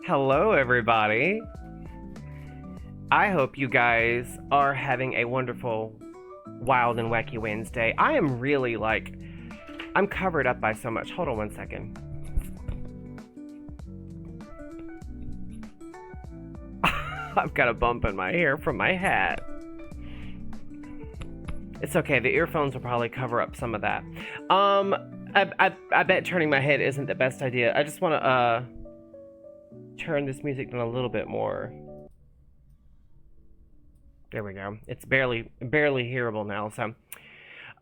Hello, everybody. I hope you guys are having a wonderful, wild, and wacky Wednesday. I am really I'm covered up by so much. Hold on one second. I've got a bump in my hair from my hat. It's okay, the earphones will probably cover up some of that. I bet turning my head isn't the best idea. I just want to, turn this music down a little bit more. There we go. It's barely hearable now, so.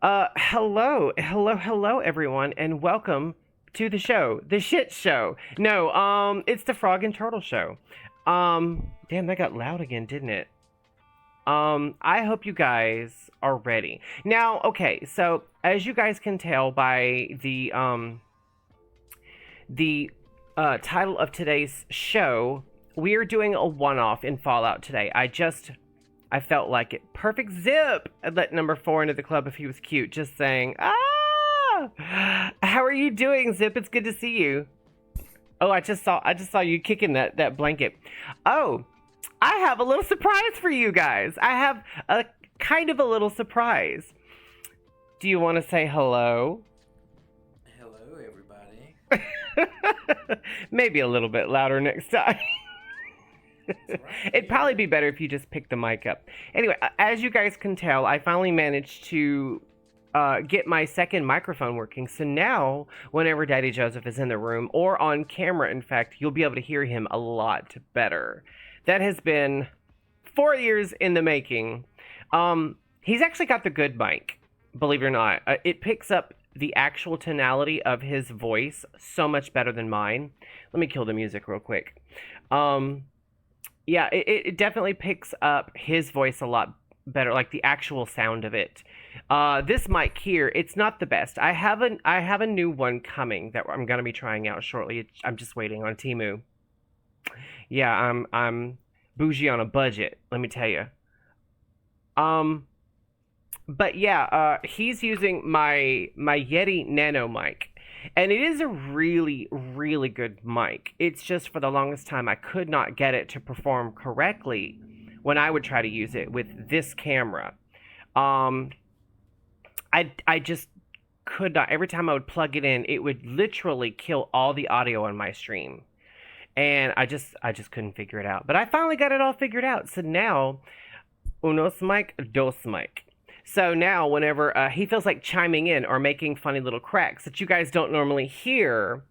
Hello, everyone, and welcome to the show. The shit show. No, it's the Frog and Turtle show. Damn, that got loud again, didn't it? I hope you guys are ready. Now, okay, so as you guys can tell by the title of today's show, we are doing a one-off in Fallout today. I felt like it. Perfect Zip! I'd let number 4 into the club if he was cute. Just saying, how are you doing, Zip? It's good to see you. Oh, I just saw you kicking that blanket. Oh, I have a little surprise for you guys. I have a kind of a little surprise. Do you want to say hello? Hello, everybody. Maybe a little bit louder next time. Right. It'd probably be better if you just pick the mic up. Anyway, as you guys can tell, I finally managed to get my second microphone working. So now, whenever Daddy Joseph is in the room, or on camera, in fact, you'll be able to hear him a lot better. That has been 4 years in the making. He's actually got the good mic, believe it or not. It picks up the actual tonality of his voice so much better than mine. Let me kill the music real quick. Yeah, it definitely picks up his voice a lot better, like the actual sound of it. This mic here, it's not the best. I have a new one coming that I'm gonna be trying out shortly. I'm just waiting on Temu. Yeah, I'm bougie on a budget, let me tell you. But yeah, he's using my Yeti Nano mic. And it is a really, really good mic. It's just for the longest time I could not get it to perform correctly when I would try to use it with this camera. I just could not. Every time I would plug it in, it would literally kill all the audio on my stream. And I just couldn't figure it out. But I finally got it all figured out. So now, unos mic, dos mic. So now, whenever he feels like chiming in or making funny little cracks that you guys don't normally hear,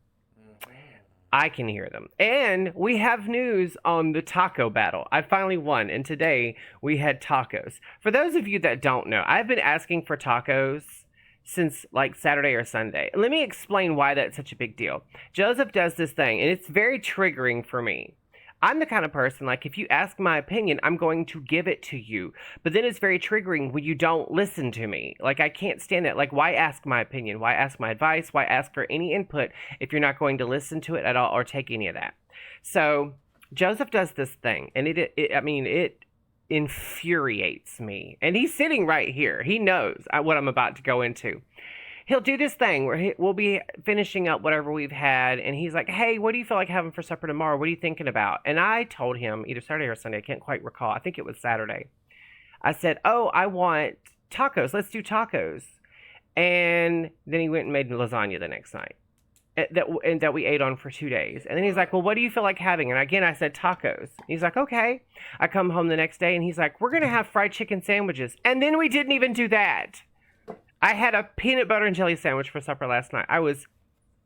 I can hear them. And we have news on the taco battle. I finally won, and today we had tacos. For those of you that don't know, I've been asking for tacos since like Saturday or Sunday. Let me explain why that's such a big deal. Joseph does this thing, and it's very triggering for me. I'm the kind of person, like, if you ask my opinion, I'm going to give it to you. But then it's very triggering when you don't listen to me. Like, I can't stand that. Like, why ask my opinion? Why ask my advice? Why ask for any input if you're not going to listen to it at all or take any of that? So, Joseph does this thing, and it infuriates me. And he's sitting right here. He knows what I'm about to go into. He'll do this thing where we'll be finishing up whatever we've had, and he's like, hey, what do you feel like having for supper tomorrow? What are you thinking about? And I told him, either Saturday or Sunday, I can't quite recall. I think it was Saturday. I said, oh, I want tacos. Let's do tacos. And then he went and made lasagna the next night that we ate on for 2 days. And then he's like, well, what do you feel like having? And again, I said tacos. He's like, okay. I come home the next day, and he's like, we're going to have fried chicken sandwiches. And then we didn't even do that. I had a peanut butter and jelly sandwich for supper last night. I was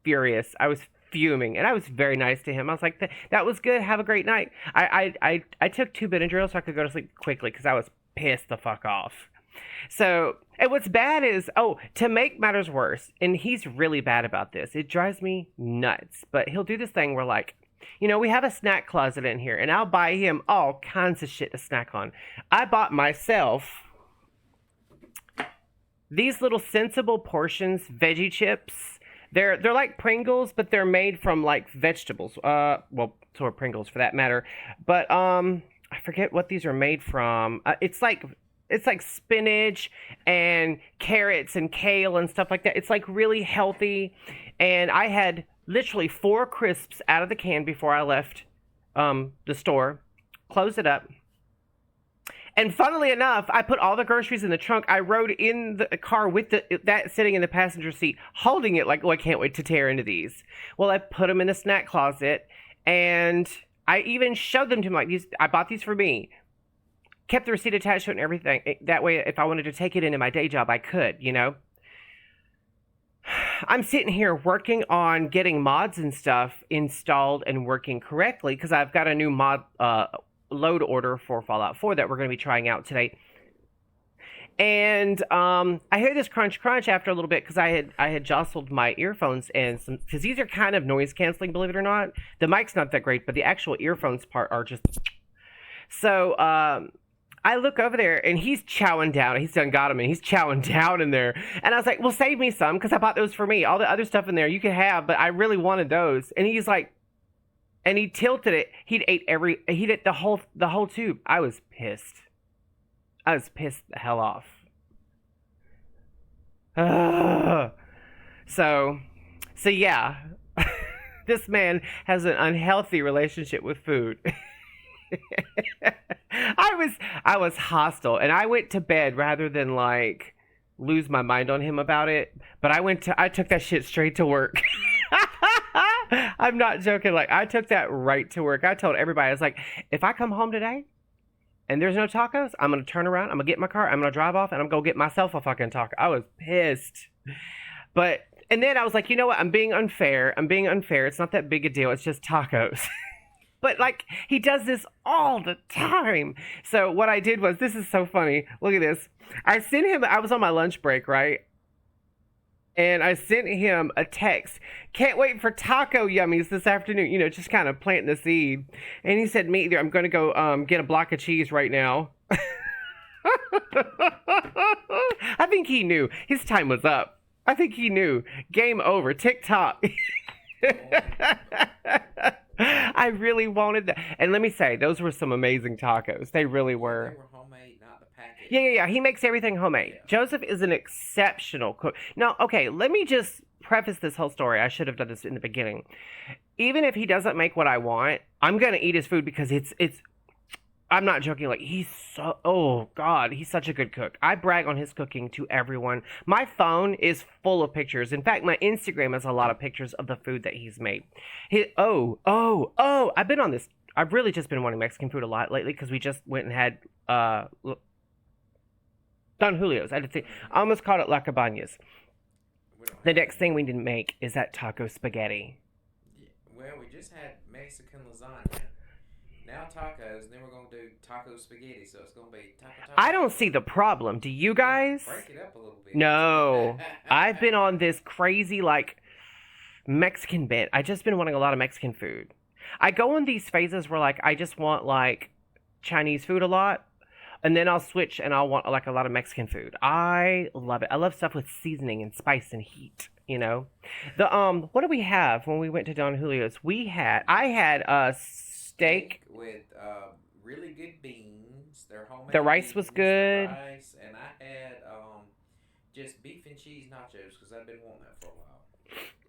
furious. I was fuming, and I was very nice to him. I was like, that was good. Have a great night. I took 2 Benadryl so I could go to sleep quickly because I was pissed the fuck off. So, and what's bad is, to make matters worse, and he's really bad about this. It drives me nuts, but he'll do this thing where, like, we have a snack closet in here, and I'll buy him all kinds of shit to snack on. I bought myself these little Sensible Portions veggie chips. They're like Pringles, but they're made from like vegetables. Well, so are Pringles for that matter. But I forget what these are made from. It's like spinach and carrots and kale and stuff like that. It's like really healthy. And I had literally 4 crisps out of the can before I left the store, closed it up. And funnily enough, I put all the groceries in the trunk. I rode in the car with that sitting in the passenger seat, holding it like, oh, I can't wait to tear into these. Well, I put them in the snack closet, and I even showed them to him like these. I bought these for me. Kept the receipt attached to it and everything. That way, if I wanted to take it into my day job, I could, you know. I'm sitting here working on getting mods and stuff installed and working correctly because I've got a new mod load order for Fallout 4 that we're going to be trying out today. And I hear this crunch crunch after a little bit because I had jostled my earphones and some because these are kind of noise canceling, believe it or not. The mic's not that great, but the actual earphones part are just so. I look over there and he's chowing down. He's done got him and he's chowing down in there. And I was like, well, save me some because I bought those for me. All the other stuff in there you could have, but I really wanted those. And he's like, and he tilted it. He'd ate the whole tube. I was pissed. I was pissed the hell off. So yeah, this man has an unhealthy relationship with food. I was hostile, and I went to bed rather than like lose my mind on him about it. But I took that shit straight to work. I'm not joking. Like I took that right to work. I told everybody, I was like, if I come home today and there's no tacos, I'm gonna turn around, I'm gonna get in my car, I'm gonna drive off, and I'm gonna go get myself a fucking taco. I was pissed, and then I was like, you know what? I'm being unfair. It's not that big a deal. It's just tacos. But, like, he does this all the time. So what I did was, this is so funny. Look at this. I was on my lunch break, right? And I sent him a text. Can't wait for taco yummies this afternoon. You know, just kind of planting the seed. And he said, me either. I'm going to go get a block of cheese right now. I think he knew. His time was up. I think he knew. Game over. TikTok. I really wanted that. And let me say, those were some amazing tacos. They really were. They were homemade, not the package. Yeah. He makes everything homemade. Yeah. Joseph is an exceptional cook. Now, okay, let me just preface this whole story. I should have done this in the beginning. Even if he doesn't make what I want, I'm going to eat his food because it's I'm not joking. Like, oh God, he's such a good cook. I brag on his cooking to everyone. My phone is full of pictures. In fact, my Instagram has a lot of pictures of the food that he's made. I've been on this. I've really just been wanting Mexican food a lot lately because we just went and had Don Julio's. I almost called it La Cabañas. The next thing we didn't make is that taco spaghetti. Yeah, well, we just had Mexican lasagna. Now tacos, and then we're going to do taco spaghetti, so it's going to be taco. I don't see the problem. Do you guys? Break it up a little bit. No. I've been on this crazy, like, Mexican bent. I've just been wanting a lot of Mexican food. I go in these phases where, like, I just want, like, Chinese food a lot, and then I'll switch and I'll want, like, a lot of Mexican food. I love it. I love stuff with seasoning and spice and heat, you know? What did we have when we went to Don Julio's? I had a steak with really good beans. They're homemade. The rice was good. Rice, and I had just beef and cheese nachos because I've been wanting that for a while.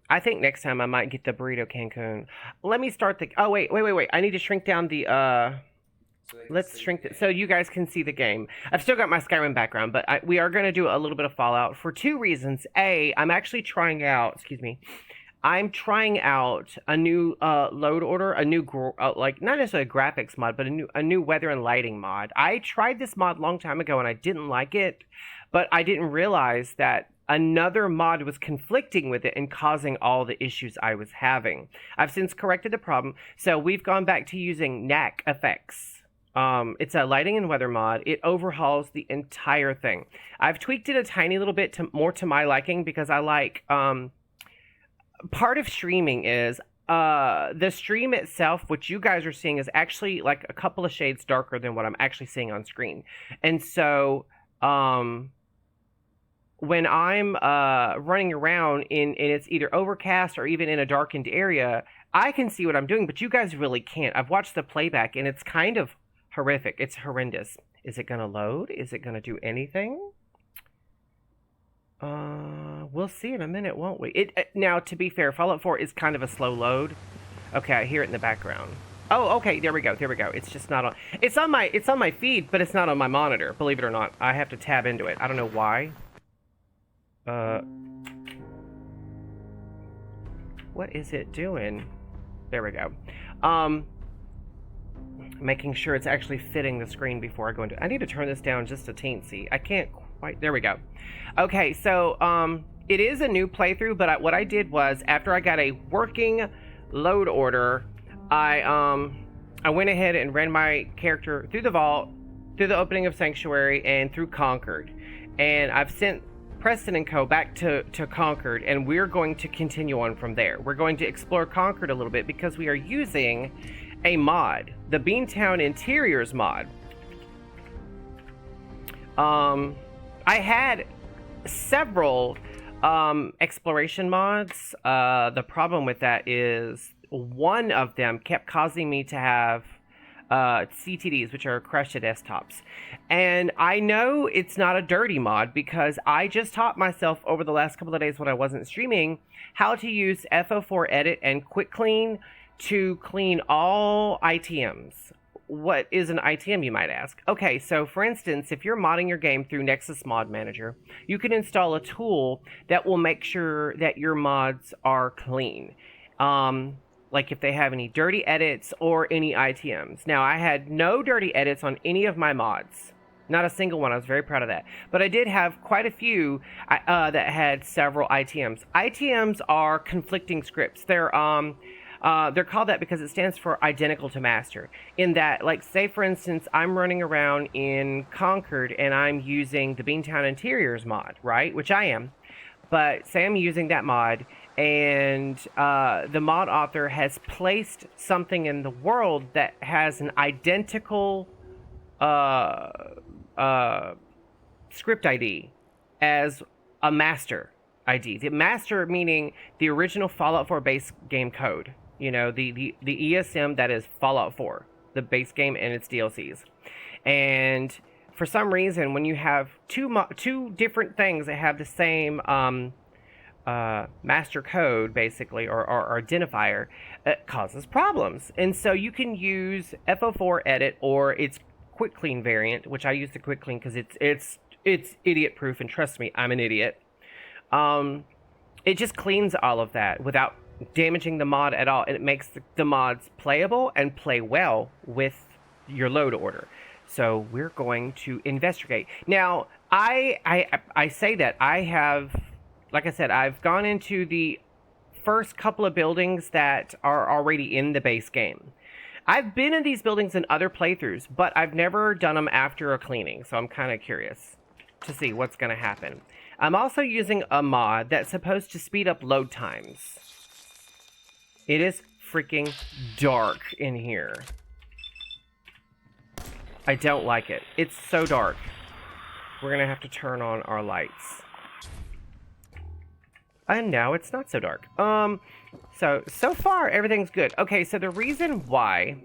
I think next time I might get the burrito Cancun. Let me start the. Oh wait! I need to shrink down the. Let's shrink it so you guys can see the game. I've still got my Skyrim background, but we are going to do a little bit of Fallout for two reasons. A, I'm actually trying out. Excuse me. I'm trying out a new load order, a new like not necessarily a graphics mod, but a new weather and lighting mod. I tried this mod a long time ago and I didn't like it, but I didn't realize that another mod was conflicting with it and causing all the issues I was having. I've since corrected the problem, so we've gone back to using NAC effects. It's a lighting and weather mod. It overhauls the entire thing. I've tweaked it a tiny little bit more to my liking because I like part of streaming is the stream itself, which you guys are seeing, is actually like a couple of shades darker than what I'm actually seeing on screen. And so when I'm running around and it's either overcast or even in a darkened area, I can see what I'm doing, but you guys really can't. I've watched the playback and it's kind of horrific. It's horrendous. Is it going to load? Is it going to do anything? We'll see in a minute, won't we? Now, to be fair, Fallout 4 is kind of a slow load. Okay, I hear it in the background. Oh, okay. There we go. There we go. It's just not on. It's on my feed, but it's not on my monitor. Believe it or not, I have to tab into it. I don't know why. What is it doing? There we go. Making sure it's actually fitting the screen before I go into. I need to turn this down just a teensy. I can't quite. There we go. Okay, so it is a new playthrough, but what I did was after I got a working load order, I went ahead and ran my character through the vault, through the opening of Sanctuary, and through Concord. And I've sent Preston and Co. back to Concord, and we're going to continue on from there. We're going to explore Concord a little bit because we are using a mod, the Beantown Interiors mod. I had several exploration mods. The problem with that is one of them kept causing me to have CTDs, which are crash to desktops. And I know it's not a dirty mod because I just taught myself over the last couple of days when I wasn't streaming how to use FO4 Edit and Quick Clean to clean all ITMs. What is an ITM, you might ask? Okay, so for instance, if you're modding your game through Nexus Mod Manager, you can install a tool that will make sure that your mods are clean. Like if they have any dirty edits or any ITMs. Now, I had no dirty edits on any of my mods. Not a single one. I was very proud of that. But I did have quite a few that had several ITMs. ITMs are conflicting scripts. They're called that because it stands for identical to master. In that, like, say for instance, I'm running around in Concord and I'm using the Beantown Interiors mod, right? Which I am. But say I'm using that mod, and the mod author has placed something in the world that has an identical script ID as a master ID. The master meaning the original Fallout 4 base game code. You know, the ESM that is Fallout 4, the base game and its DLCs. And for some reason, when you have two different things that have the same master code, basically, or identifier, it causes problems. And so you can use FO4 Edit or its Quick Clean variant, which I use the Quick Clean because it's idiot proof, and trust me, I'm an idiot. It just cleans all of that without damaging the mod at all, and it makes the mods playable and play well with your load order. So we're going to investigate. Now, I say that I have, like I said, I've gone into the first couple of buildings that are already in the base game. I've been in these buildings in other playthroughs, but I've never done them after a cleaning, so I'm kind of curious to see what's going to happen. I'm also using a mod that's supposed to speed up load times. It is freaking dark in here. I don't like it. It's so dark. We're going to have to turn on our lights. And now it's not so dark. So far, everything's good. Okay, so the reason why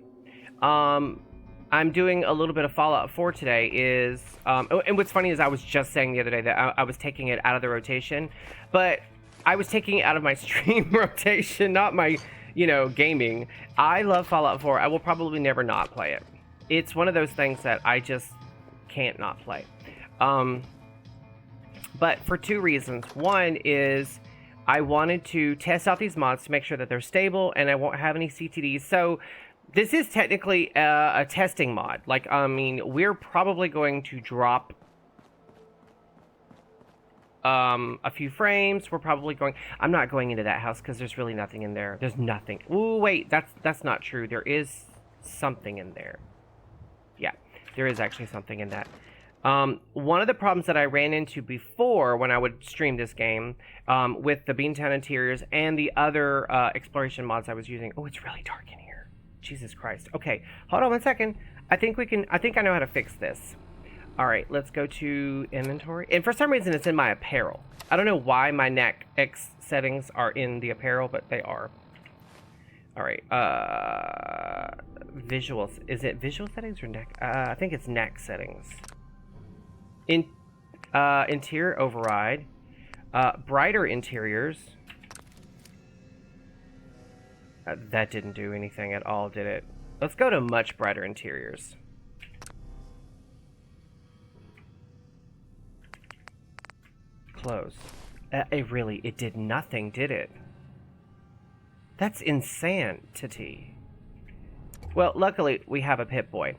I'm doing a little bit of Fallout 4 today is... and what's funny is I was just saying the other day that I was taking it out of the rotation. But I was taking it out of my stream rotation, not my, gaming. I love Fallout 4. I will probably never not play it. It's one of those things that I just can't not play. But for two reasons. One is I wanted to test out these mods to make sure that they're stable and I won't have any CTDs. So this is technically a testing mod. Like, I mean, we're probably going to drop a few frames. We're probably going... I'm not going into that house because there's really nothing in there. There's nothing. Ooh, wait, that's not true. There is something in there. Yeah, there is actually something in that. One of the problems that I ran into before when I would stream this game with the Beantown Interiors and the other exploration mods I was using... Oh, it's really dark in here. Jesus Christ. Okay, hold on one second. I think I know how to fix this. All right, let's go to inventory. And for some reason, it's in my apparel. I don't know why my neck X settings are in the apparel, but they are. All right, visuals. Is it visual settings or neck? I think it's neck settings. Interior override. Brighter interiors. That didn't do anything at all, did it? Let's go to much brighter interiors. Close. It did nothing, did it? That's insanity. Well, luckily, we have a Pip-Boy.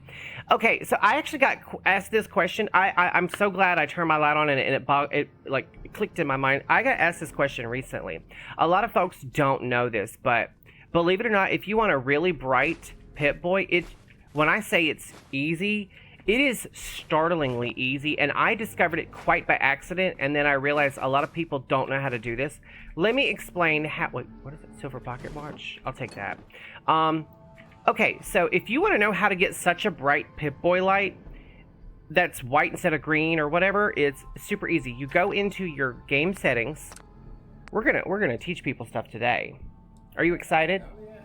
Okay, so I actually got asked this question. I'm so glad I turned my light on and it like clicked in my mind. I got asked this question recently. A lot of folks don't know this, but believe it or not, if you want a really bright Pip-Boy, when I say it's easy, it is startlingly easy, and I discovered it quite by accident, and then I realized a lot of people don't know how to do this. Let me explain how... Wait, what is it? Silver pocket watch? I'll take that. Okay, so if you want to know how to get such a bright Pip-Boy light that's white instead of green or whatever, it's super easy. You go into your game settings. We're gonna teach people stuff today. Are you excited? Oh, yes.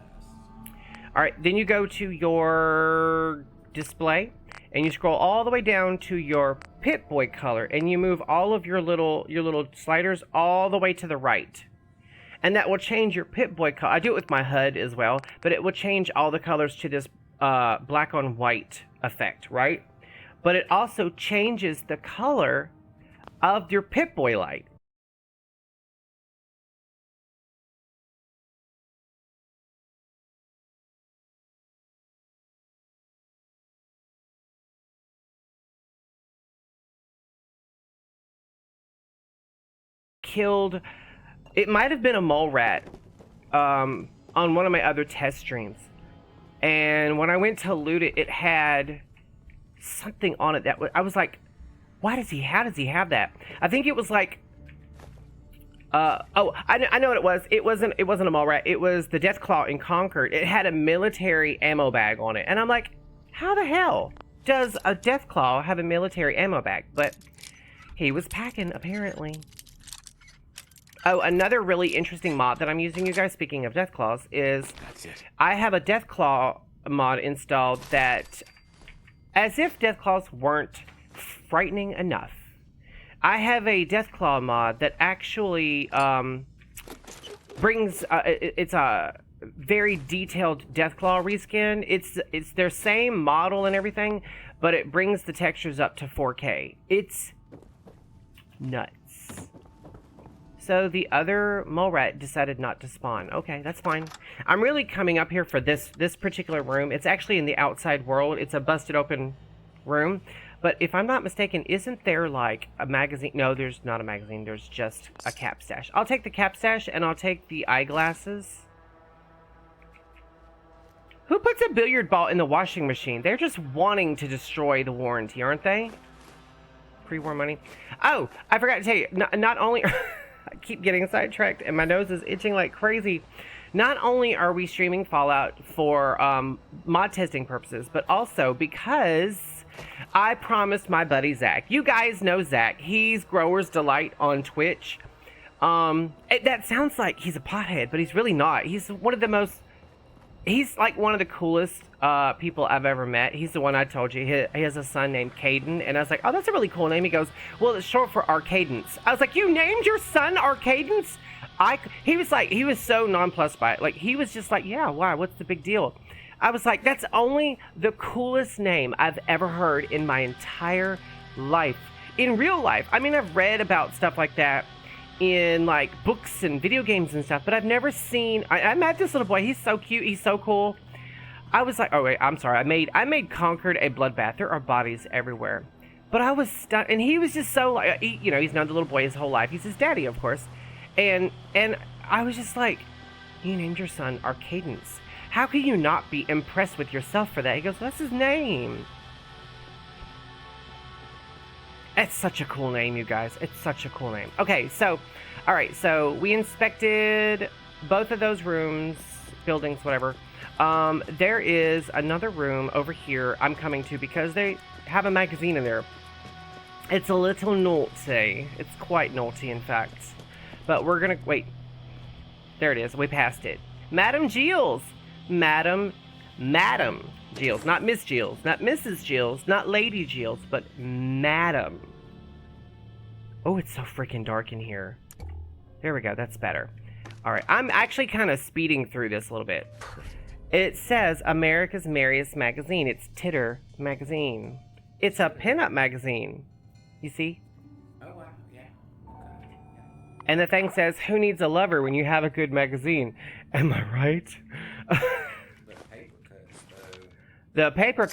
All right, then you go to your display, and you scroll all the way down to your Pip-Boy color, and you move all of your little sliders all the way to the right. And that will change your Pip-Boy color. I do it with my HUD as well, but it will change all the colors to this black on white effect, right? But it also changes the color of your Pip-Boy light. Killed... It might have been a mole rat on one of my other test streams. And when I went to loot it, it had something on it that I was like, how does he have that? I think it was like, I know what it was. It wasn't a mole rat. It was the Deathclaw in Concord. It had a military ammo bag on it. And I'm like, how the hell does a Deathclaw have a military ammo bag? But he was packing, apparently. Oh, another really interesting mod that I'm using, you guys, speaking of Deathclaws, is I have a Deathclaw mod installed that, as if Deathclaws weren't frightening enough, I have a Deathclaw mod that actually brings, it's a very detailed Deathclaw reskin. It's their same model and everything, but it brings the textures up to 4K. It's nuts. So the other mole rat decided not to spawn. Okay, that's fine. I'm really coming up here for this particular room. It's actually in the outside world. It's a busted open room. But if I'm not mistaken, isn't there like a magazine? No, there's not a magazine. There's just a cap stash. I'll take the cap stash and I'll take the eyeglasses. Who puts a billiard ball in the washing machine? They're just wanting to destroy the warranty, aren't they? Pre-war money. Oh, I forgot to tell you, not only... I keep getting sidetracked and my nose is itching like crazy. Not only are we streaming Fallout for mod testing purposes, but also because I promised my buddy Zach. You guys know Zach. He's Grower's Delight on Twitch. That sounds like he's a pothead, but he's really not. He's one of the most... He's like one of the coolest people I've ever met. He's the one I told you. He has a son named Caden. And I was like, oh, that's a really cool name. He goes, well, it's short for Arcadence. I was like, you named your son Arcadence? He was so nonplussed by it. Like, he was just like, yeah, why? What's the big deal? I was like, that's only the coolest name I've ever heard in my entire life. In real life. I mean, I've read about stuff like that in like books and video games and stuff, but I've never seen... I met this little boy. He's so cute. He's so cool. I was like, oh wait, I'm sorry. I made Concord a bloodbath. There are bodies everywhere. But I was stunned, and he was just so like, he's known the little boy his whole life. He's his daddy, of course. And I was just like, you named your son Arcadence. How can you not be impressed with yourself for that? He goes, that's his name. It's such a cool name, you guys. It's such a cool name. Okay, so, all right, so we inspected both of those rooms, buildings, whatever. There is another room over here I'm coming to because they have a magazine in there. It's a little naughty. It's quite naughty, in fact. But we're gonna, wait. There it is. We passed it. Madam Gilles. Madam Gilles. Not Miss Gilles. Not Mrs. Gilles. Not Lady Gilles. But Madam. Oh, it's so freaking dark in here. There we go. That's better. All right. I'm actually kind of speeding through this a little bit. It says America's Merriest Magazine. It's Titter Magazine. It's a pinup magazine. You see? Oh wow, yeah. Okay. Yeah. And the thing says, who needs a lover when you have a good magazine? Am I right? The paper cuts though. The paper...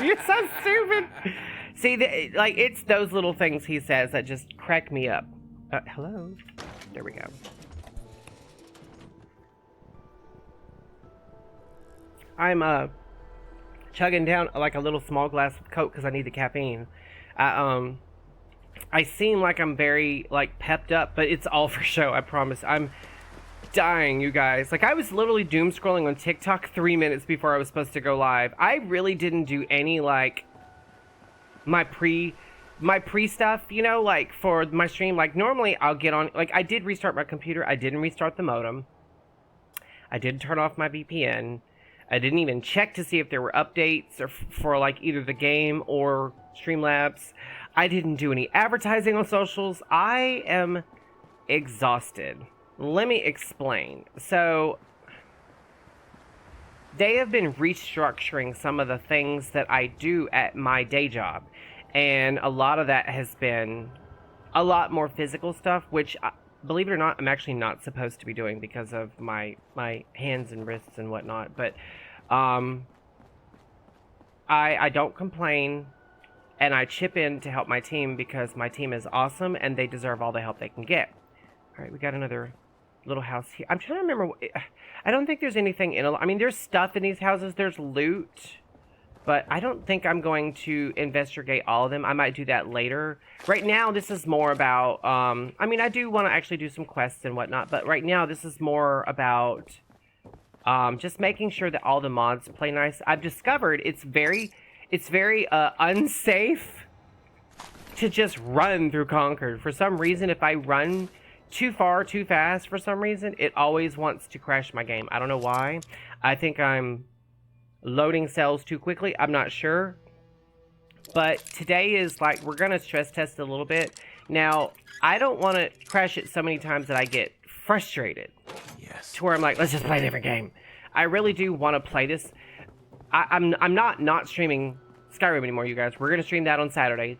You're so stupid. See, like, it's those little things he says that just crack me up. Hello? There we go. I'm, chugging down, like, a little small glass of Coke because I need the caffeine. I seem like I'm very, like, pepped up, but it's all for show, I promise. I'm dying, you guys. Like, I was literally doom scrolling on TikTok 3 minutes before I was supposed to go live. I really didn't do any, like, my pre stuff, you know, like, for my stream. Like, normally I'll get on, like, I did restart my computer. I didn't restart the modem. I did turn off my VPN. I didn't even check to see if there were updates or for, like, either the game or Streamlabs. I didn't do any advertising on socials. I am exhausted. Let me explain. So, they have been restructuring some of the things that I do at my day job. And a lot of that has been a lot more physical stuff, which, believe it or not, I'm actually not supposed to be doing because of my hands and wrists and whatnot. But I don't complain, and I chip in to help my team because my team is awesome and they deserve all the help they can get. All right, we got another little house here. I'm trying to remember. I don't think there's anything in. I mean, there's stuff in these houses. There's loot, but I don't think I'm going to investigate all of them. I might do that later. Right now, this is more about. I mean, I do want to actually do some quests and whatnot, but right now, this is more about just making sure that all the mods play nice. I've discovered it's very unsafe to just run through Concord. For some reason, if I run too far, too fast, for some reason, it always wants to crash my game. I don't know why. I think I'm loading cells too quickly. I'm not sure. But today is like, we're going to stress test a little bit. Now, I don't want to crash it so many times that I get frustrated. Yes. To where I'm like, let's just play a different game. I really do want to play this. I'm not streaming Skyrim anymore, you guys. We're going to stream that on Saturday,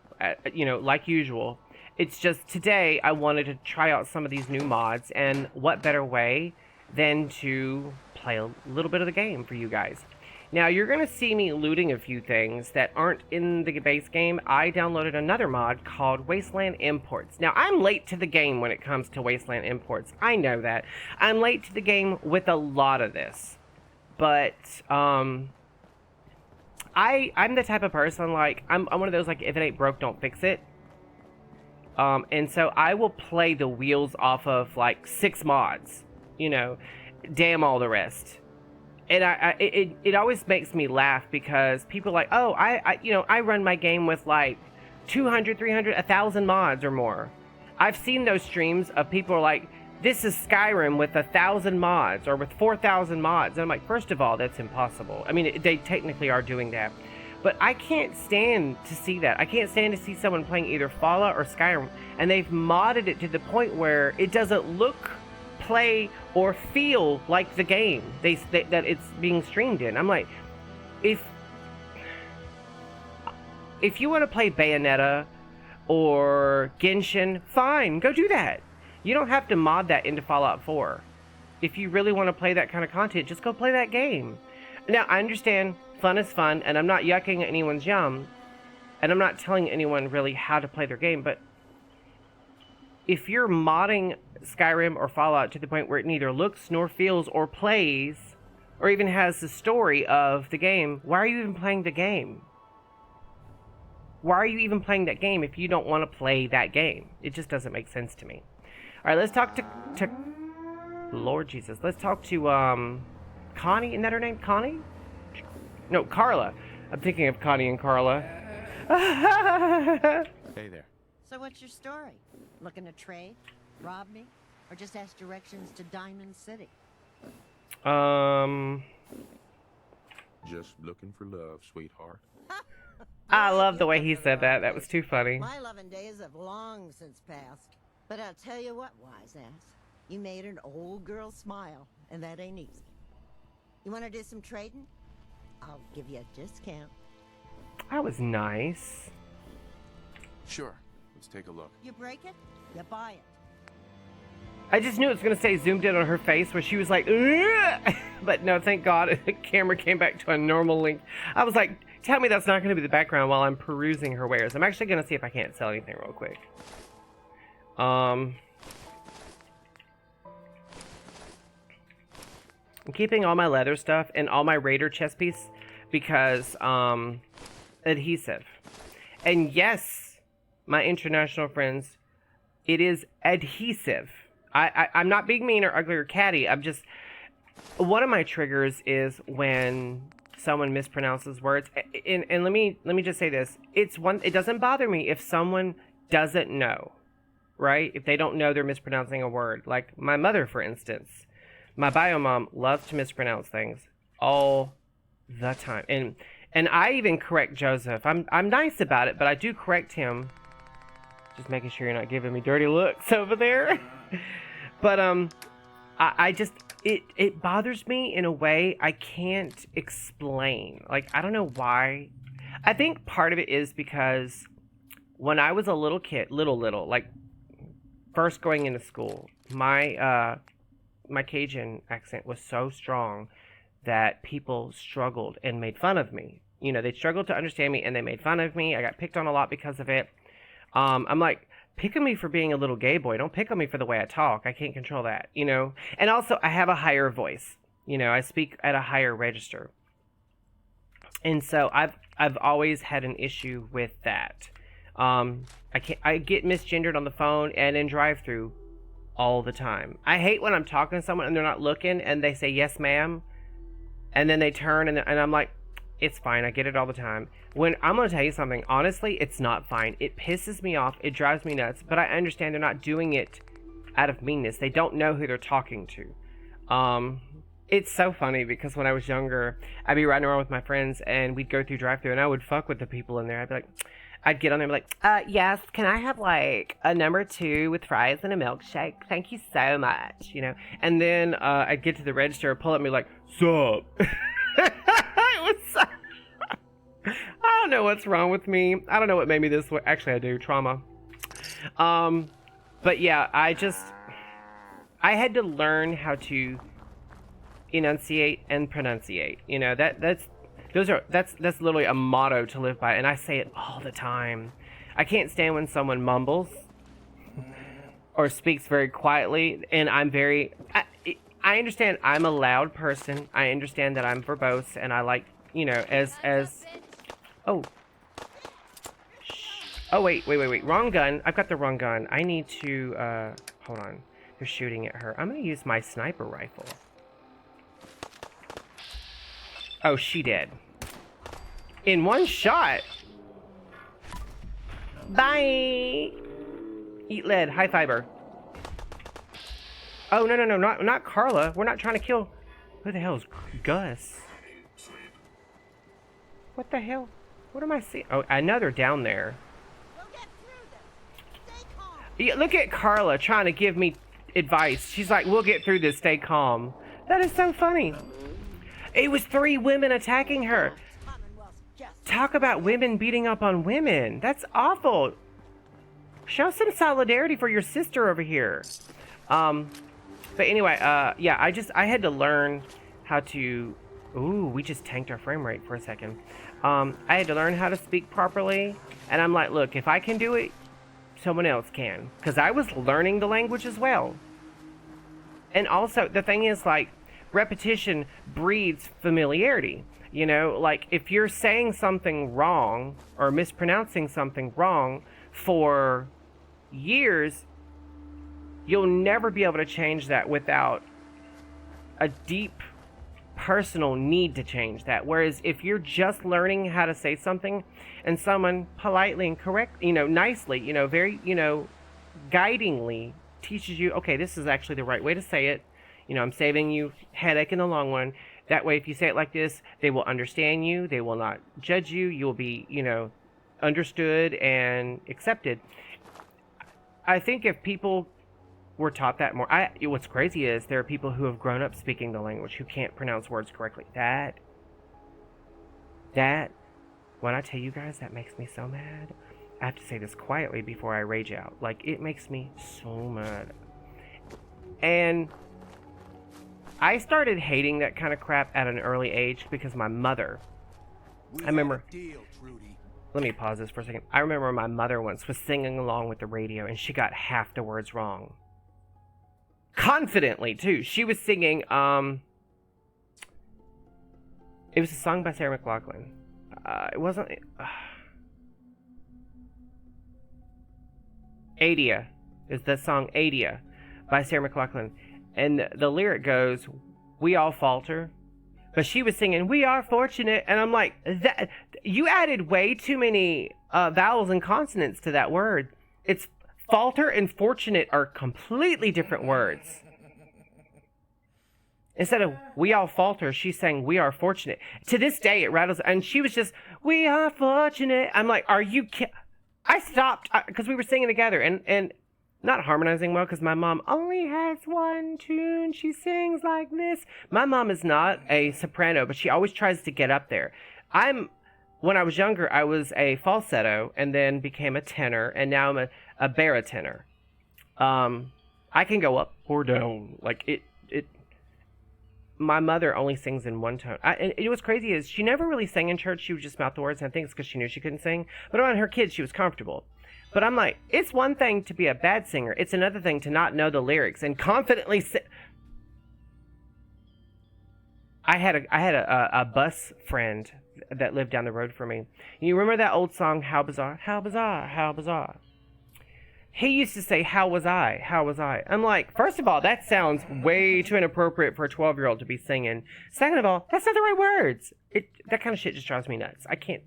you know, like usual. It's just today I wanted to try out some of these new mods, and what better way than to play a little bit of the game for you guys. Now, you're going to see me looting a few things that aren't in the base game. I downloaded another mod called Wasteland Imports. Now, I'm late to the game when it comes to Wasteland Imports. I know that. I'm late to the game with a lot of this. But, I'm the type of person, like, I'm one of those, like, if it ain't broke, don't fix it. And so I will play the wheels off of, like, 6 mods, you know, damn all the rest. And it always makes me laugh because people are like, oh, I run my game with, like, 200, 300, 1,000 mods or more. I've seen those streams of people are like, this is Skyrim with 1,000 mods or with 4,000 mods. And I'm like, first of all, that's impossible. I mean, they technically are doing that. But I can't stand to see that. I can't stand to see someone playing either Fallout or Skyrim, and they've modded it to the point where it doesn't look, play, or feel like the game that it's being streamed in. I'm like, if you want to play Bayonetta or Genshin, fine, go do that. You don't have to mod that into Fallout 4. If you really want to play that kind of content, just go play that game. Now, I understand fun is fun, and I'm not yucking at anyone's yum, and I'm not telling anyone really how to play their game, but if you're modding Skyrim or Fallout to the point where it neither looks nor feels or plays or even has the story of the game, why are you even playing the game? Why are you even playing that game if you don't want to play that game? It just doesn't make sense to me. All right, let's talk to Lord Jesus. Let's talk to Connie. Isn't that her name? Connie? No, Carla. I'm thinking of Connie and Carla. Hey there. So what's your story? Looking to trade? Rob me? Or just ask directions to Diamond City? Just looking for love, sweetheart. I love the way he said that. That was too funny. My loving days have long since passed. But I'll tell you what, wise ass. You made an old girl smile, and that ain't easy. You want to do some trading? I'll give you a discount. That was nice. Sure. Let's take a look. You break it, you buy it. I just knew it was going to say zoomed in on her face where she was like, ugh! But no, thank God the camera came back to a normal length. I was like, tell me that's not going to be the background while I'm perusing her wares. I'm actually going to see if I can't sell anything real quick. I'm keeping all my leather stuff and all my Raider chest piece because adhesive. And yes, my international friends, it is adhesive. I'm not being mean or ugly or catty. I'm just, one of my triggers is when someone mispronounces words. And let me just say this. It doesn't bother me if someone doesn't know, right? If they don't know they're mispronouncing a word. Like my mother, for instance. My bio mom loves to mispronounce things all the time. And I even correct Joseph. I'm nice about it, but I do correct him. Just making sure you're not giving me dirty looks over there. But I just it bothers me in a way I can't explain. Like, I don't know why. I think part of it is because when I was a little kid, little like first going into school, my Cajun accent was so strong that people struggled and made fun of me. You know, they struggled to understand me and they made fun of me. I got picked on a lot because of it. I'm like, pick on me for being a little gay boy. Don't pick on me for the way I talk. I can't control that, you know? And also, I have a higher voice. You know, I speak at a higher register. And so I've always had an issue with that. I get misgendered on the phone and in drive-thru all the time. I hate when I'm talking to someone and they're not looking and they say, yes, ma'am. And then they turn and I'm like, it's fine. I get it all the time. When I'm going to tell you something, honestly, it's not fine. It pisses me off. It drives me nuts. But I understand they're not doing it out of meanness. They don't know who they're talking to. It's so funny because when I was younger, I'd be riding around with my friends and we'd go through drive-thru and I would fuck with the people in there. I'd be like, I'd get on there and be like, yes, can I have like a number 2 with fries and a milkshake? Thank you so much, you know. And then I'd get to the register, pull up and be like, sup? It was so... I don't know what's wrong with me. I don't know what made me this way. Actually, I do. Trauma. But yeah, I had to learn how to enunciate and pronunciate. You know, that's literally a motto to live by, and I say it all the time. I can't stand when someone mumbles or speaks very quietly, and I understand I'm a loud person. I understand that I'm verbose, and I like, you know, as oh. Oh, wait. Wrong gun. I've got the wrong gun. I need to, hold on. They're shooting at her. I'm gonna use my sniper rifle. Oh, she did. In one shot. Bye. Eat lead. High fiber. Oh, no, not Carla. We're not trying to kill... Who the hell is Gus? What the hell? What am I seeing? Oh, I know they're down there. We'll get through this. Stay calm. Yeah, look at Carla trying to give me advice. She's like, we'll get through this. Stay calm. That is so funny. It was 3 women attacking her. Talk about women beating up on women. That's awful. Show some solidarity for your sister over here. But anyway, yeah, I had to learn how to... Ooh, we just tanked our frame rate for a second. I had to learn how to speak properly. And I'm like, look, if I can do it, someone else can. Because I was learning the language as well. And also, the thing is, like, repetition breeds familiarity. You know, like, if you're saying something wrong or mispronouncing something wrong for years, you'll never be able to change that without a deep personal need to change that. Whereas if you're just learning how to say something and someone politely and correct, you know, nicely, you know, very, you know, guidingly teaches you, okay, this is actually the right way to say it. You know, I'm saving you headache in the long run. That way, if you say it like this, they will understand you. They will not judge you. You will be, you know, understood and accepted. I think if people were taught that more. What's crazy is there are people who have grown up speaking the language who can't pronounce words correctly. That, when I tell you guys, that makes me so mad. I have to say this quietly before I rage out. Like, it makes me so mad. And I started hating that kind of crap at an early age because my mother, I remember, let me pause this for a second. I remember my mother once was singing along with the radio and she got half the words wrong. Confidently, too. She was singing, it was a song by Sarah McLachlan. It wasn't, Adia is the song Adia by Sarah McLachlan. And the lyric goes, we all falter. But she was singing, we are fortunate. And I'm like, that you added way too many vowels and consonants to that word. It's falter and fortunate are completely different words. Instead of we all falter, she's saying we are fortunate. To this day, it rattles. And she was just, we are fortunate. I'm like, are you kidding? I stopped because we were singing together and not harmonizing well because my mom only has one tune. She sings like this. My mom is not a soprano, but she always tries to get up there. When I was younger, I was a falsetto and then became a tenor, and now I'm a baritone. I can go up or down. Like it. My mother only sings in one tone. And it was crazy is she never really sang in church. She would just mouth the words. And I think it's because she knew she couldn't sing. But around her kids, she was comfortable. But I'm like, it's one thing to be a bad singer. It's another thing to not know the lyrics and confidently sing. I had a bus friend that lived down the road from me. You remember that old song, How Bizarre? How Bizarre, How Bizarre. He used to say, how was I? How was I? I'm like, first of all, that sounds way too inappropriate for a 12-year-old to be singing. Second of all, that's not the right words. That kind of shit just drives me nuts. I can't.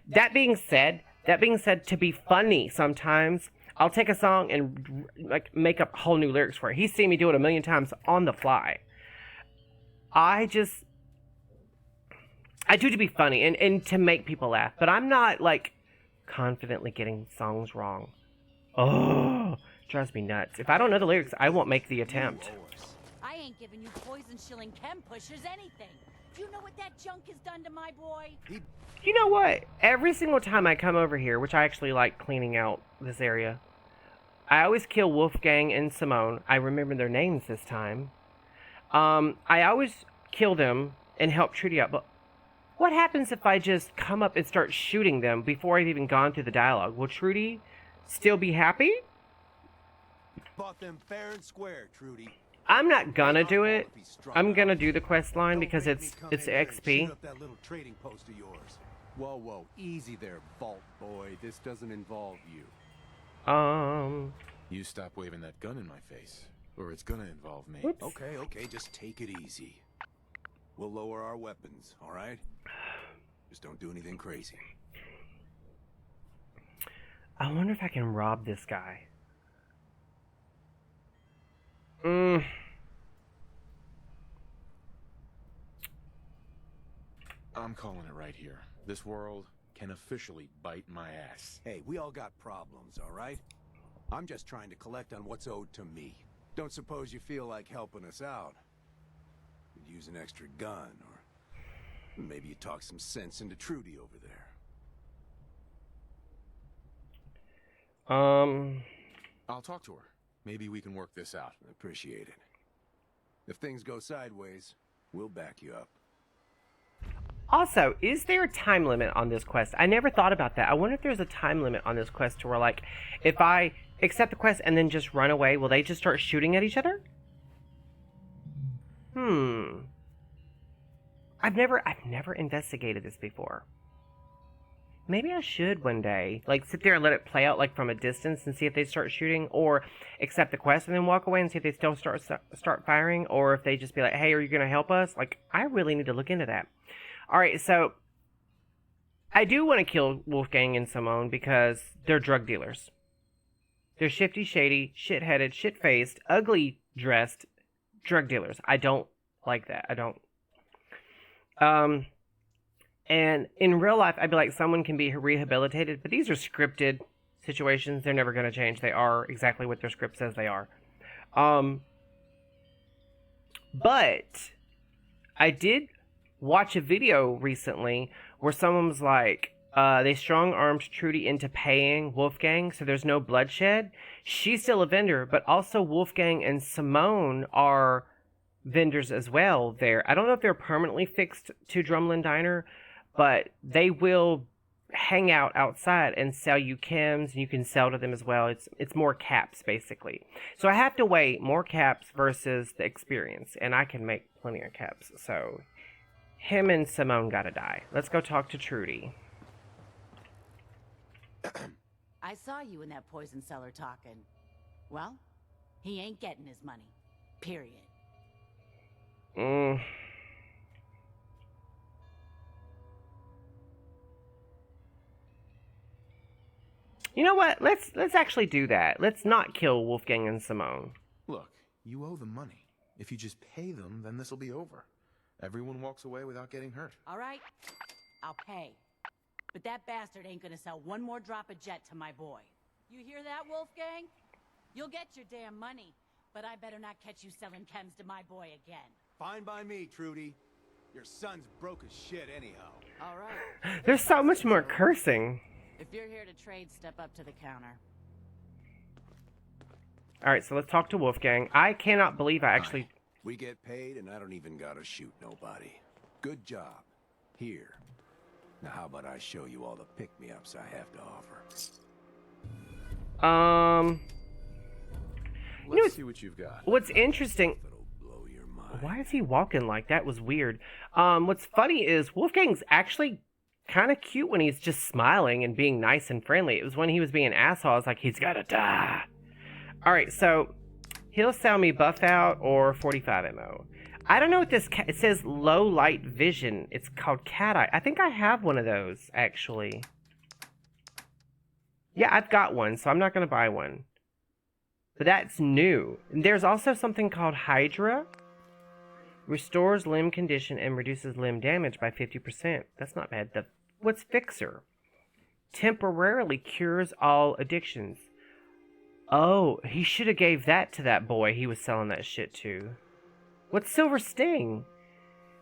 That being said, to be funny sometimes, I'll take a song and like make up whole new lyrics for it. He's seen me do it a million times on the fly. I do to be funny and to make people laugh, but I'm not like confidently getting songs wrong. Oh, drives me nuts. If I don't know the lyrics, I won't make the attempt. I ain't giving you poison shilling chem pushers anything. Do you know what that junk has done to my boy? You know what? Every single time I come over here, which I actually like cleaning out this area, I always kill Wolfgang and Simone. I remember their names this time. I always kill them and help Trudy out, but what happens if I just come up and start shooting them before I've even gone through the dialogue? Will Trudy still be happy? Bought them fair and square, Trudy. I'm not gonna do it. I'm gonna do the quest line because it's XP. Shoot up that little trading post of yours. Whoa, easy there, Vault Boy. This doesn't involve you. You stop waving that gun in my face, or it's gonna involve me. Oops. Okay, just take it easy. We'll lower our weapons, all right? Just don't do anything crazy. I wonder if I can rob this guy. I'm calling it right here. This world can officially bite my ass. Hey, we all got problems, all right? I'm just trying to collect on what's owed to me. Don't suppose you feel like helping us out? Could use an extra gun, or maybe you talk some sense into Trudy over there. I'll talk to her. Maybe we can work this out. Appreciate it. If things go sideways, we'll back you up. Also, is there a time limit on this quest? I never thought about that. I wonder if there's a time limit on this quest to where, like, if I accept the quest and then just run away, will they just start shooting at each other? I've never investigated this before. Maybe I should one day, like, sit there and let it play out, like, from a distance and see if they start shooting, or accept the quest and then walk away and see if they still start firing, or if they just be like, hey, are you going to help us? Like, I really need to look into that. All right, so I do want to kill Wolfgang and Simone because they're drug dealers. They're shifty, shady, shit-headed, shit-faced, ugly-dressed drug dealers. I don't like that. I don't. And in real life, I'd be like, someone can be rehabilitated, but these are scripted situations. They're never going to change. They are exactly what their script says they are. But I did watch a video recently where someone was like, they strong-armed Trudy into paying Wolfgang, so there's no bloodshed. She's still a vendor, but also Wolfgang and Simone are vendors as well there. I don't know if they're permanently fixed to Drumlin Diner, but they will hang out outside and sell you chems, and you can sell to them as well. It's more caps, basically. So I have to weigh more caps versus the experience, and I can make plenty of caps. So him and Simone gotta die. Let's go talk to Trudy. I saw you in that poison cellar talking. Well, he ain't getting his money. Period. You know what? Let's actually do that. Let's not kill Wolfgang and Simone. Look, you owe them money. If you just pay them, then this'll be over. Everyone walks away without getting hurt. All right, I'll pay. But that bastard ain't gonna sell one more drop of jet to my boy. You hear that, Wolfgang? You'll get your damn money, but I better not catch you selling chems to my boy again. Fine by me, Trudy. Your son's broke as shit anyhow. All right. There's so much more cursing. If you're here to trade, step up to the counter. Alright, so let's talk to Wolfgang. I cannot believe I actually... We get paid and I don't even gotta shoot nobody. Good job. Here. Now how about I show you all the pick-me-ups I have to offer? Let's see what you've got. What's interesting... It'll blow your mind. Why is he walking like that? Was weird. What's funny is Wolfgang's actually kind of cute when he's just smiling and being nice and friendly. It was when he was being an asshole, I was like, he's gotta die. Alright, so he'll sell me buff out or 45 ammo. I don't know what this... It says low light vision. It's called cat eye. I think I have one of those, actually. Yeah, I've got one, so I'm not going to buy one. But that's new. And there's also something called Hydra. Restores limb condition and reduces limb damage by 50%. That's not bad. What's Fixer? Temporarily cures all addictions. Oh, he should have gave that to that boy he was selling that shit to. What's Silver Sting?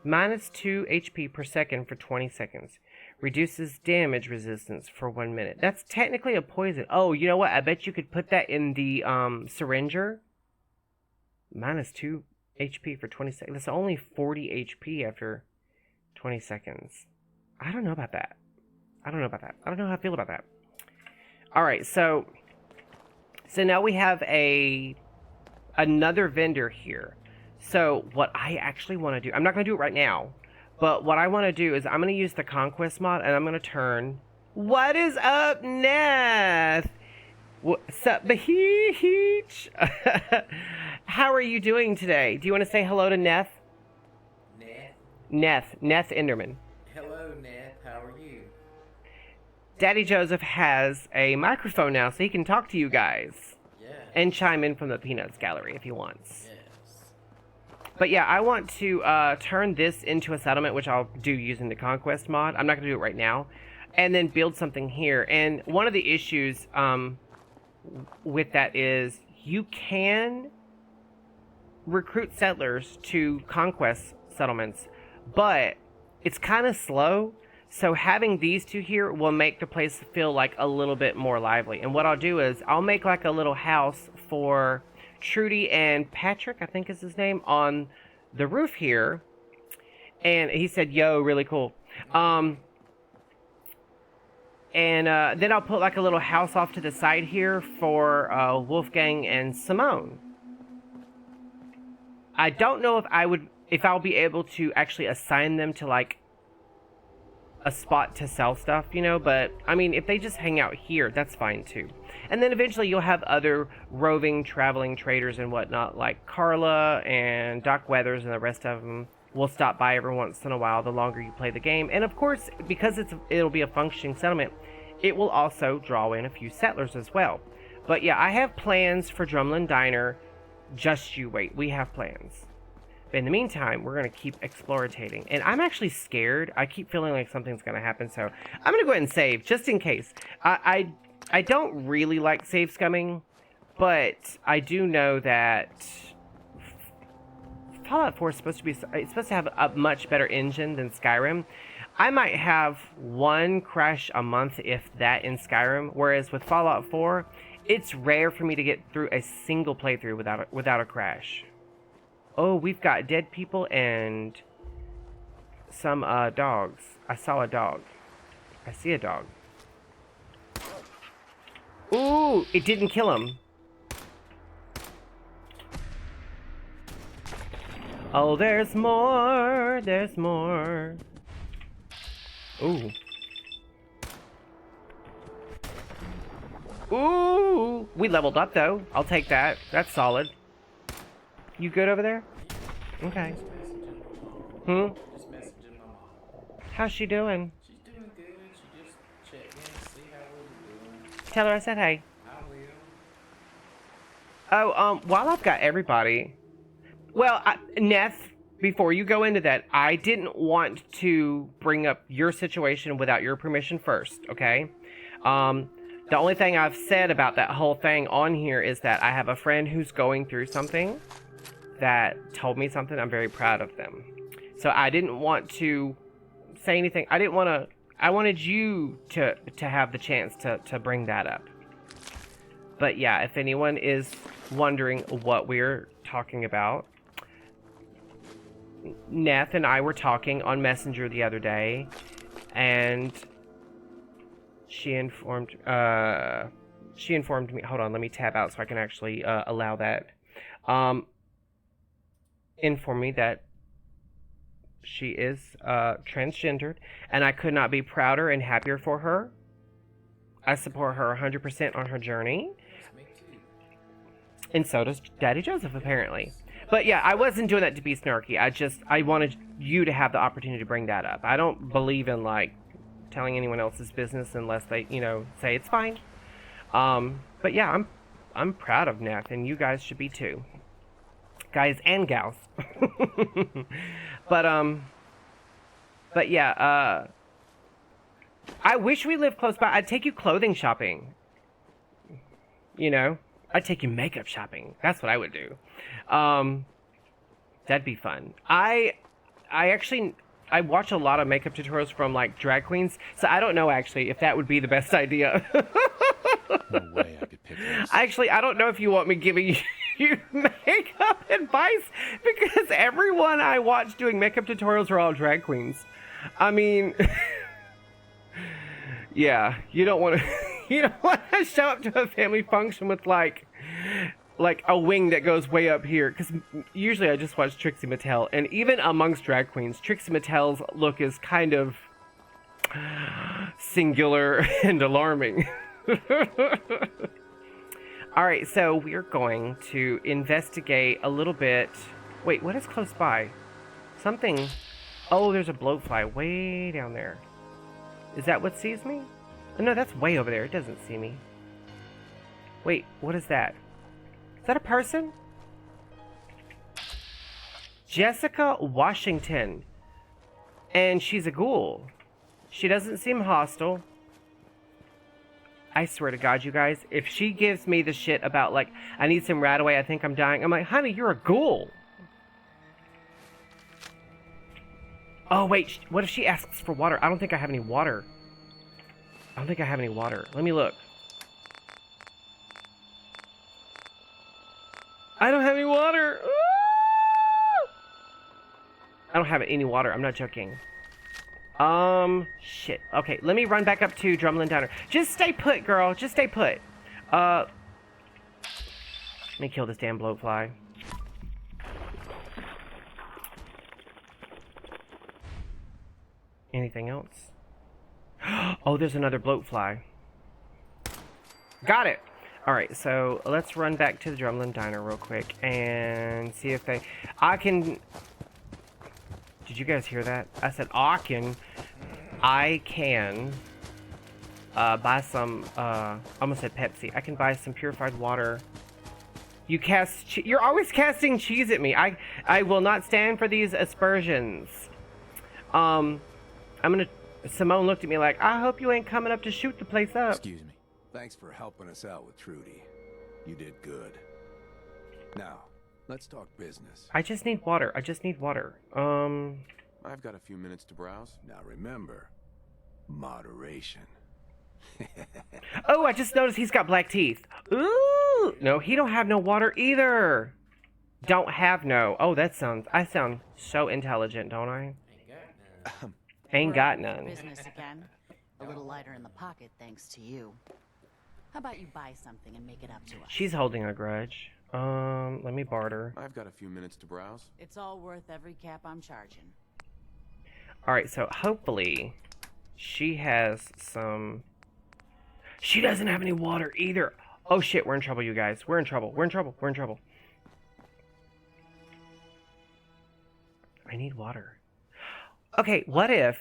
Minus 2 HP per second for 20 seconds. Reduces damage resistance for 1 minute. That's technically a poison. Oh, you know what? I bet you could put that in the syringer. Minus 2 HP for 20 seconds. That's only 40 HP after 20 seconds. I don't know about that. I don't know how I feel about that. Alright, so now we have another vendor here. So what I actually want to do, I'm not going to do it right now, but what I want to do is I'm going to use the Conquest mod and I'm going to turn, what is up, Neth? What's up, Beach? How are you doing today? Do you want to say hello to Neth? Neth Enderman. Hello, Ned. How are you? Daddy Joseph has a microphone now, so he can talk to you guys. Yeah. And chime in from the Peanuts gallery if he wants. Yes. But yeah, I want to turn this into a settlement, which I'll do using the Conquest mod. I'm not going to do it right now. And then build something here. And one of the issues with that is you can recruit settlers to Conquest settlements, but it's kind of slow. So having these two here will make the place feel like a little bit more lively. And what I'll do is I'll make like a little house for Trudy and Patrick, I think is his name, on the roof here. And he said, yo, really cool. And then I'll put like a little house off to the side here for Wolfgang and Simone. I don't know if I'll be able to actually assign them to like a spot to sell stuff, you know, but I mean, if they just hang out here, that's fine too. And then eventually you'll have other roving, traveling traders and whatnot, like Carla and Doc Weathers, and the rest of them will stop by every once in a while the longer you play the game. And of course, because it'll be a functioning settlement, it will also draw in a few settlers as well. But yeah, I have plans for Drumlin Diner. Just you wait, we have plans. But in the meantime, we're going to keep explorating. And I'm actually scared. I keep feeling like something's going to happen. So I'm going to go ahead and save, just in case. I don't really like save scumming. But I do know that Fallout 4 is supposed to be, it's supposed to have a much better engine than Skyrim. I might have one crash a month, if that, in Skyrim, whereas with Fallout 4, it's rare for me to get through a single playthrough without a crash. Oh, we've got dead people and some dogs. I saw a dog. I see a dog. Ooh, it didn't kill him. Oh, there's more. There's more. Ooh. Ooh. We leveled up, though. I'll take that. That's solid. You good over there? Okay. Just messaging my mom. How's she doing? She's doing good. She just checked in to see how we're doing. Tell her I said hey. I will. Oh, while I've got everybody... Well, Neth, before you go into that, I didn't want to bring up your situation without your permission first, okay? The only thing I've said about that whole thing on here is that I have a friend who's going through something that told me something. I'm very proud of them. So I didn't want to say anything. I wanted you to have the chance to bring that up. But yeah, if anyone is wondering what we're talking about, Neth and I were talking on Messenger the other day, and she informed me. Hold on, let me tab out so I can actually allow that. Informed me that she is transgendered, and I could not be prouder and happier for her. I support her 100% on her journey, Me too. and so does Daddy Joseph, apparently. But yeah, I wasn't doing that to be snarky. I wanted you to have the opportunity to bring that up. I don't believe in, like, telling anyone else's business unless they, say it's fine. But yeah, I'm proud of Neth, and you guys should be too. Guys and gals. But yeah, I wish we lived close by. I'd take you clothing shopping. I'd take you makeup shopping. That's what I would do. That'd be fun. I watch a lot of makeup tutorials from, like, drag queens, so I don't know, actually, if that would be the best idea. No way I could pick this. Actually, I don't know if you want me giving you makeup advice, because everyone I watch doing makeup tutorials are all drag queens. I mean, yeah, you don't want to show up to a family function with like a wing that goes way up here, because usually I just watch Trixie Mattel, and even amongst drag queens, Trixie Mattel's look is kind of singular and alarming. Alright, so we're going to investigate a little bit. Wait, what is close by? Something. Oh, there's a bloatfly way down there. Is that what sees me? Oh, no, that's way over there. It doesn't see me. Wait, what is that? Is that a person? Jessica Washington. And she's a ghoul. She doesn't seem hostile. I swear to God, you guys, if she gives me the shit about, like, I need some Radaway, I think I'm dying, I'm like, honey, you're a ghoul. Oh, wait, what if she asks for water? I don't think I have any water. I don't think I have any water. Let me look. I don't have any water. I don't have any water. I'm not joking. Shit. Okay, let me run back up to Drumlin Diner. Just stay put, girl. Just stay put. Let me kill this damn bloatfly. Anything else? Oh, there's another bloatfly. Got it. Alright, so let's run back to the Drumlin Diner real quick and see if I can... Did you guys hear that? I said I can buy some, I almost said Pepsi. I can buy some purified water. You're always casting cheese at me. I will not stand for these aspersions. Simone looked at me like, I hope you ain't coming up to shoot the place up. Excuse me. Thanks for helping us out with Trudy. You did good. Now, let's talk business. I just need water. I just need water. I've got a few minutes to browse. Now remember, moderation. Oh, I just noticed he's got black teeth. Ooh! No, he don't have no water either. Don't have no. Oh, I sound so intelligent, don't I? Ain't got none. Ain't We're got open for none. Business again. A little lighter in the pocket thanks to you. How about you buy something and make it up to us? She's holding a grudge. Let me barter. I've got a few minutes to browse. It's all worth every cap I'm charging. Alright, so hopefully she has some... She doesn't have any water either. Oh shit, we're in trouble, you guys. We're in trouble. We're in trouble. We're in trouble. I need water. Okay, what if,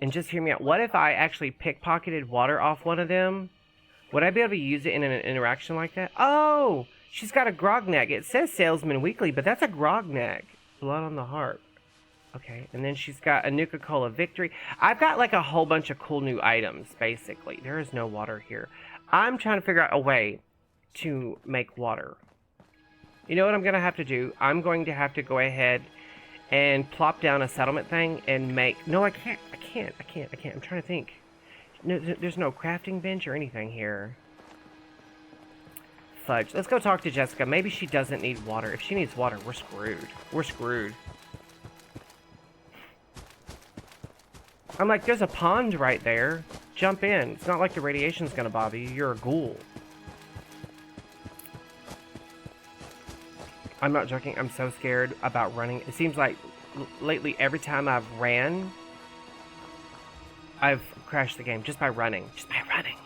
and just hear me out, what if I actually pickpocketed water off one of them? Would I be able to use it in an interaction like that? Oh, she's got a grog neck. It says Salesman Weekly, but that's a grog neck. Blood on the heart. Okay, and then she's got a Nuka-Cola Victory. I've got like a whole bunch of cool new items, basically. There is no water here. I'm trying to figure out a way to make water. You know what I'm going to have to do? I'm going to have to go ahead and plop down a settlement thing and make... No, I can't. I'm trying to think. No, there's no crafting bench or anything here. Fudge. Let's go talk to Jessica. Maybe she doesn't need water. If she needs water, we're screwed. We're screwed. I'm like, there's a pond right there. Jump in. It's not like the radiation's gonna bother you. You're a ghoul. I'm not joking. I'm so scared about running. It seems like lately every time I've ran, I've crashed the game just by running. Just by running.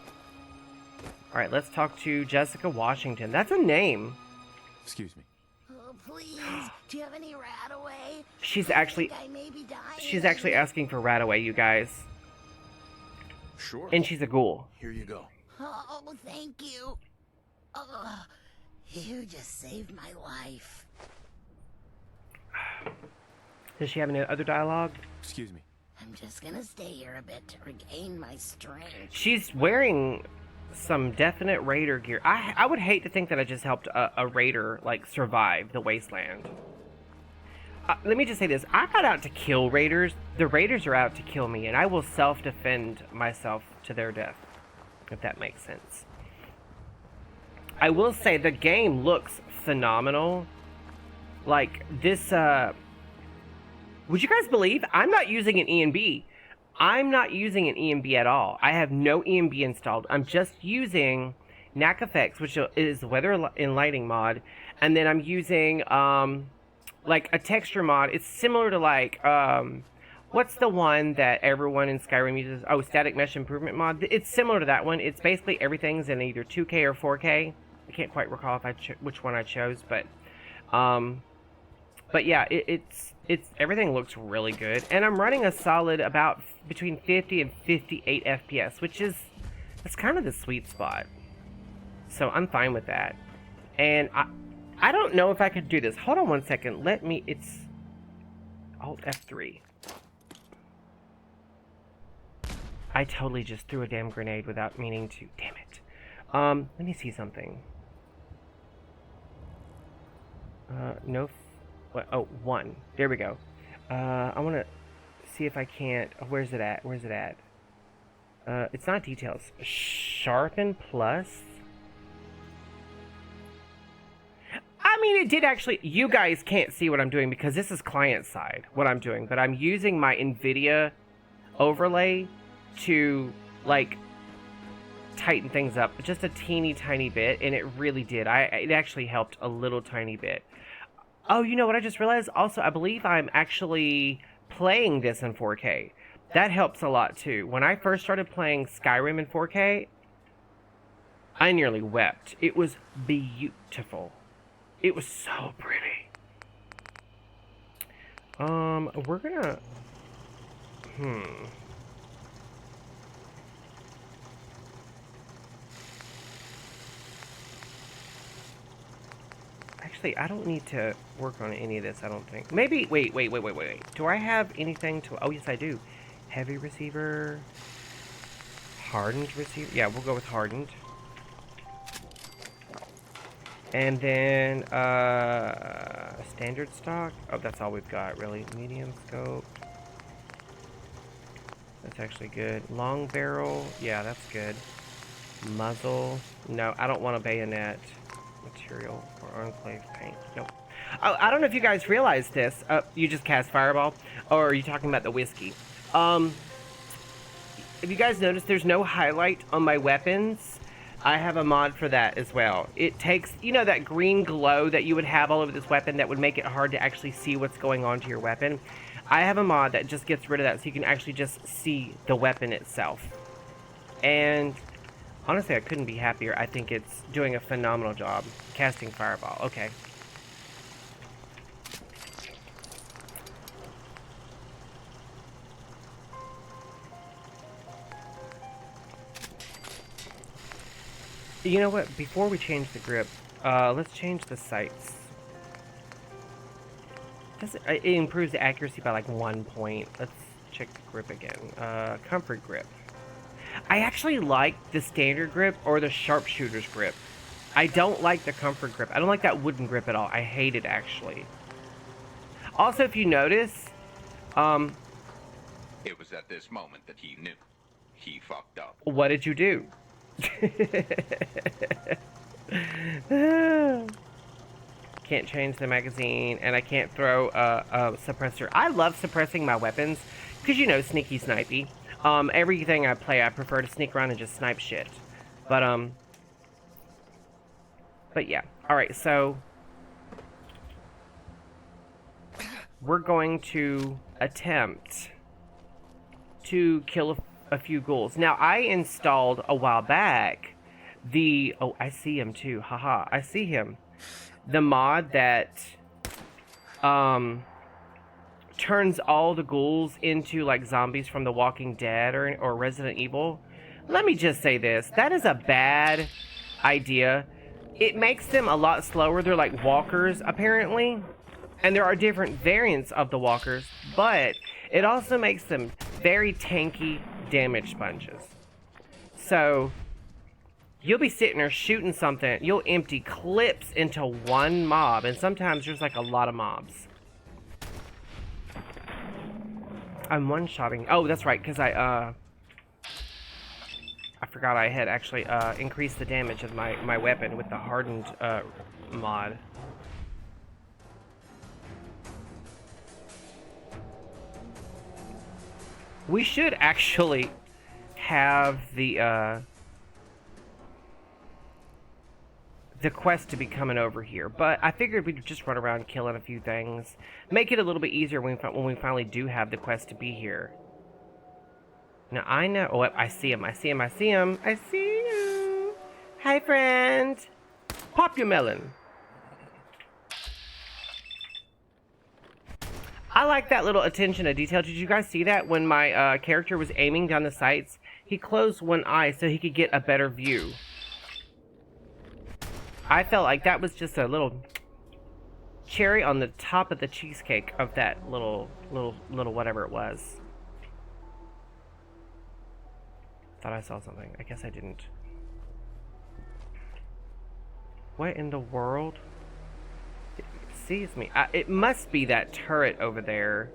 Alright, let's talk to Jessica Washington. That's a name. Excuse me. Oh, please. Do you have any rat away? She's actually... I may be dying. She's actually asking for Rataway, you guys. Sure. And she's a ghoul. Here you go. Oh, thank you. Oh, you just saved my life. Does she have any other dialogue? Excuse me. I'm just gonna stay here a bit to regain my strength. She's wearing some definite raider gear. I would hate to think that I just helped a raider, like, survive the wasteland. Let me just say this. I'm not out to kill raiders. The raiders are out to kill me, and I will self-defend myself to their death, if that makes sense. I will say the game looks phenomenal. Like, this, would you guys believe I'm not using an ENB? I'm not using an ENB at all. I have no ENB installed. I'm just using Knack Effects, which is Weather and Lighting mod, and then I'm using, like, a texture mod. It's similar to, like, what's the one that everyone in Skyrim uses? Oh, Static Mesh Improvement mod. It's similar to that one. It's basically everything's in either 2K or 4K. I can't quite recall if which one I chose, but yeah, it's everything looks really good, and I'm running a solid about between 50 and 58 FPS, which is that's kind of the sweet spot. So I'm fine with that, and I don't know if I could do this. Hold on one second. It's Alt F3. I totally just threw a damn grenade without meaning to. Damn it. Let me see something. No. What? Oh, 1. There we go. I want to see if I can't. Where's it at? Where's it at? It's not details. Sharpen plus. I mean, it did actually. You guys can't see what I'm doing because this is client side, what I'm doing. But I'm using my NVIDIA overlay to, like, tighten things up just a teeny tiny bit, and it really did. It actually helped a little tiny bit. Oh, you know what I just realized? Also, I believe I'm actually playing this in 4K. That helps a lot too. When I first started playing Skyrim in 4K, I nearly wept. It was beautiful. It was so pretty. We're gonna... Actually, I don't need to work on any of this, I don't think. Maybe, wait. Do I have anything to... Oh, yes, I do. Heavy receiver. Hardened receiver. Yeah, we'll go with hardened. And then, standard stock. Oh, that's all we've got, really. Medium scope. That's actually good. Long barrel. Yeah, that's good. Muzzle. No, I don't want a bayonet. Material or enclave paint. Nope. Oh, I don't know if you guys realize this. You just cast Fireball. Or are you talking about the whiskey? If you guys notice, there's no highlight on my weapons. I have a mod for that as well. It takes, you know, that green glow that you would have all over this weapon that would make it hard to actually see what's going on to your weapon. I have a mod that just gets rid of that so you can actually just see the weapon itself. And honestly, I couldn't be happier. I think it's doing a phenomenal job. Casting Fireball. Okay. You know what? Before we change the grip, let's change the sights. It improves the accuracy by like 1 point. Let's check the grip again. Comfort grip. I actually like the standard grip or the sharpshooter's grip. I don't like the comfort grip. I don't like that wooden grip at all. I hate it, actually. Also, if you notice, It was at this moment that he knew. He fucked up. what did you do? Can't change the magazine, and I can't throw a suppressor. I love suppressing my weapons, because, you know, sneaky snipey. Everything I play, I prefer to sneak around and just snipe shit. But yeah. Alright, so we're going to attempt to kill a few ghouls. Now, I installed a while back the... Oh, I see him too. Haha, I see him. The mod that turns all the ghouls into like zombies from The Walking Dead or Resident Evil. Let me just say this. That is a bad idea. It makes them a lot slower. They're like walkers, apparently. And there are different variants of the walkers. But it also makes them very tanky damage sponges. So you'll be sitting there shooting something. You'll empty clips into one mob. And sometimes there's like a lot of mobs. I'm one-shotting. Oh, that's right, because I forgot I had actually increased the damage of my weapon with the hardened mod. We should actually have the quest to be coming over here, but I figured we'd just run around killing a few things. Make it a little bit easier when we finally do have the quest to be here. Now, I know... Oh, I see him, I see him, I see him. I see you! Hi, friend! Pop your melon. I like that little attention to detail. Did you guys see that? When my character was aiming down the sights, he closed one eye so he could get a better view. I felt like that was just a little cherry on the top of the cheesecake of that little whatever it was. Thought I saw something. I guess I didn't. What in the world? It sees me. It must be that turret over there.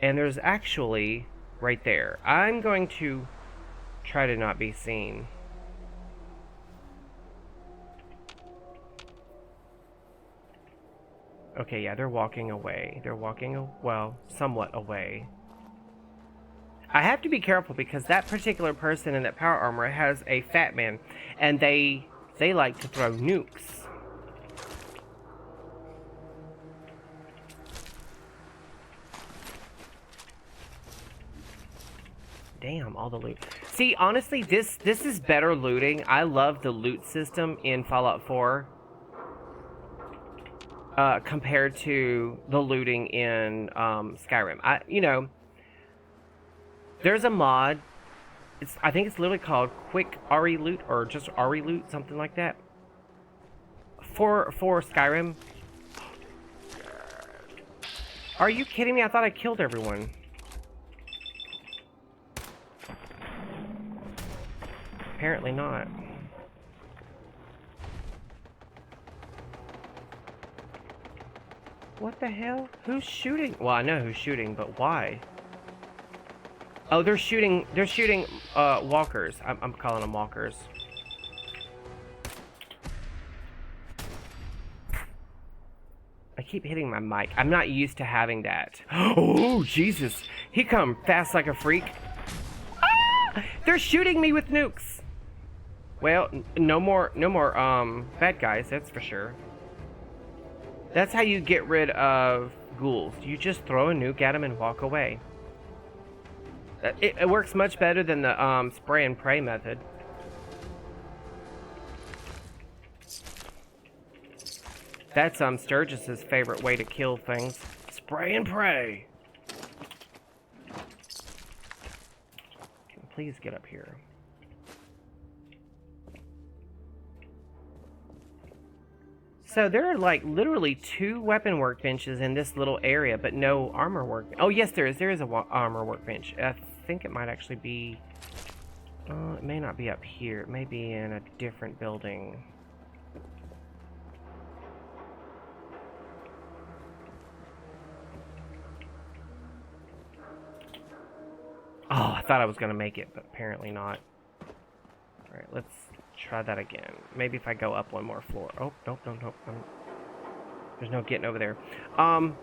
And there's actually right there. I'm going to try to not be seen. Okay, yeah, they're walking away. They're walking, well, somewhat away. I have to be careful because that particular person in that power armor has a fat man, and they like to throw nukes. Damn, all the loot. See, honestly, this is better looting. I love the loot system in Fallout 4. Compared to the looting in Skyrim. You know, there's a mod. I think it's literally called Quick RE Loot or just RE Loot, something like that. For Skyrim. Are you kidding me? I thought I killed everyone. Apparently not. What the hell? Who's shooting? Well, I know who's shooting, but why? Oh, they're shooting walkers. I'm calling them walkers. I keep hitting my mic. I'm not used to having that. Oh, Jesus. He come fast like a freak. Ah! They're shooting me with nukes. Well, no more bad guys, that's for sure. That's how you get rid of ghouls. You just throw a nuke at them and walk away. It works much better than the spray and pray method. That's Sturgis's favorite way to kill things. Spray and pray. Please get up here. So there are like literally 2 weapon workbenches in this little area, but no armor work. Oh yes, there is. There is a armor workbench. I think it might actually be. It may not be up here. It may be in a different building. Oh, I thought I was gonna make it, but apparently not. All right, let's try that again. Maybe if I go up one more floor. Oh, nope. There's no getting over there. I'm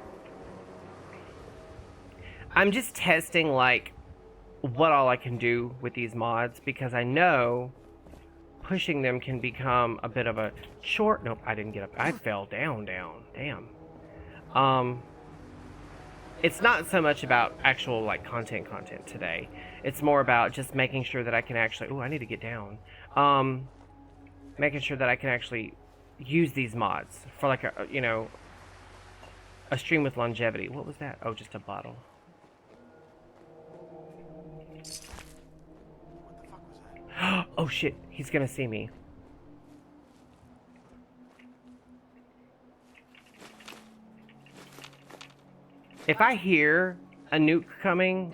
just testing, like, what all I can do with these mods, because I know pushing them can become a bit of a chore. Nope, I didn't get up. I fell down. Damn. It's not so much about actual, like, content today. It's more about just making sure that I can actually... Ooh, I need to get down. Making sure that I can actually use these mods for, like, a, you know, a stream with longevity. What was that? Oh, just a bottle. What the fuck was that? Oh, shit. He's gonna see me. If I hear a nuke coming...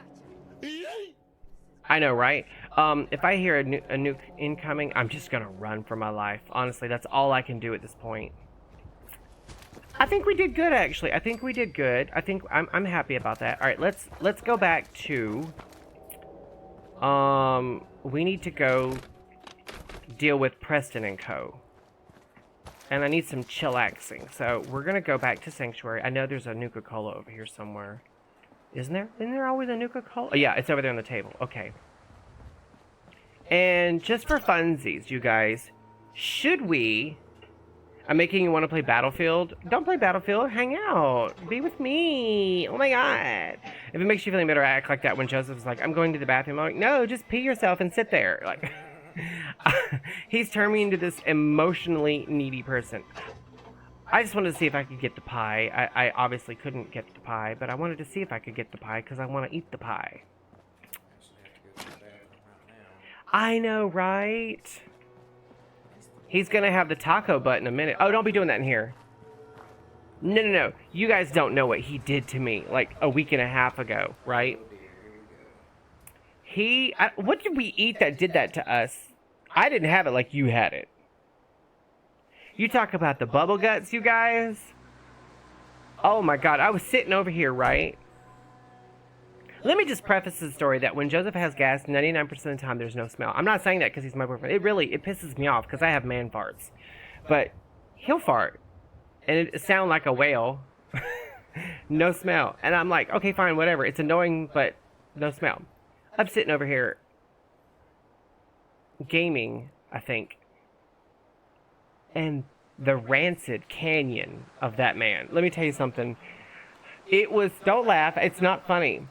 I know, right? If I hear a nuke incoming, I'm just gonna run for my life. Honestly, that's all I can do at this point. I think we did good, actually. I think we did good. I think I'm happy about that. All right, let's go back to... we need to go deal with Preston and Co. And I need some chillaxing. So we're gonna go back to Sanctuary. I know there's a Nuka-Cola over here somewhere. Isn't there? Isn't there always a Nuka-Cola? Oh, yeah, it's over there on the table. Okay. And just for funsies, you guys, should we... I'm making you want to play Battlefield. Don't play Battlefield. Hang out. Be with me. Oh, my God. If it makes you feel better, I act like that when Joseph's like, I'm going to the bathroom. I'm like, no, just pee yourself and sit there. Like, he's turned me into this emotionally needy person. I just wanted to see if I could get the pie. I obviously couldn't get the pie, but I wanted to see if I could get the pie because I want to eat the pie. I know, right? He's going to have the taco butt in a minute. Oh, don't be doing that in here. No. You guys don't know what he did to me like a week and a half ago, right? What did we eat that did that to us? I didn't have it like you had it. You talk about the bubble guts, you guys. Oh my God, I was sitting over here, right? Let me just preface the story that when Joseph has gas, 99% of the time there's no smell. I'm not saying that because he's my boyfriend. It pisses me off because I have man farts. But he'll fart. And it sound like a whale. No smell. And I'm like, okay, fine, whatever. It's annoying, but no smell. I'm sitting over here gaming, I think. And the rancid canyon of that man. Let me tell you something. It was, don't laugh, it's not funny.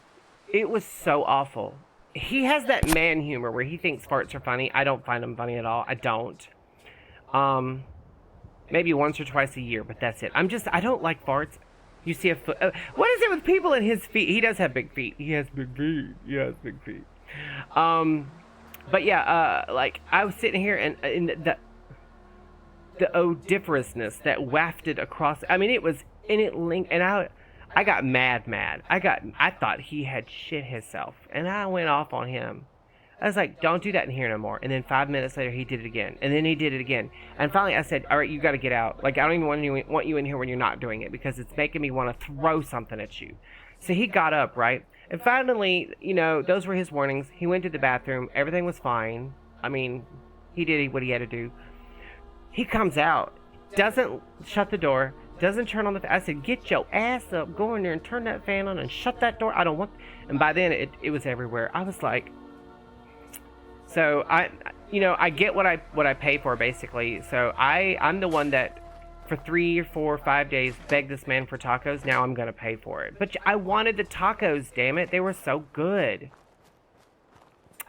It was so awful. He has that man humor where he thinks farts are funny. I don't find them funny at all. I don't. Maybe once or twice a year, but that's it. I don't like farts. You see a foot. What is it with people in his feet? He does have big feet. He has big feet. But yeah, like, I was sitting here and the odoriferousness that wafted across. I mean, it was, and it linked, and I got mad. I thought he had shit himself, and I went off on him. I was like, don't do that in here no more. And then 5 minutes later, he did it again. And then he did it again. And finally, I said, all right, you got to get out. Like, I don't even want you in here when you're not doing it because it's making me want to throw something at you. So he got up, right? And finally, you know, those were his warnings. He went to the bathroom. Everything was fine. I mean, he did what he had to do. He comes out, doesn't shut the door, doesn't turn on the fan. I said, get your ass up, go in there and turn that fan on and shut that door. I don't want... And by then, it was everywhere. I was like... So, I get what I pay for, basically. So, I'm the one that, for 3 or 4 or 5 days, begged this man for tacos. Now I'm going to pay for it. But I wanted the tacos, damn it. They were so good.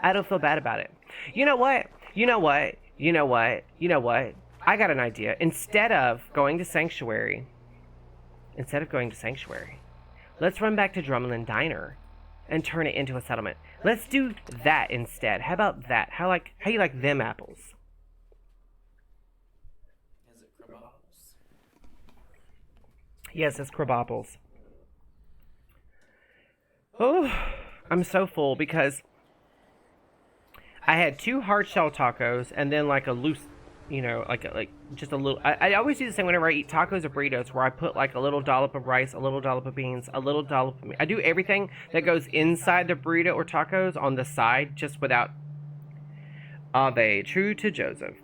I don't feel bad about it. You know what? I got an idea. Instead of going to Sanctuary, let's run back to Drumlin Diner and turn it into a settlement. Let's do that instead. How about that? How you like them apples? Is it Krabapples? Yes, it's Krabapples. Oh, I'm so full because I had 2 hard shell tacos and then like a loose, like just a little. I always do the same whenever I eat tacos or burritos, where I put like a little dollop of rice, a little dollop of beans, a little dollop of meat. I do everything that goes inside the burrito or tacos on the side, just without. Are they true to Joseph?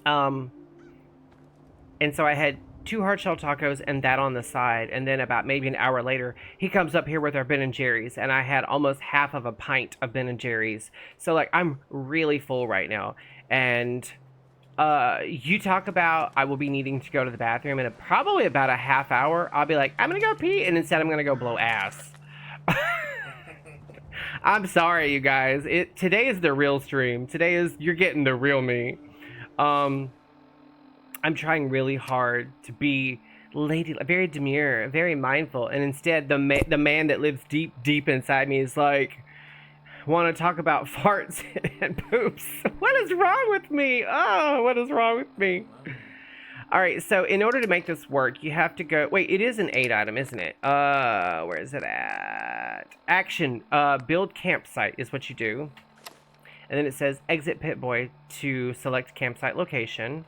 And so I had 2 hard shell tacos and that on the side, and then about maybe an hour later, he comes up here with our Ben and Jerry's, and I had almost half of a pint of Ben and Jerry's. So like I'm really full right now, and you talk about I will be needing to go to the bathroom in probably about a half hour. I'll be like, I'm gonna go pee, and instead I'm gonna go blow ass. I'm sorry, you guys. Today is the real stream. Today is you're getting the real me. I'm trying really hard to be very demure, very mindful, and instead the man that lives deep inside me is like, want to talk about farts and poops. What is wrong with me? Oh, what is wrong with me? All right, so in order to make this work, you have to go... Wait, it is an 8 item, isn't it? Where is it at? Action, build campsite is what you do. And then it says exit Pit Boy to select campsite location.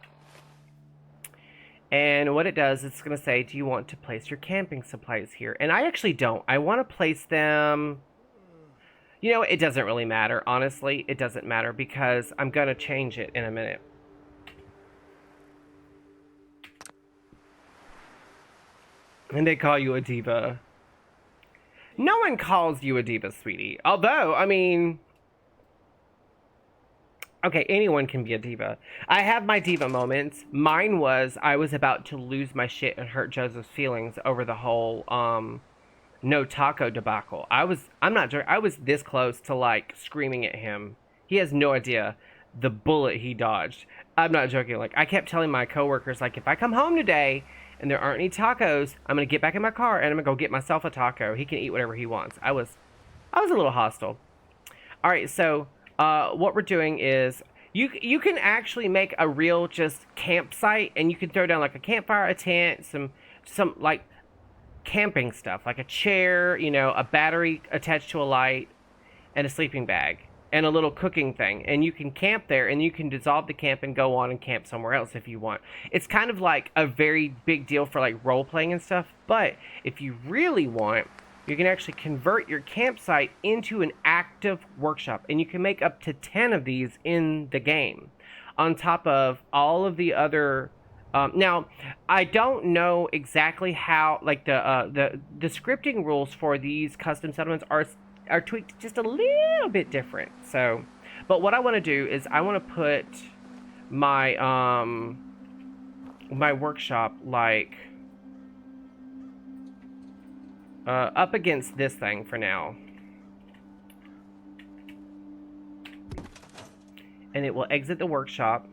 And what it does, it's going to say, do you want to place your camping supplies here? And I actually don't. I want to place them... You know, it doesn't really matter. Honestly, it doesn't matter because I'm going to change it in a minute. And they call you a diva. No one calls you a diva, sweetie. Although, I mean... Okay, anyone can be a diva. I have my diva moments. Mine was I was about to lose my shit and hurt Joseph's feelings over the whole no taco debacle. I'm not joking. I was this close to like screaming at him. He has no idea the bullet he dodged. I'm not joking. Like I kept telling my coworkers, like if I come home today and there aren't any tacos, I'm gonna get back in my car and I'm gonna go get myself a taco. He can eat whatever he wants. I was a little hostile. All right, so what we're doing is you can actually make a real just campsite, and you can throw down like a campfire, a tent, some like camping stuff, like a chair, you know, a battery attached to a light, and a sleeping bag, and a little cooking thing, and you can camp there, and you can dissolve the camp and go on and camp somewhere else if you want. It's kind of like a very big deal for like role playing and stuff, but if you really want, you can actually convert your campsite into an active workshop, and you can make up to 10 of these in the game, on top of all of the other. Now, I don't know exactly how, like the scripting rules for these custom settlements are tweaked just a little bit different. So, but what I want to do is I want to put my my workshop like. Up against this thing for now. And it will exit the workshop.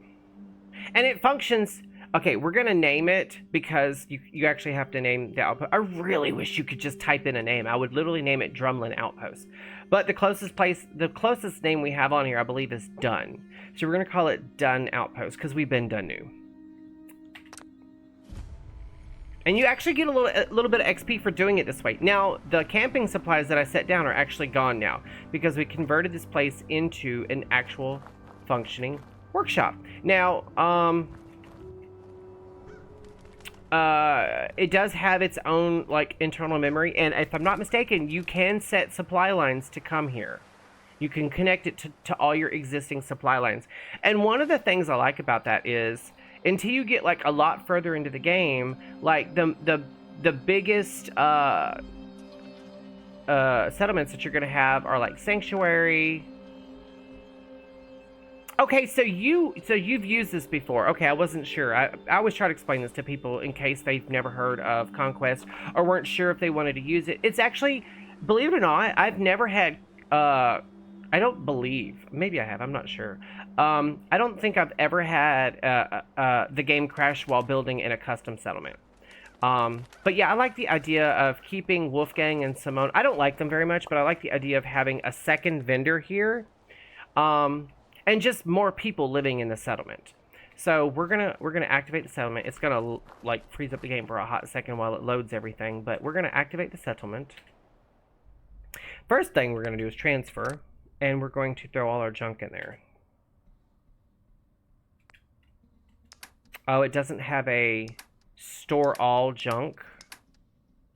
And it functions... Okay, we're going to name it because you actually have to name the outpost. I really wish you could just type in a name. I would literally name it Drumlin Outpost. But the closest name we have on here, I believe, is Done. So we're going to call it Done Outpost because we've been done new. And you actually get a little bit of XP for doing it this way. Now, the camping supplies that I set down are actually gone now because we converted this place into an actual functioning workshop. Now, it does have its own like internal memory, and if I'm not mistaken, you can set supply lines to come here. You can connect it to all your existing supply lines. And one of the things I like about that is until you get like a lot further into the game, like the biggest settlements that you're gonna have are like Sanctuary. Okay, so you've used this before. Okay, I wasn't sure. I always try to explain this to people in case they've never heard of Conquest or weren't sure if they wanted to use it. It's actually, believe it or not, I've never had I don't believe, maybe I have, I'm not sure. I don't think I've ever had the game crash while building in a custom settlement. But yeah, I like the idea of keeping Wolfgang and Simone. I don't like them very much, but I like the idea of having a second vendor here. And just more people living in the settlement. So we're gonna activate the settlement. It's gonna like freeze up the game for a hot second while it loads everything, but we're gonna activate the settlement. First thing we're gonna do is transfer, and we're going to throw all our junk in there. Oh, it doesn't have a store all junk.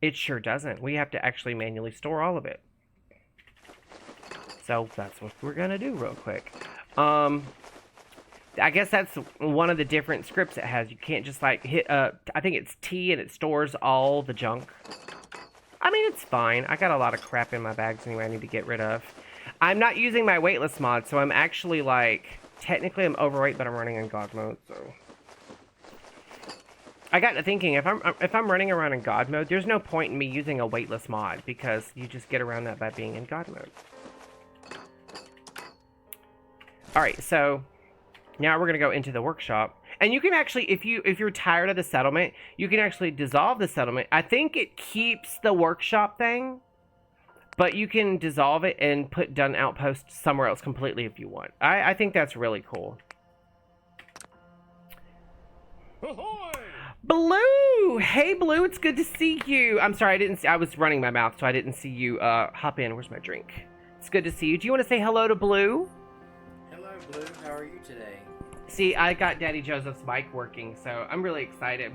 It sure doesn't. We have to actually manually store all of it. So that's what we're gonna do real quick. I guess that's one of the different scripts it has. You can't just like hit I think it's T and it stores all the junk. I mean, it's fine. I got a lot of crap in my bags anyway I need to get rid of. I'm not using my weightless mod, so I'm actually like, technically I'm overweight, but I'm running in God mode, so. I got to thinking, if I'm running around in God mode, there's no point in me using a weightless mod because you just get around that by being in God mode. Alright, so now we're going to go into the workshop. And you can actually, if you're tired of the settlement, you can actually dissolve the settlement. I think it keeps the workshop thing, but you can dissolve it and put done outpost somewhere else completely if you want. I think that's really cool. Ahoy! Blue! Hey, Blue, it's good to see you. I'm sorry, I was running my mouth, so I didn't see you hop in. Where's my drink? It's good to see you. Do you want to say hello to Blue? Hello, Blue. How are you today? See, I got Daddy Joseph's mic working, so I'm really excited.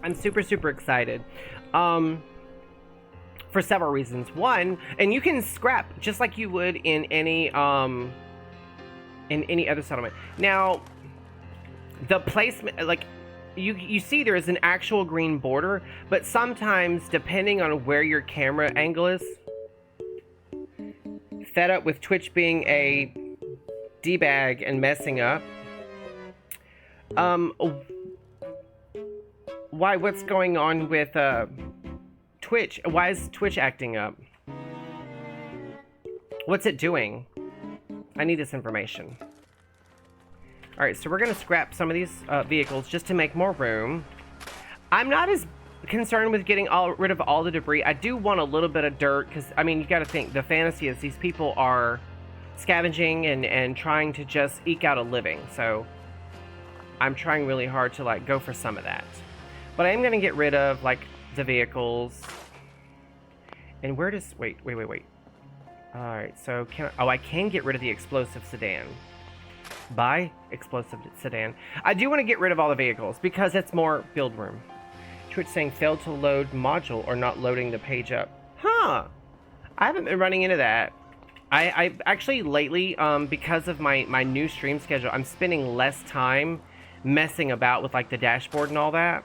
I'm super, super excited. For several reasons. One, and you can scrap just like you would in any other settlement. Now, the placement, like, you see there is an actual green border, but sometimes, depending on where your camera angle is, fed up with Twitch being a D-bag and messing up, what's going on with, Twitch? Why is Twitch acting up? What's it doing? I need this information. Alright, so we're going to scrap some of these vehicles just to make more room. I'm not as concerned with getting rid of all the debris. I do want a little bit of dirt, because, I mean, you got to think, the fantasy is these people are scavenging and trying to just eke out a living, so I'm trying really hard to, like, go for some of that. But I am going to get rid of, like, the vehicles. And where does... Wait. Alright, so I can get rid of the explosive sedan. Buy explosive sedan. I do want to get rid of all the vehicles because it's more build room. Twitch saying failed to load module or not loading the page up. Huh. I haven't been running into that. I actually lately, because of my new stream schedule, I'm spending less time messing about with like the dashboard and all that.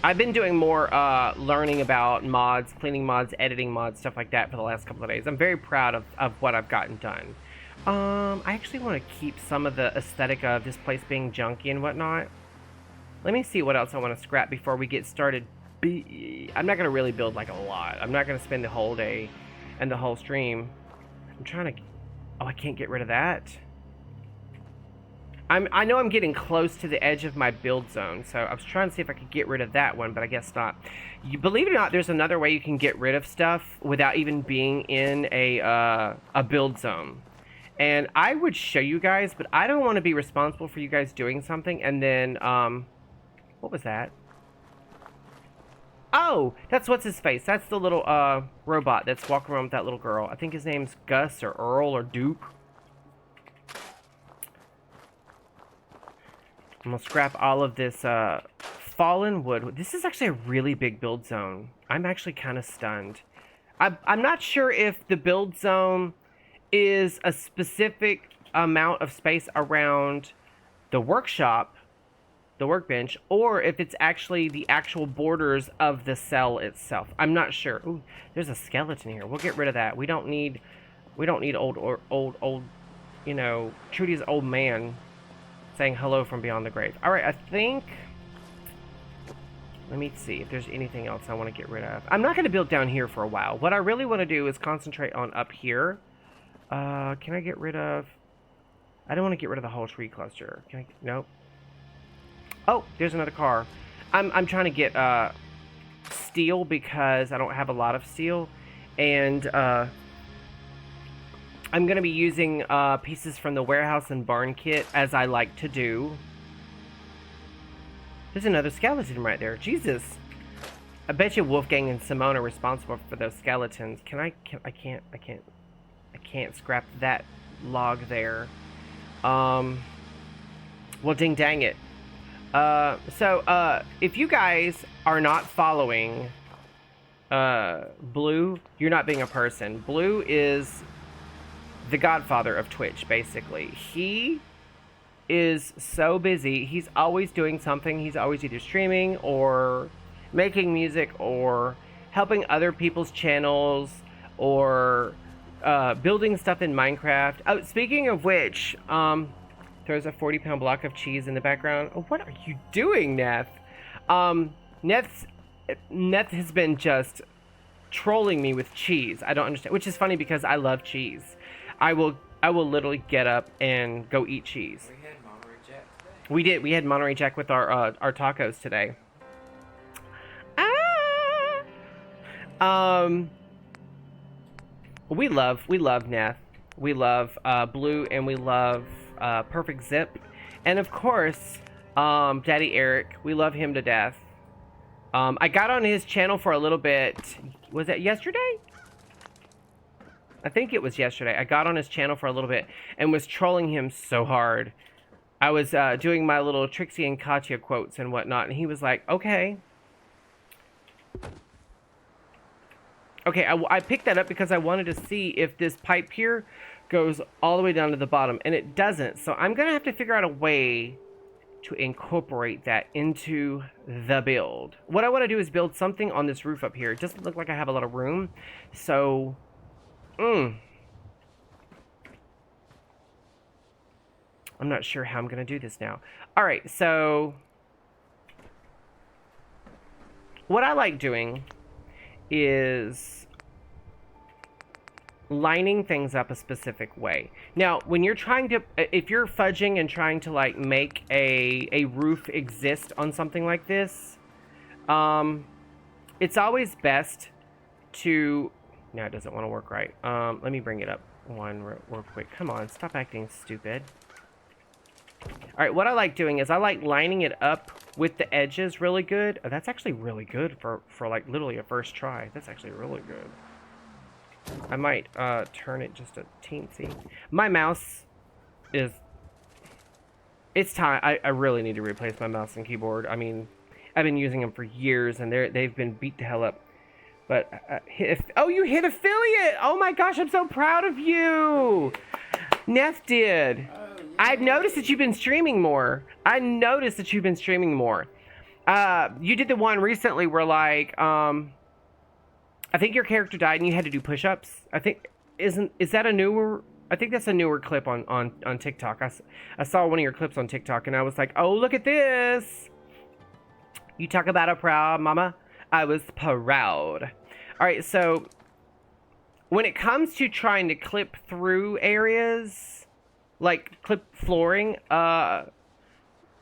I've been doing more learning about mods, cleaning mods, editing mods, stuff like that for the last couple of days. I'm very proud of what I've gotten done. I actually want to keep some of the aesthetic of this place being junky and whatnot. Let me see what else I want to scrap before we get started. I'm not going to really build like a lot. I'm not going to spend the whole day and the whole stream. I'm trying to... Oh, I can't get rid of that. I know I'm getting close to the edge of my build zone, so I was trying to see if I could get rid of that one, but I guess not. Believe it or not, there's another way you can get rid of stuff without even being in a build zone. And I would show you guys, but I don't want to be responsible for you guys doing something and then, what was that? Oh, that's what's his face. That's the little, robot that's walking around with that little girl. I think his name's Gus or Earl or Duke. I'm gonna scrap all of this, fallen wood. This is actually a really big build zone. I'm actually kind of stunned. I'm not sure if the build zone is a specific amount of space around the workshop, the workbench, or if it's actually the actual borders of the cell itself. I'm not sure. Ooh, there's a skeleton here. We'll get rid of that. We don't need old, you know, Trudy's old man saying hello from beyond the grave. All right, I think. Let me see if there's anything else I want to get rid of. I'm not going to build down here for a while. What I really want to do is concentrate on up here. Can I get rid of... I don't want to get rid of the whole tree cluster. Can I... Nope. Oh, there's another car. I'm trying to get steel because I don't have a lot of steel. And I'm going to be using pieces from the warehouse and barn kit as I like to do. There's another skeleton right there. Jesus. I bet you Wolfgang and Simone are responsible for those skeletons. I can't scrap that log there. Well, ding dang it. So, if you guys are not following, Blue, you're not being a person. Blue is the godfather of Twitch, basically. He is so busy. He's always doing something. He's always either streaming or making music or helping other people's channels or building stuff in Minecraft. Oh, speaking of which, there's a 40-pound block of cheese in the background. Oh, what are you doing, Neth? Neth has been just trolling me with cheese. I don't understand, which is funny because I love cheese. I will literally get up and go eat cheese. We had Monterey Jack today. We did. We had Monterey Jack with our tacos today. We love Neth. We love Blue, and we love Perfect Zip, and of course, Daddy Eric. We love him to death. I got on his channel for a little bit. Was that yesterday? I think it was yesterday. I got on his channel for a little bit and was trolling him so hard. I was doing my little Trixie and Katya quotes and whatnot, and he was like, okay. Okay, I picked that up because I wanted to see if this pipe here goes all the way down to the bottom, and it doesn't. So I'm going to have to figure out a way to incorporate that into the build. What I want to do is build something on this roof up here. It doesn't look like I have a lot of room, so... I'm not sure how I'm going to do this now. Alright, so... what I like doing is lining things up a specific way. Now, when you're trying to... if you're fudging and trying to, like, make a roof exist on something like this, it's always best to... No, it doesn't want to work right. Let me bring it up real quick. Come on, stop acting stupid. Alright, what I like doing is I like lining it up with the edges really good. Oh, that's actually really good for like literally a first try. That's actually really good. I might turn it just a teensy. My mouse is... it's time. I really need to replace my mouse and keyboard. I mean, I've been using them for years and they've been beat the hell up. But, oh, you hit affiliate! Oh my gosh, I'm so proud of you! Neth did. Oh, yeah. I've noticed that you've been streaming more. I noticed that you've been streaming more. You did the one recently where, like, I think your character died and you had to do push-ups. I think, is that a newer... I think that's a newer clip on TikTok. I saw one of your clips on TikTok and I was like, oh, look at this! You talk about a proud mama. I was proud. Alright, so when it comes to trying to clip through areas, like clip flooring,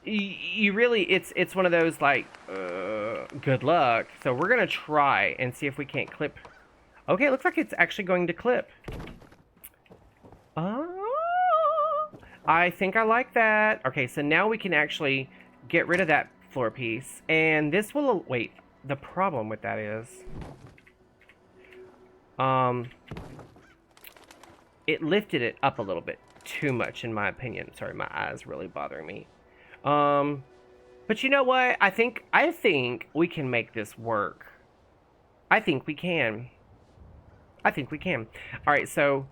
you really, it's one of those like, good luck. So we're gonna try and see if we can't clip. Okay, it looks like it's actually going to clip. I think I like that. Okay, so now we can actually get rid of that floor piece. And this will... Wait, the problem with that is... It lifted it up a little bit too much, in my opinion. Sorry, my eye's really bothering me. But you know what? I think we can make this work. I think we can. I think we can. All right, so...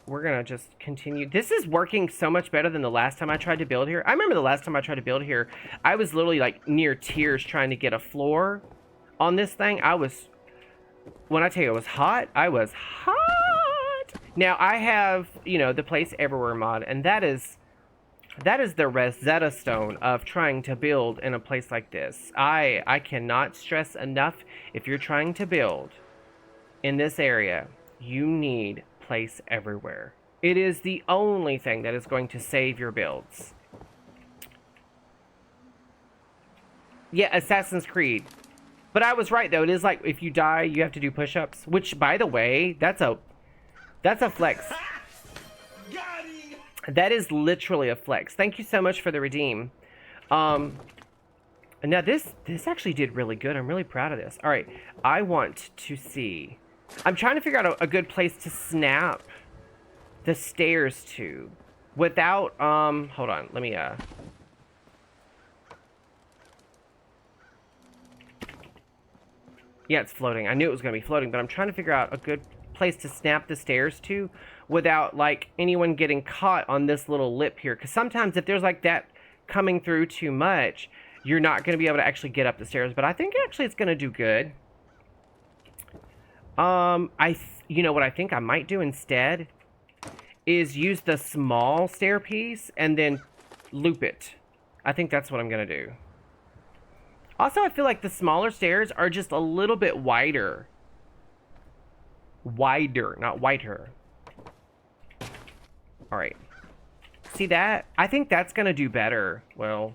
we're gonna just continue. This is working so much better than the last time I tried to build here. I remember the last time I tried to build here, I was literally like near tears trying to get a floor on this thing. When I tell you it was hot, I was hot. Now I have, you know, the Place Everywhere mod, and that is the Rosetta Stone of trying to build in a place like this. I cannot stress enough, if you're trying to build in this area, you need Place Everywhere. It is the only thing that is going to save your builds. Yeah, Assassin's Creed. But I was right though. It is like if you die, you have to do push-ups. Which, by the way, that's a flex. That is literally a flex. Thank you so much for the redeem. Now this actually did really good. I'm really proud of this. All right, I want to see. I'm trying to figure out a good place to snap the stairs to without, hold on, let me, yeah, it's floating. I knew it was going to be floating, but I'm trying to figure out a good place to snap the stairs to without, like, anyone getting caught on this little lip here. Because sometimes if there's, like, that coming through too much, you're not going to be able to actually get up the stairs. But I think actually it's going to do good. You know what I think I might do instead is use the small stair piece and then loop it. I think that's what I'm going to do. Also, I feel like the smaller stairs are just a little bit wider. Wider, not whiter. All right. See that? I think that's going to do better. Well.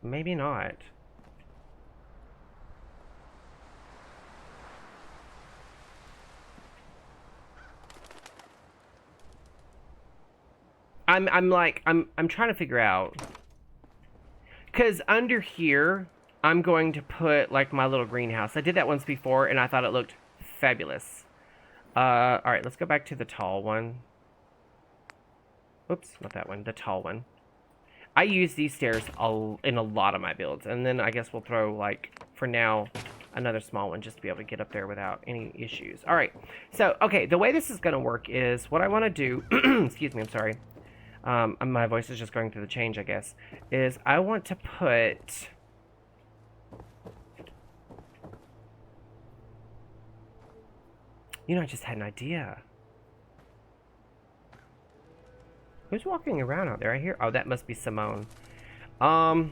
Maybe not. I'm trying to figure out, because under here I'm going to put like my little greenhouse. I did that once before and I thought it looked fabulous. All right, let's go back to the tall one. Oops, not that one, the tall one. I use these stairs in a lot of my builds, and then I guess we'll throw, like, for now, another small one just to be able to get up there without any issues. All right, so, okay, the way this is going to work is what I want to do, excuse me, I'm sorry. My voice is just going through the change, I guess, is I want to put... You know, I just had an idea. Who's walking around out there? I hear... Oh, that must be Simone. I'm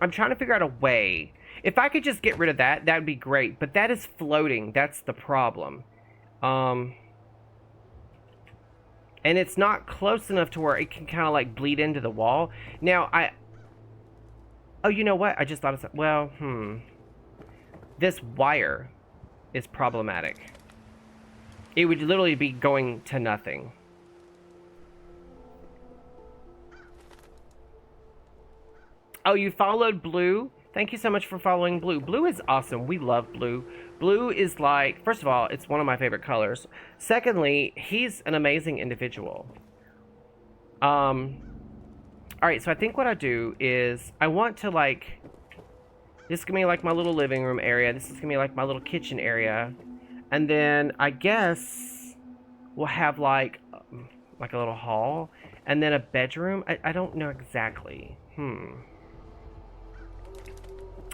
trying to figure out a way. If I could just get rid of that, that would be great. But that is floating. That's the problem. And it's not close enough to where it can kind of like bleed into the wall. Now, Oh, you know what? I just thought of something. Well, This wire is problematic. It would literally be going to nothing. Oh, you followed Blue? Thank you so much for following Blue. Blue is awesome. We love Blue. Blue is like, first of all, it's one of my favorite colors. Secondly, he's an amazing individual. All right, so I think what I do is I want to like, this is gonna be like my little living room area. This is gonna be like my little kitchen area. And then I guess we'll have like a little hall and then a bedroom. I don't know exactly. You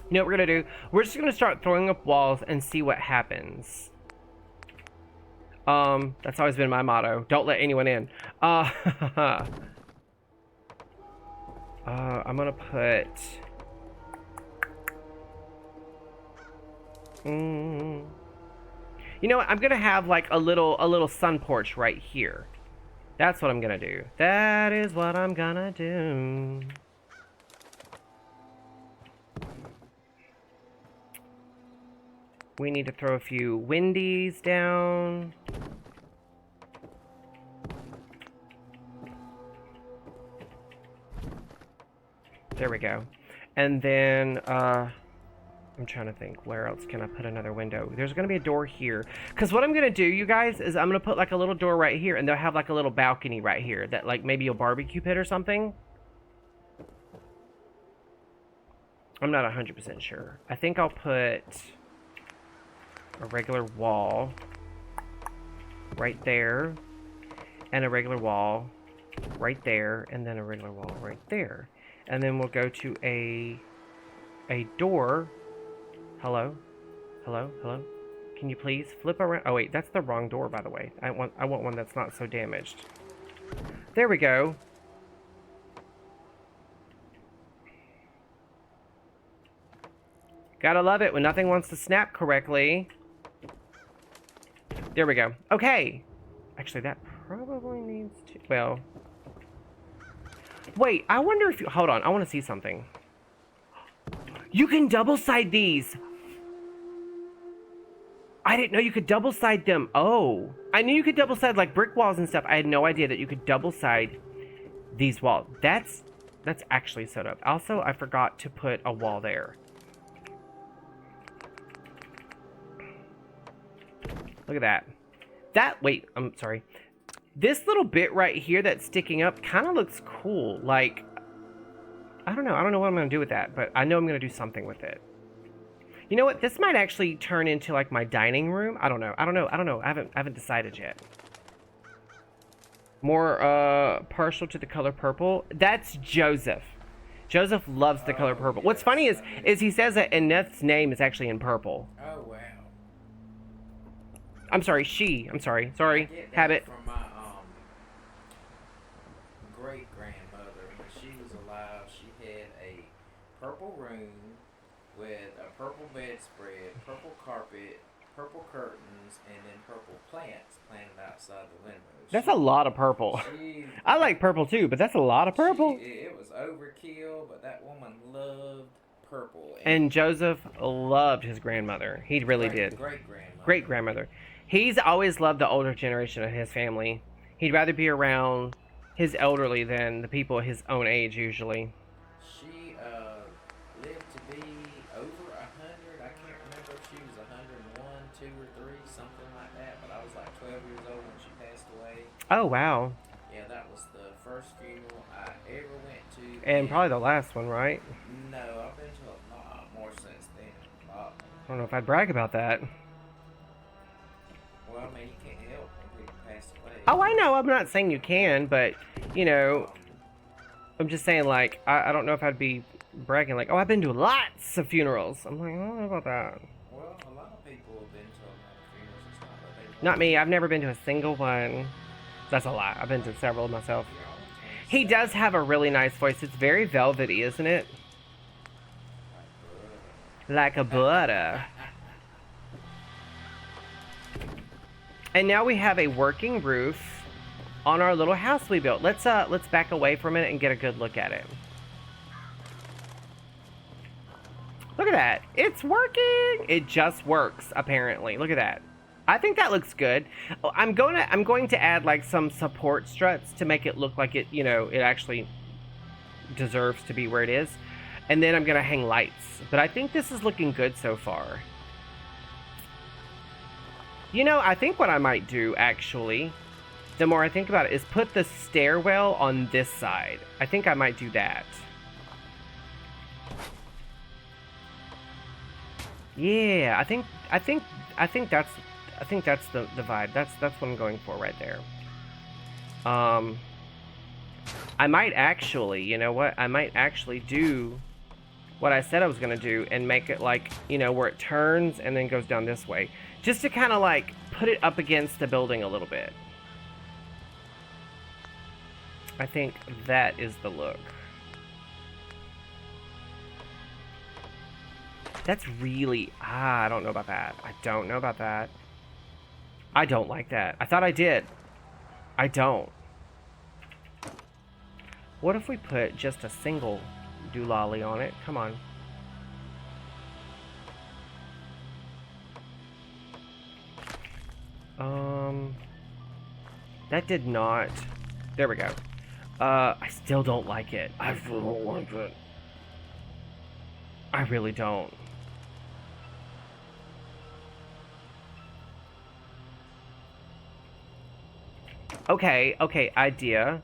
know what we're gonna do? We're just gonna start throwing up walls and see what happens. That's always been my motto. Don't let anyone in. I'm gonna put... You know what? I'm gonna have like a little sun porch right here. That's what I'm gonna do. That is what I'm gonna do. We need to throw a few windies down. There we go. And then, I'm trying to think, where else can I put another window? There's going to be a door here. Because what I'm going to do, you guys, is I'm going to put like a little door right here. And they'll have like a little balcony right here. That like maybe a barbecue pit or something. I'm not 100% sure. I think I'll put a regular wall right there. And a regular wall right there. And then a regular wall right there. And then we'll go to a door. Hello? Hello? Hello? Can you please flip around? Oh wait, that's the wrong door, by the way. I want one that's not so damaged. There we go. Gotta love it when nothing wants to snap correctly. There we go. Okay. Actually, that probably needs to... Well... Wait, I wonder if you... Hold on, I want to see something. You can double-side these! I didn't know you could double-side them. Oh. I knew you could double-side, like, brick walls and stuff. I had no idea that you could double-side these walls. That's actually so dope. Also, I forgot to put a wall there. Look at that. Wait, I'm sorry. This little bit right here that's sticking up kind of looks cool. Like, I don't know what I'm going to do with that, but I know I'm going to do something with it. You know what? This might actually turn into like my dining room. I don't know. I haven't decided yet. More partial to the color purple. That's Joseph. Joseph loves the color purple. What's funny is he says that Annette's name is actually in purple. Oh wow. I'm sorry, she. I'm sorry. Sorry. I get that Habit. from my great grandmother. When she was alive, she had a purple room with a purple bedspread, purple carpet, purple curtains, and then purple plants planted outside the windows. That's a lot of purple. I like purple too, but that's a lot of purple. It was overkill, but that woman loved purple. And Joseph loved his grandmother. He really did. Great grandmother. He's always loved the older generation of his family. He'd rather be around his elderly than the people his own age usually. She lived to be over 100. I can't remember if she was 101, 2 or 3, something like that. But I was like 12 years old when she passed away. Oh wow. Yeah, that was the first funeral I ever went to. And probably the last one, right? No, I've been to a lot more since then. A lot. I don't know if I'd brag about that. Well, I mean, you can't help when people pass away. Oh, I know. I'm not saying you can, but, you know, I'm just saying, like, I don't know if I'd be bragging, like, oh, I've been to lots of funerals. I'm like, I don't know about that. Well, a lot of people have been to a lot of funerals. It's not that they Not me. I've never been to a single one. That's a lot. I've been to several myself. He does have a really nice voice. It's very velvety, isn't it? Like a butter. And now we have a working roof on our little house we built. Let's back away for a minute and get a good look at it. Look at that. It's working. It just works, apparently. Look at that. I think that looks good. I'm going to add like some support struts to make it look like it, you know, it actually deserves to be where it is. And then I'm going to hang lights. But I think this is looking good so far. You know, I think what I might do, actually, the more I think about it, is put the stairwell on this side. I think I might do that. Yeah, I think that's the vibe. That's what I'm going for right there. I might actually, you know what? I might actually do what I said I was gonna do and make it like, you know, where it turns and then goes down this way. Just to kind of like put it up against the building a little bit. I think that is the look. That's really... I don't know about that. I don't know about that. I don't like that. I thought I did. I don't. What if we put just a single doolally on it? Come on. That did not... There we go. I still don't like it. I still don't like it. I really don't. Okay, idea.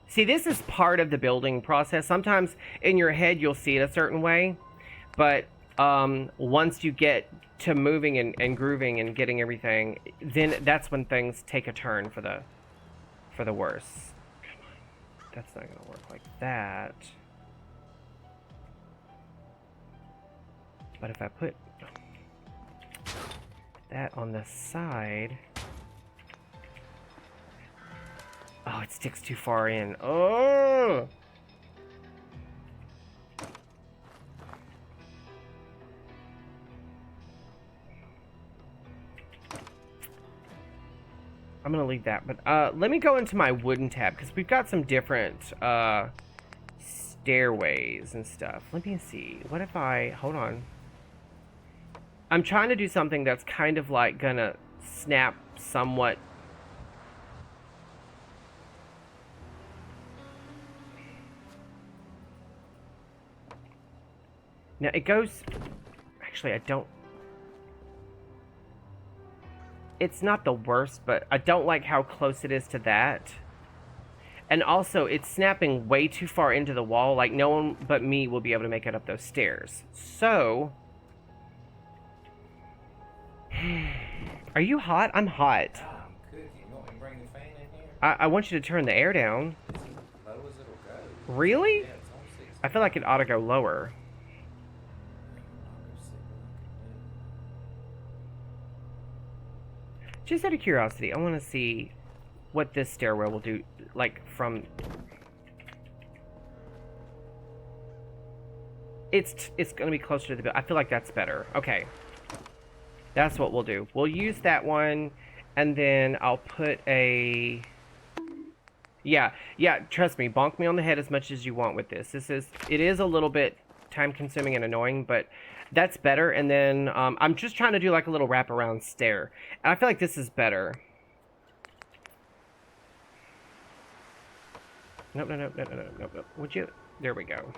See, this is part of the building process. Sometimes in your head you'll see it a certain way, but once you get to moving and grooving and getting everything, then that's when things take a turn for the worse. Come on. That's not gonna work like that. But if I put that on the side... Oh, it sticks too far in. Oh! I'm gonna leave that, but let me go into my wooden tab, because we've got some different stairways and stuff. Let me see. What if I... Hold on. I'm trying to do something that's kind of like gonna snap somewhat... Now, it goes... Actually, I don't... It's not the worst, but I don't like how close it is to that. And also, it's snapping way too far into the wall. Like, no one but me will be able to make it up those stairs. So... Are you hot? I'm hot. I'm cooking. You want me to bring the fan in here? I want you to turn the air down. As low as it'll go. Really? Yeah, it's on 6. I feel like it ought to go lower. Just out of curiosity, I want to see what this stairwell will do, like, from... It's going to be closer to the building. I feel like that's better. Okay. That's what we'll do. We'll use that one, and then I'll put a... Yeah, trust me, bonk me on the head as much as you want with this. It is a little bit time-consuming and annoying, but... That's better, and then I'm just trying to do like a little wraparound stair. And I feel like this is better. Nope. Would you? There we go.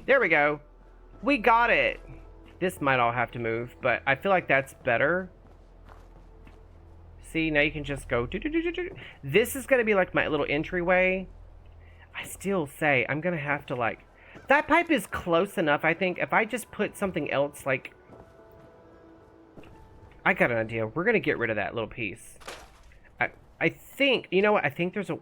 There we go. We got it. This might all have to move, but I feel like that's better. See, now you can just go... This is going to be like my little entryway. I still say I'm going to have to like... That pipe is close enough, I think. If I just put something else, like... I got an idea. We're going to get rid of that little piece. I think... You know what? I think there's a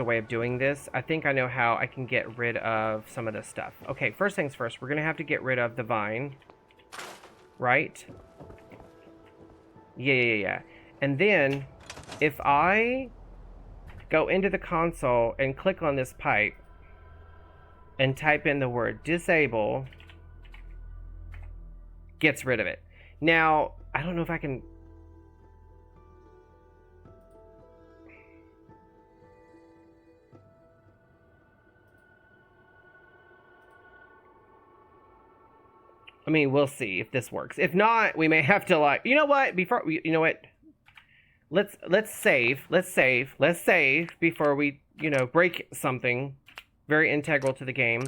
way of doing this. I think I know how I can get rid of some of this stuff. Okay, first things first. We're going to have to get rid of the vine. Right? Yeah. And then, if I... go into the console and click on this pipe and type in the word disable, gets rid of it. Now, I don't know if I can... I mean, we'll see if this works. If not, we may have to like... You know what? You know what? Let's save before we, break something very integral to the game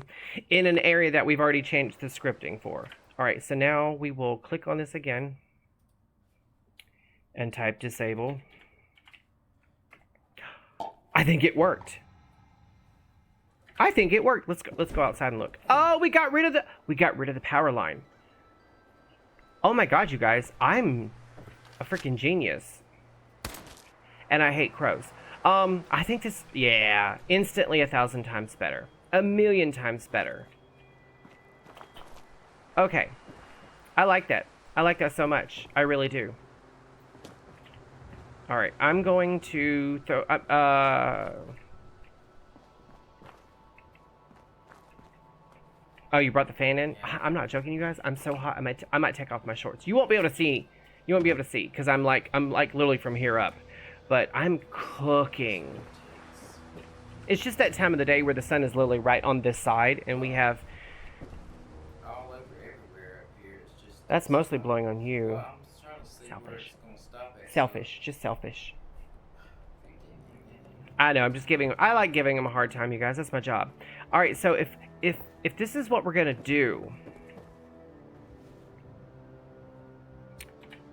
in an area that we've already changed the scripting for. All right, so now we will click on this again and type disable. I think it worked. Let's go outside and look. Oh, we got rid of the power line. Oh my God, you guys, I'm a freaking genius. And I hate crows. I think this, yeah, instantly 1,000 times better. 1,000,000 times better. Okay. I like that. I like that so much. I really do. Alright, I'm going to throw, Oh, you brought the fan in? I'm not joking, you guys. I'm so hot, I might take off my shorts. You won't be able to see You won't be able to see because I'm like literally from here up, but I'm cooking. It's just that time of the day where the sun is literally right on this side, and we have. All over everywhere up here. It's just. That's mostly blowing on you. Well, I'm just trying to see where Selfish. it's gonna stop at. Selfish, just selfish. I know. I'm just giving. I like giving him a hard time, you guys. That's my job. All right. So if this is what we're gonna do,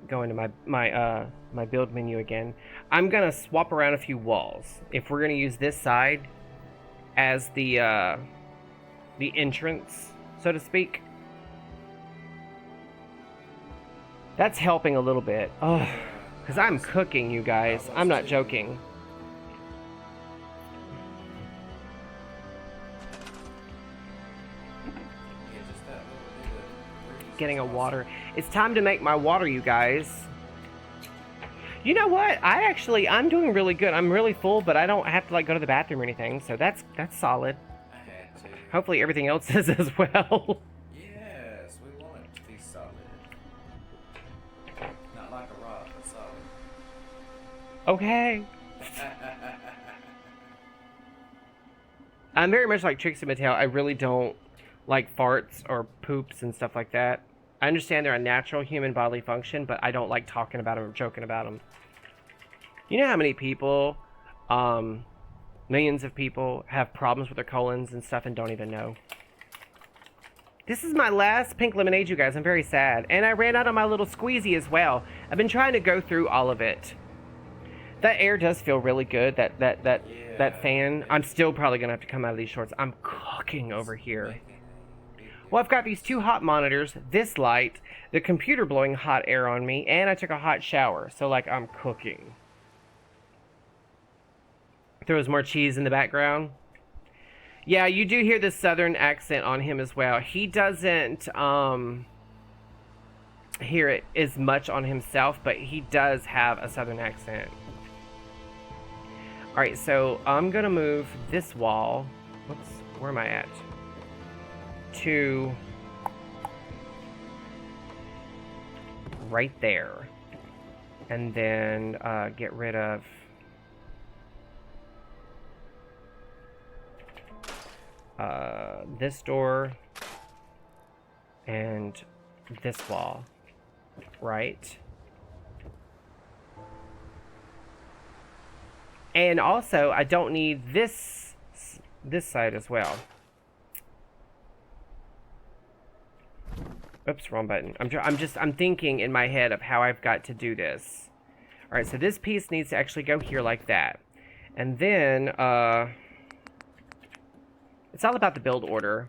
go into my build menu again. I'm gonna swap around a few walls. If we're gonna use this side as the entrance, so to speak, that's helping a little bit. Oh, because I'm cooking, you guys. I'm not joking. Yeah, just that little bit of breeze. Getting a water. It's time to make my water, you guys. You know what? I'm doing really good. I'm really full, but I don't have to like go to the bathroom or anything, so that's solid. I had to. Hopefully everything else is as well. Yes, we want it to be solid. Not like a rock, but solid. Okay. I'm very much like Trixie Mattel. I really don't like farts or poops and stuff like that. I understand they're a natural human bodily function, but I don't like talking about them or joking about them. You know how many people, millions of people, have problems with their colons and stuff and don't even know? This is my last pink lemonade, you guys. I'm very sad. And I ran out of my little squeezy as well. I've been trying to go through all of it. That air does feel really good, that fan. I'm still probably going to have to come out of these shorts. I'm cooking over here. Well, I've got these two hot monitors, this light, the computer blowing hot air on me, and I took a hot shower. So, like, I'm cooking. Throws more cheese in the background. Yeah, you do hear the southern accent on him as well. He doesn't hear it as much on himself, but he does have a southern accent. Alright, so I'm going to move this wall. Whoops, where am I at? To right there, and then get rid of this door and this wall, right? And also I don't need this side as well. Oops, wrong button. I'm thinking in my head of how I've got to do this. All right, so this piece needs to actually go here like that. And then, it's all about the build order.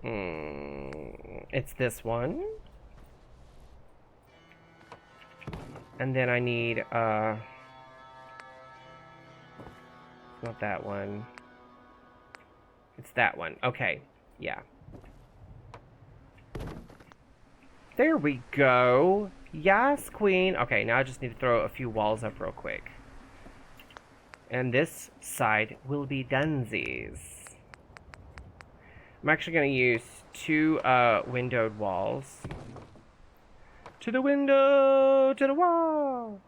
It's this one. And then I need, not that one. It's that one. Okay. Yeah. There we go. Yes, queen. Okay, now I just need to throw a few walls up real quick. And this side will be dunsies. I'm actually going to use two windowed walls. To the window, to the wall.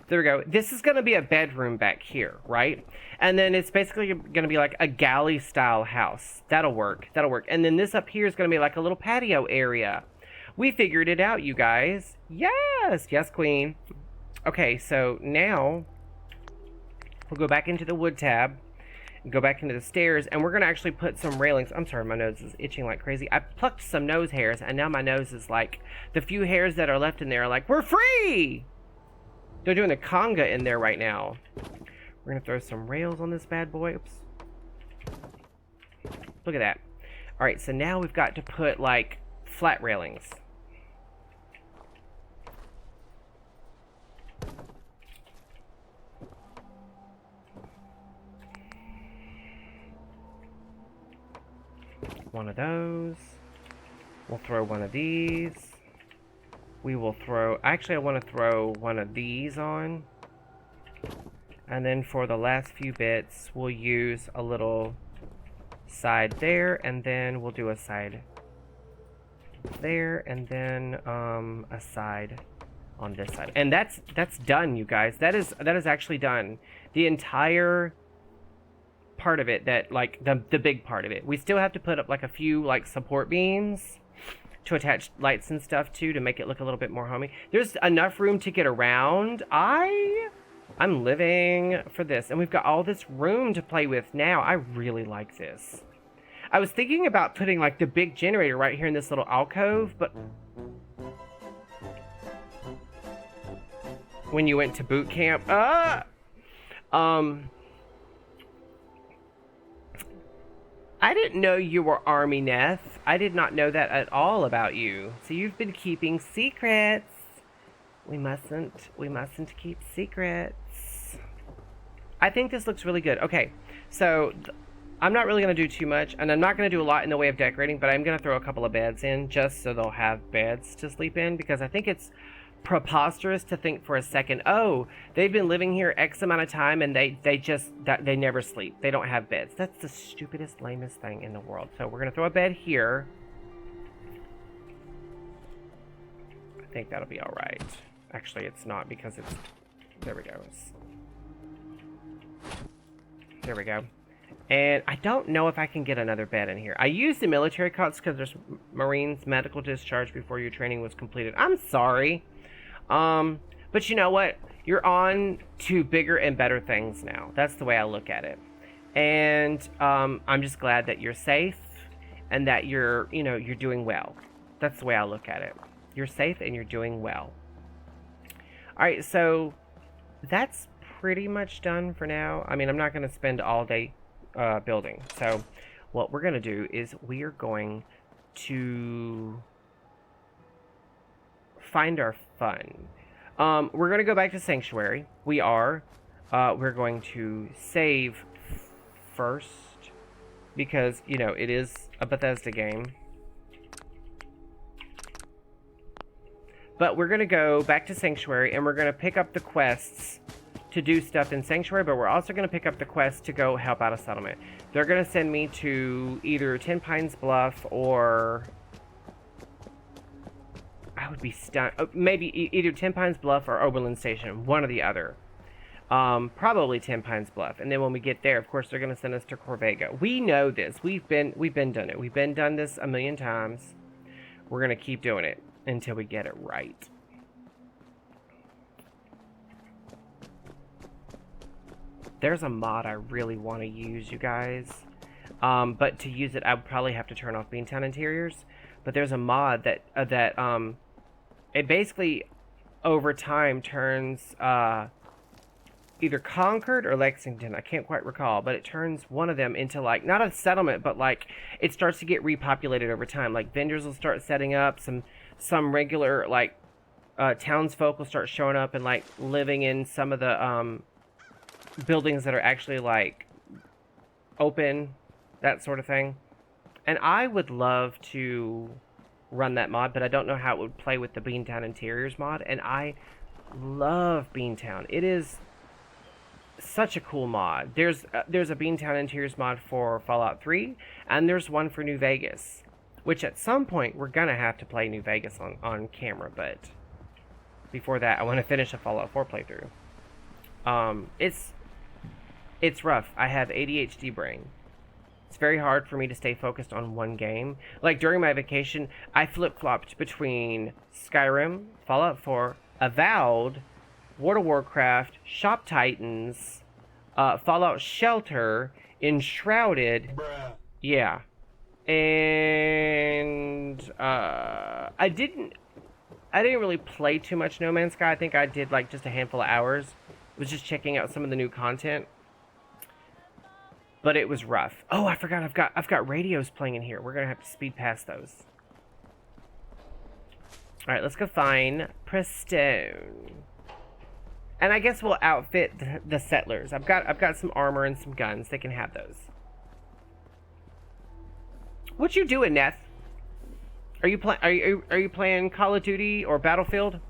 There we go. This is going to be a bedroom back here, right? And then it's basically going to be like a galley style house. That'll work. That'll work. And then this up here is going to be like a little patio area. We figured it out, you guys. Yes. Yes, queen. Okay, so now we'll go back into the wood tab. Go back into the stairs, and we're going to actually put some railings. I'm sorry, my nose is itching like crazy. I plucked some nose hairs, and now my nose is like, the few hairs that are left in there are like, we're free! They're doing a conga in there right now. We're going to throw some rails on this bad boy. Oops. Look at that. Alright, so now we've got to put, like, flat railings. One of those. We'll throw one of these. We will throw... Actually, I want to throw one of these on. And then for the last few bits, we'll use a little side there, and then we'll do a side there, and then a side on this side. And that's done, you guys. That is actually done. The entire part of it, that like the big part of it. We still have to put up like a few like support beams to attach lights and stuff to make it look a little bit more homey. There's enough room to get around. I'm living for this, and we've got all this room to play with now. I really like this. I was thinking about putting like the big generator right here in this little alcove, but when you went to boot camp, I didn't know you were Army Neth. I did not know that at all about you. So you've been keeping secrets. We mustn't keep secrets. I think this looks really good. Okay, so I'm not really going to do too much, and I'm not going to do a lot in the way of decorating, but I'm going to throw a couple of beds in just so they'll have beds to sleep in, because I think it's preposterous to think for a second, oh, they've been living here X amount of time and they never sleep. They don't have beds. That's the stupidest, lamest thing in the world. So we're going to throw a bed here. I think that'll be all right. Actually, it's not, because it's... There we go. There we go. And I don't know if I can get another bed in here. I used the military cots because there's Marines medical discharge before your training was completed. I'm sorry. But you know what? You're on to bigger and better things now. That's the way I look at it. And I'm just glad that you're safe and that you're doing well. That's the way I look at it. You're safe and you're doing well. All right, so that's pretty much done for now. I mean, I'm not going to spend all day building. So what we're going to do is we are going to find our fun. We're going to go back to Sanctuary. We are. We're going to save first because, it is a Bethesda game. But we're going to go back to Sanctuary, and we're going to pick up the quests to do stuff in Sanctuary, but we're also going to pick up the quest to go help out a settlement. They're going to send me to either Ten Pines Bluff or... I would be stunned. Maybe either Ten Pines Bluff or Oberlin Station, one or the other. Probably Ten Pines Bluff. And then when we get there, of course, they're going to send us to Corvega. We know this. We've been done it. We've been done this a million times. We're going to keep doing it until we get it right. There's a mod I really want to use, you guys. But to use it, I would probably have to turn off Beantown Interiors. But there's a mod that it basically over time turns either Concord or Lexington. I can't quite recall, but it turns one of them into like not a settlement, but like it starts to get repopulated over time. Like vendors will start setting up, some regular like townsfolk will start showing up and like living in some of the buildings that are actually like open, that sort of thing. And I would love to run that mod, but I don't know how it would play with the Beantown Interiors mod. And I love Beantown. It is such a cool mod. There's a Beantown Interiors mod for Fallout 3, and there's one for New Vegas, which at some point we're gonna have to play New Vegas on camera. But before that, I want to finish a Fallout 4 playthrough. It's rough. I have ADHD brain. It's very hard for me to stay focused on one game. Like, during my vacation, I flip-flopped between Skyrim, Fallout 4, Avowed, World of Warcraft, Shop Titans, Fallout Shelter, Enshrouded. Bruh. Yeah. And I didn't really play too much No Man's Sky. I think I did, like, just a handful of hours. I was just checking out some of the new content. But it was rough. Oh, I forgot. I've got radios playing in here. We're gonna have to speed past those. All right, let's go find Prestone. And I guess we'll outfit the settlers. I've got some armor and some guns. They can have those. What you doing, Neth? Are you playing Call of Duty or Battlefield?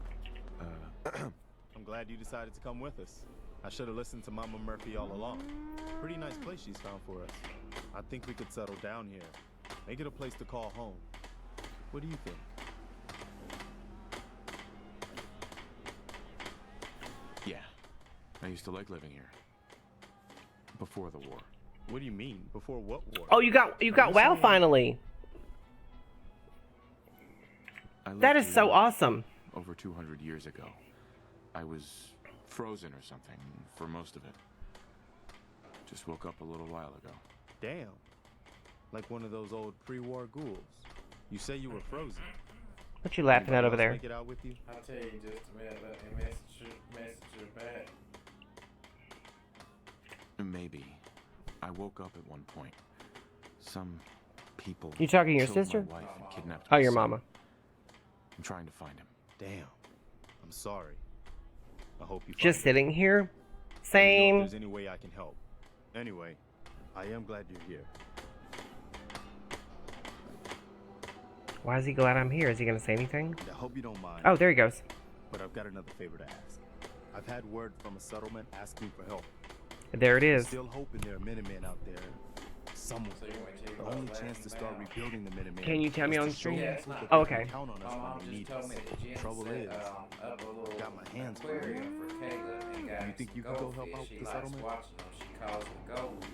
I'm glad you decided to come with us. I should have listened to Mama Murphy all along. Pretty nice place she's found for us. I think we could settle down here. Make it a place to call home. What do you think? Yeah. I used to like living here. Before the war. What do you mean? Before what war? Oh, you got WoW finally. I lived That is here so awesome. Over 200 years ago. I was frozen or something for most of it. Just woke up a little while ago. Damn. Like one of those old pre-war ghouls. You say you were frozen. What you laughing at over Anybody there? else make it out with you? I'll tell you just a minute. Let me message her back. Maybe. I woke up at one point. Some people. You talking to your killed sister? My wife and kidnapped Oh, my your son. mama. I'm trying to find him. Damn. I'm sorry. I hope you Just find sitting here. Let me know if Same. there's any way I can help. Anyway, I am glad you're here. Why is he glad I'm here? Is he gonna say anything? I hope you don't mind. Oh, there he goes. But I've got another favor to ask. I've had word from a settlement asking for help. There it is. Still hoping there are Minutemen out there. Somewhere. So you want to The tell you only what's chance to last start now. rebuilding the Minutemen. Can you tell me is on to show stream? people it's not. that Oh, they can okay. count on us My mom when we just need told us. me that Jen Trouble set is, up a little got my hands full. aquarium for Caleb and got You think you some can go help goldfish. out She the likes settlement? watching them. She calls them gold.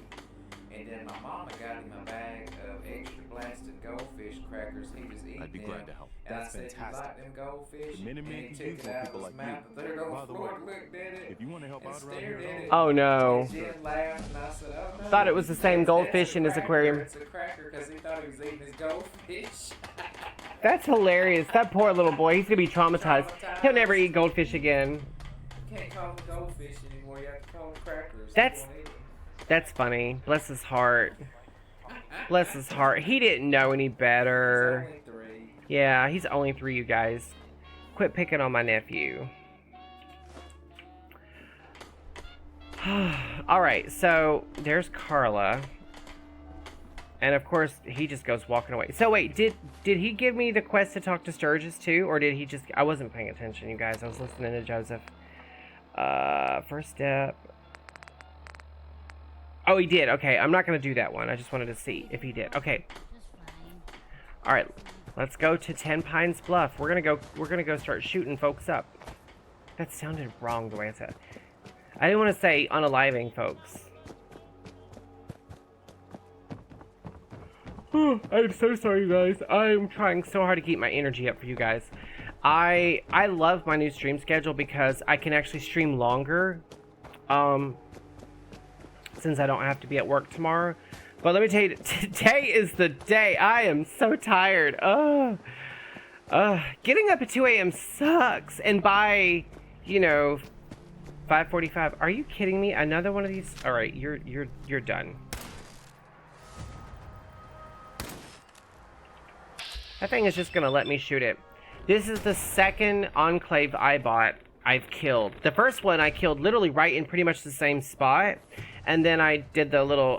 And then my mama got him a bag of extra blasted goldfish crackers. He was eating I'd be them. glad to help. And That's I said, fantastic. "You like them goldfish?" The Minutemen And he could took use it more out people of like his mouth you. and threw it on By the the floor way, and looked at it. If you want to help and out around stared here at at it. all, Oh no. And Jen laughed and I said, "Oh no." Thought it was the same That's goldfish a in his cracker. aquarium. It's a cracker because he thought he was eating his goldfish. That's hilarious. That poor little boy. He's gonna be traumatized. He'll never eat goldfish again. You can't call them goldfish anymore. You have to call them crackers. He That's- won't eat 'em. That's funny. Bless his heart. Bless his heart. He didn't know any better. It's only 3. Yeah, he's only 3, you guys. Quit picking on my nephew. Alright, so there's Carla. And of course, he just goes walking away. So wait, did he give me the quest to talk to Sturgis too? Or did he just... I wasn't paying attention, you guys. I was listening to Joseph. First step. Oh, he did. Okay, I'm not going to do that one. I just wanted to see if he did. Okay. Alright, let's go to 10 Pines Bluff. We're gonna go start shooting folks up. That sounded wrong the way I said it. I didn't want to say unaliving folks. I'm so sorry, you guys. I'm trying so hard to keep my energy up for you guys. I love my new stream schedule because I can actually stream longer. Since I don't have to be at work tomorrow. But let me tell you, today is the day. I am so tired. Getting up at 2 a.m. sucks. And by, 5:45. Are you kidding me? Another one of these? All right, you're done. That thing is just gonna let me shoot it. This is the second Enclave Eyebot I've killed. The first one I killed literally right in pretty much the same spot. And then I did the little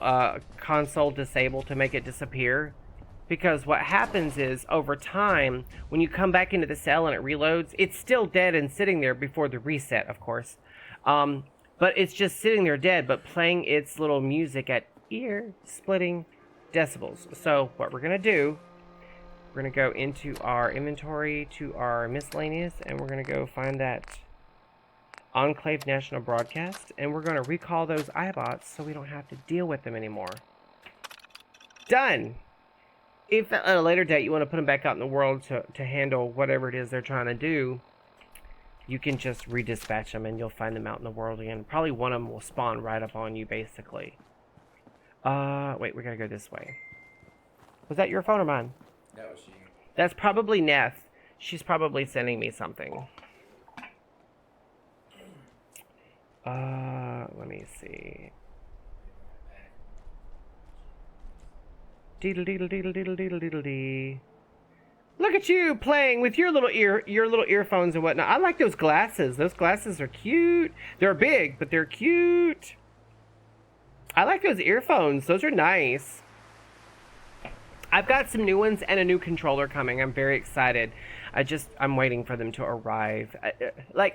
console disable to make it disappear. Because what happens is, over time, when you come back into the cell and it reloads, it's still dead and sitting there before the reset, of course. But it's just sitting there dead, but playing its little music at ear-splitting decibels. So what we're going to do, we're going to go into our inventory, to our miscellaneous, and we're going to go find that Enclave National Broadcast, and we're going to recall those iBots so we don't have to deal with them anymore. Done! If at a later date you want to put them back out in the world to handle whatever it is they're trying to do, you can just redispatch them and you'll find them out in the world again. Probably one of them will spawn right up on you, basically. Wait, we gotta go this way. Was that your phone or mine? That was you. That's probably Neth. She's probably sending me something. Let me see. Deedle deedle deedle deedle deedle deedle dee. Look at you playing with your little earphones and whatnot. I like those glasses. Those glasses are cute. They're big, but they're cute. I like those earphones. Those are nice. I've got some new ones and a new controller coming. I'm very excited. I'm waiting for them to arrive.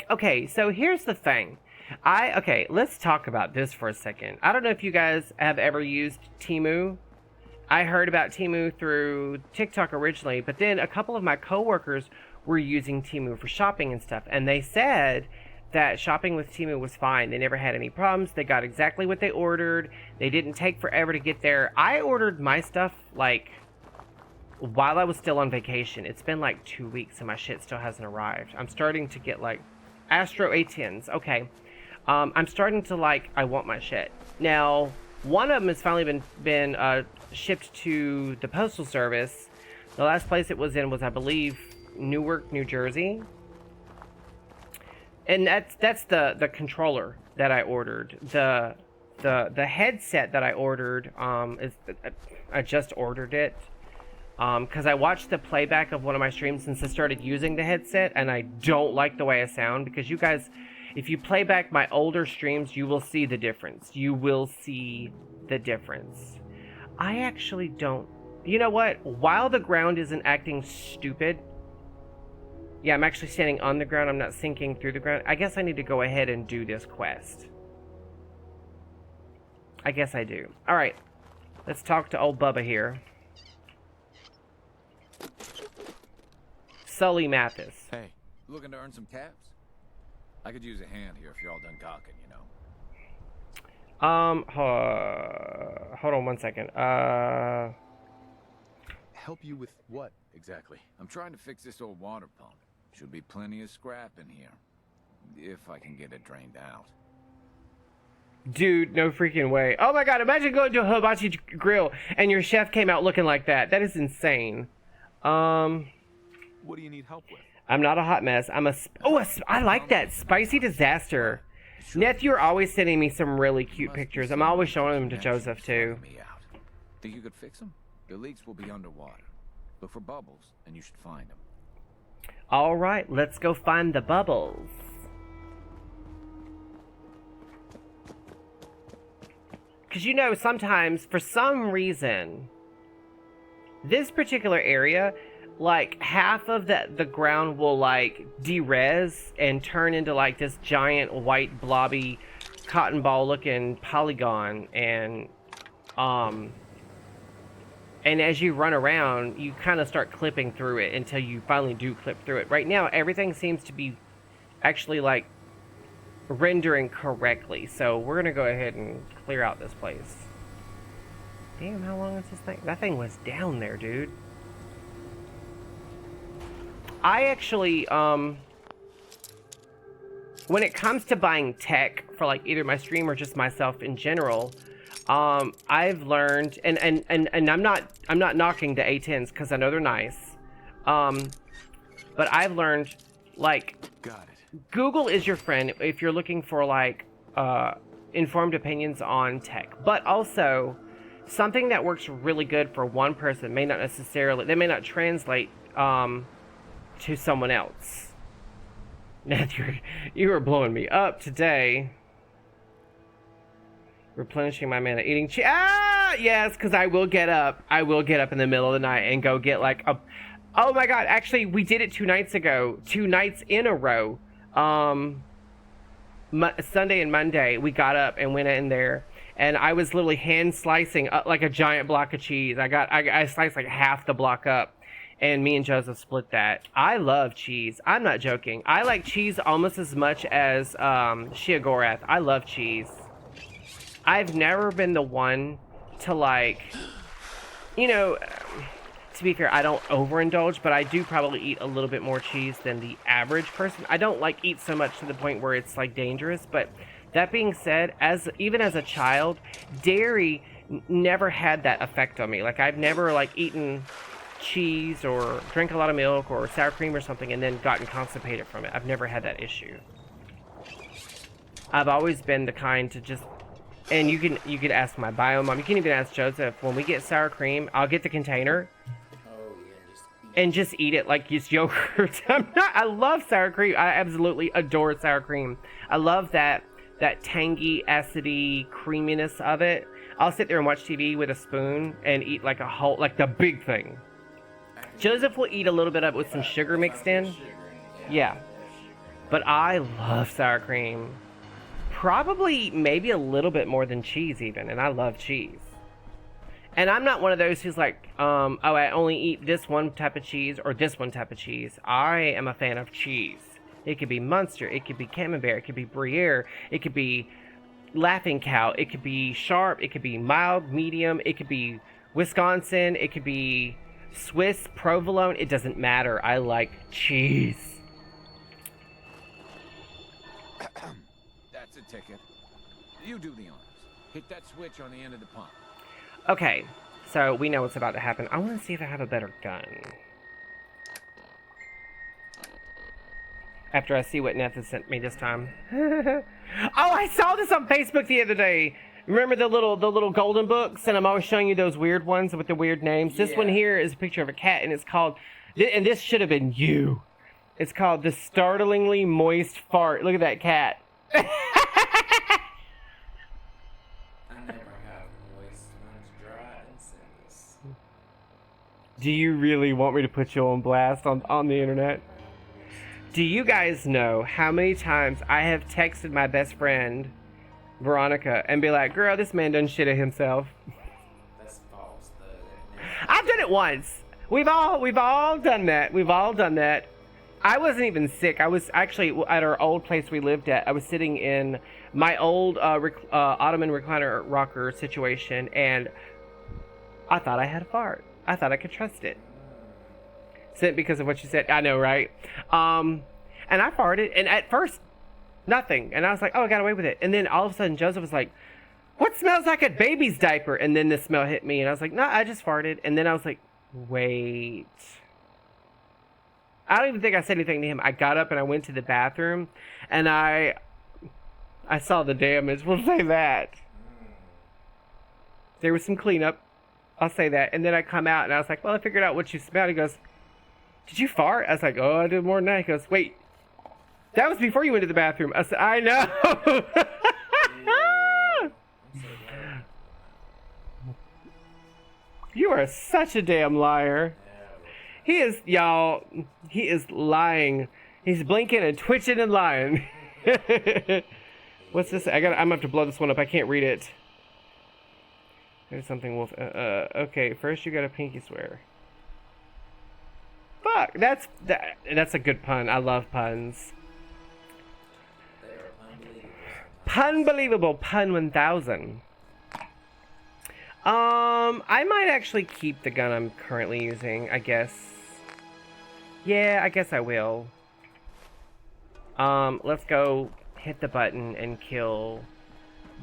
Okay, so here's the thing. Okay, let's talk about this for a second. I don't know if you guys have ever used Temu I heard about Temu through TikTok originally, but then a couple of my coworkers were using Temu for shopping and stuff, and they said that shopping with Temu was fine. They never had any problems. They got exactly what they ordered. They didn't take forever to get there. I ordered my stuff, like, while I was still on vacation. It's been, like, 2 weeks, and my shit still hasn't arrived. I'm starting to get, like, Astro A10s. Okay. I'm starting to, like, I want my shit. Now, one of them has finally been shipped to the Postal Service. The last place it was in was, I believe, Newark, New Jersey. And that's the controller that I ordered. The headset that I ordered I just ordered it because I watched the playback of one of my streams since I started using the headset, and I don't like the way I sound. Because you guys, if you play back my older streams, you will see the difference. You will see the difference. I actually don't. You know what? While the ground isn't acting stupid. Yeah, I'm actually standing on the ground. I'm not sinking through the ground. I guess I need to go ahead and do this quest. I guess I do. Alright. Let's talk to old Bubba here. Sully Mathis. Hey. Looking to earn some caps? I could use a hand here if you're all done gawking, you know. Hold on one second. Help you with what, exactly? I'm trying to fix this old water pump. Should be plenty of scrap in here. If I can get it drained out. Dude, no freaking way. Oh my god, imagine going to a hibachi grill and your chef came out looking like that. That is insane. What do you need help with? I'm not a hot mess. I like that. Spicy disaster. Neth, you're always sending me some really cute pictures. I'm always showing them to Joseph, too. Think you could fix them? The leaks will be underwater. Look for bubbles, and you should find them. Alright, let's go find the bubbles. Because you know, sometimes, for some reason, this particular area, like, half of the ground will, like, de-res and turn into, like, this giant white blobby cotton ball looking polygon, and as you run around, you kind of start clipping through it until you finally do clip through it. Right now, everything seems to be actually, like, rendering correctly. So we're going to go ahead and clear out this place. Damn, how long is this thing? That thing was down there, dude. I actually, when it comes to buying tech for, like, either my stream or just myself in general, I've learned, and I'm not knocking the A10s because I know they're nice, but I've learned, like, Google is your friend if you're looking for, like, informed opinions on tech, but also something that works really good for one person may not necessarily, they may not translate to someone else. You are blowing me up today. Replenishing my mana, eating cheese. Ah, yes, because I will get up. I will get up in the middle of the night and go get, like, a... Oh my god, actually, we did it 2 nights ago. 2 nights in a row. Sunday and Monday, we got up and went in there. And I was literally hand slicing like a giant block of cheese. I sliced like half the block up. And me and Joseph split that. I love cheese. I'm not joking. I like cheese almost as much as Shiagorath. I love cheese. I've never been the one to, like, you know, to be fair, I don't overindulge, but I do probably eat a little bit more cheese than the average person. I don't, like, eat so much to the point where it's, like, dangerous, but that being said, even as a child, dairy never had that effect on me. Like, I've never, like, eaten cheese or drank a lot of milk or sour cream or something and then gotten constipated from it. I've never had that issue. I've always been the kind to just... And you can ask my bio mom. You can even ask Joseph. When we get sour cream, I'll get the container. And just eat it like it's yogurt. I love sour cream. I absolutely adore sour cream. I love that tangy, acidy creaminess of it. I'll sit there and watch TV with a spoon and eat like a whole, like the big thing. Joseph will eat a little bit of it with some sugar mixed in. Yeah. But I love sour cream. Probably maybe a little bit more than cheese even, and I love cheese. And I'm not one of those who's like, oh, I only eat this one type of cheese or this one type of cheese. I am a fan of cheese. It could be Munster, it could be Camembert, it could be Gruyere, it could be Laughing Cow, it could be sharp, it could be mild, medium, it could be Wisconsin, it could be Swiss, provolone. It doesn't matter. I like cheese. That's a ticket. You do the honors. Hit that switch on the end of the pump. Okay, so we know what's about to happen. I want to see if I have a better gun. After I see what Neth has sent me this time. Oh, I saw this on Facebook the other day. Remember the little golden books? And I'm always showing you those weird ones with the weird names. This one here is a picture of a cat, and it's called, and this should have been you. It's called The Startlingly Moist Fart. Look at that cat. Do you really want me to put you on blast on the internet? Do you guys know how many times I have texted my best friend, Veronica, and be like, girl, this man done shit at himself? That's false, though. I've done it once. We've all done that. We've all done that. I wasn't even sick. I was actually at our old place we lived at. I was sitting in my old Ottoman recliner rocker situation, and I thought I had a fart. I thought I could trust it. Simply because of what you said. I know, right? And I farted, and at first, nothing. And I was like, oh, I got away with it. And then all of a sudden, Joseph was like, what smells like a baby's diaper? And then the smell hit me, and I was like, no, I just farted. And then I was like, wait. I don't even think I said anything to him. I got up and I went to the bathroom, and I saw the damage. We'll say that. There was some cleanup. I'll say that. And then I come out, and I was like, well, I figured out what you smelled. He goes, did you fart? I was like, oh, I did more than that. He goes, wait, that was before you went to the bathroom. I said, I know. You are such a damn liar. He is, y'all, he is lying. He's blinking and twitching and lying. What's this? I'm gonna have to blow this one up. I can't read it. There's something wolf. Okay, first you got a pinky swear. Fuck, that's a good pun. I love puns. Punbelievable. Pun 1000. I might actually keep the gun I'm currently using, I guess. Yeah, I guess I will. Let's go hit the button and kill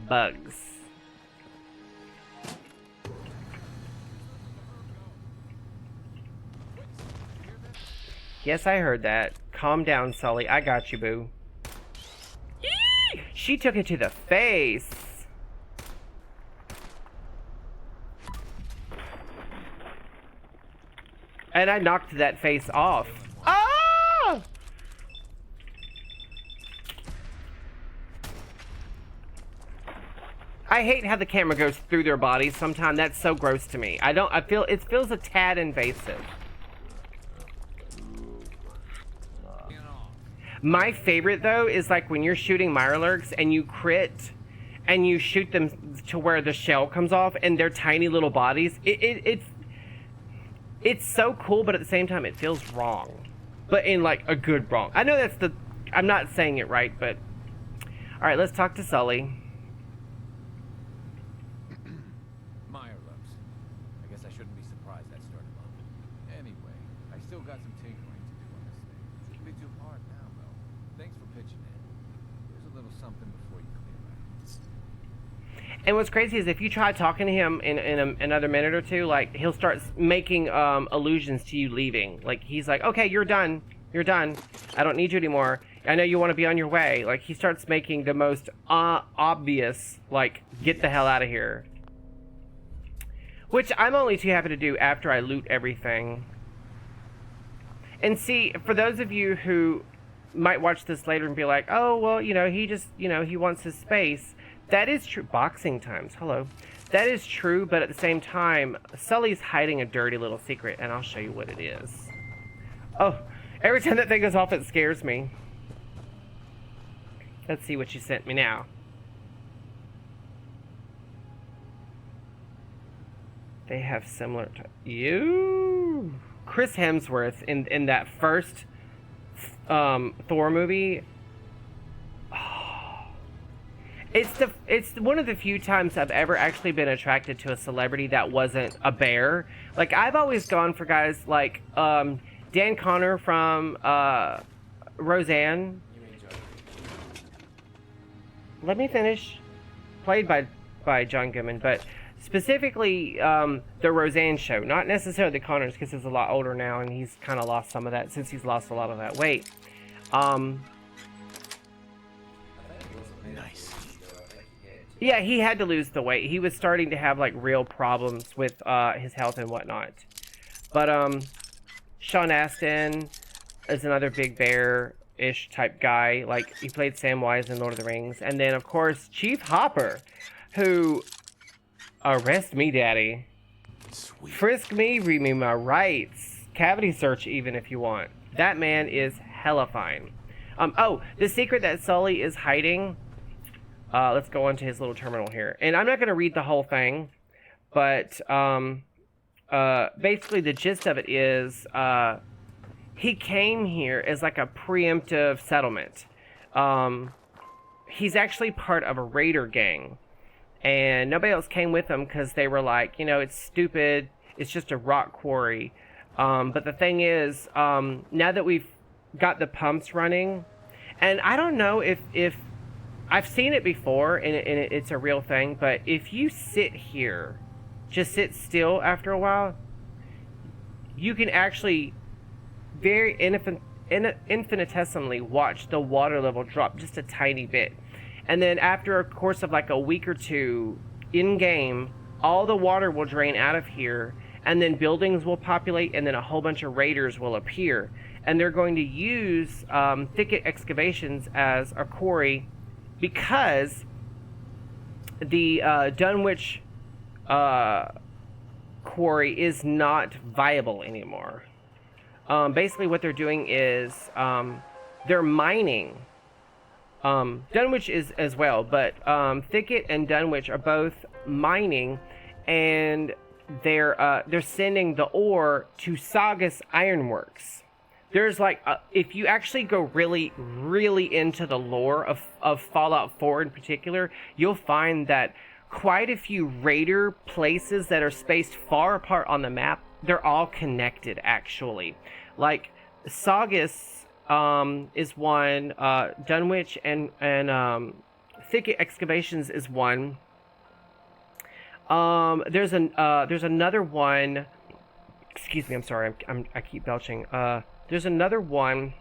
bugs. Yes, I heard that. Calm down, Sully. I got you, boo. Eee! She took it to the face. And I knocked that face off. Ah! I hate how the camera goes through their bodies sometimes. That's so gross to me. It feels a tad invasive. My favorite, though, is like when you're shooting Mirelurks and you crit and you shoot them to where the shell comes off and their tiny little bodies. It's so cool, but at the same time, it feels wrong. But in, like, a good wrong. I know I'm not saying it right, but... Alright, let's talk to Sully. Mirelurks. I guess I shouldn't be surprised that started up. Anyway, I still got some tinkering to do on this thing. Shouldn't be too hard now, though. Thanks for pitching in. Here's a little something before you clear out. And what's crazy is if you try talking to him in another minute or two, like, he'll start making allusions to you leaving. Like, he's like, okay, you're done. You're done. I don't need you anymore. I know you want to be on your way. Like, he starts making the most obvious, like, get the hell out of here. Which I'm only too happy to do after I loot everything. And see, for those of you who might watch this later and be like, oh, well, you know, he just, you know, he wants his space. That is true. Boxing times. Hello. That is true, but at the same time, Sully's hiding a dirty little secret, and I'll show you what it is. Oh, every time that thing goes off, it scares me. Let's see what you sent me now. They have similar to you. Chris Hemsworth in that first Thor movie. It's one of the few times I've ever actually been attracted to a celebrity that wasn't a bear. Like, I've always gone for guys like Dan Connor from Roseanne. Let me finish. Played by John Goodman, but specifically the Roseanne show, not necessarily the Connors, because he's a lot older now and he's kind of lost some of that since he's lost a lot of that weight. Nice. Yeah, he had to lose the weight. He was starting to have like real problems with his health and whatnot. But Sean Astin is another big bear-ish type guy. Like, he played Samwise in Lord of the Rings. And then, of course, Chief Hopper, who... Arrest me, daddy. Sweet. Frisk me, read me my rights. Cavity search even if you want. That man is hella fine. Oh, the secret that Sully is hiding. Let's go into his little terminal here. And I'm not going to read the whole thing. But basically the gist of it is he came here as like a preemptive settlement. He's actually part of a raider gang. And nobody else came with him because they were like, you know, it's stupid. It's just a rock quarry. But the thing is, now that we've got the pumps running, and I don't know if I've seen it before and it's a real thing, but if you sit here, just sit still after a while, you can actually very infinitesimally watch the water level drop just a tiny bit. And then after a course of like a week or two in game, all the water will drain out of here, and then buildings will populate, and then a whole bunch of raiders will appear. And they're going to use thicket excavations as a quarry because the Dunwich quarry is not viable anymore. Basically what they're doing is they're mining. Dunwich is as well, but Thicket and Dunwich are both mining, and they're sending the ore to Saugus Ironworks. There's like, if you actually go really, really into the lore of Fallout 4 in particular, you'll find that quite a few raider places that are spaced far apart on the map, they're all connected actually. Like Saugus is one, Dunwich and Thicket Excavations is one. There's another one. Excuse me, I'm sorry, I keep belching. There's another one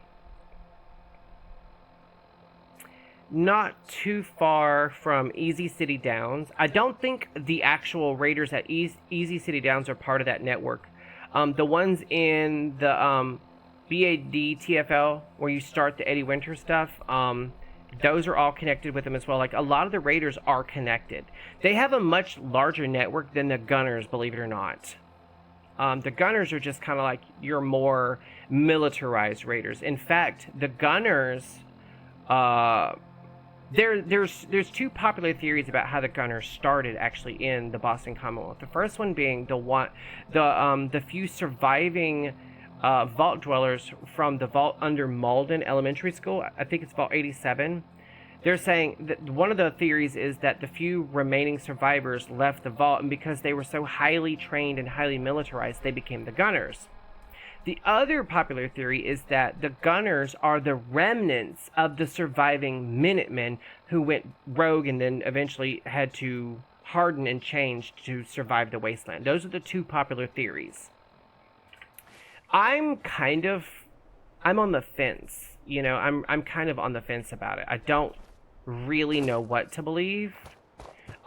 not too far from Easy City Downs. I don't think the actual raiders at Easy City Downs are part of that network. The ones in the BAD TFL, where you start the Eddie Winter stuff, those are all connected with them as well. Like, a lot of the raiders are connected. They have a much larger network than the gunners, believe it or not. The gunners are just kind of like your more militarized raiders. In fact, the gunners, there's two popular theories about how the gunners started actually in the Boston Commonwealth. The first one being the few surviving vault dwellers from the vault under Malden Elementary School. I think it's Vault 87. They're saying that one of the theories is that the few remaining survivors left the vault, and because they were so highly trained and highly militarized, they became the gunners. The other popular theory is that the gunners are the remnants of the surviving Minutemen who went rogue and then eventually had to harden and change to survive the wasteland. Those are the two popular theories. I'm on the fence. You know, I'm kind of on the fence about it. I don't really know what to believe.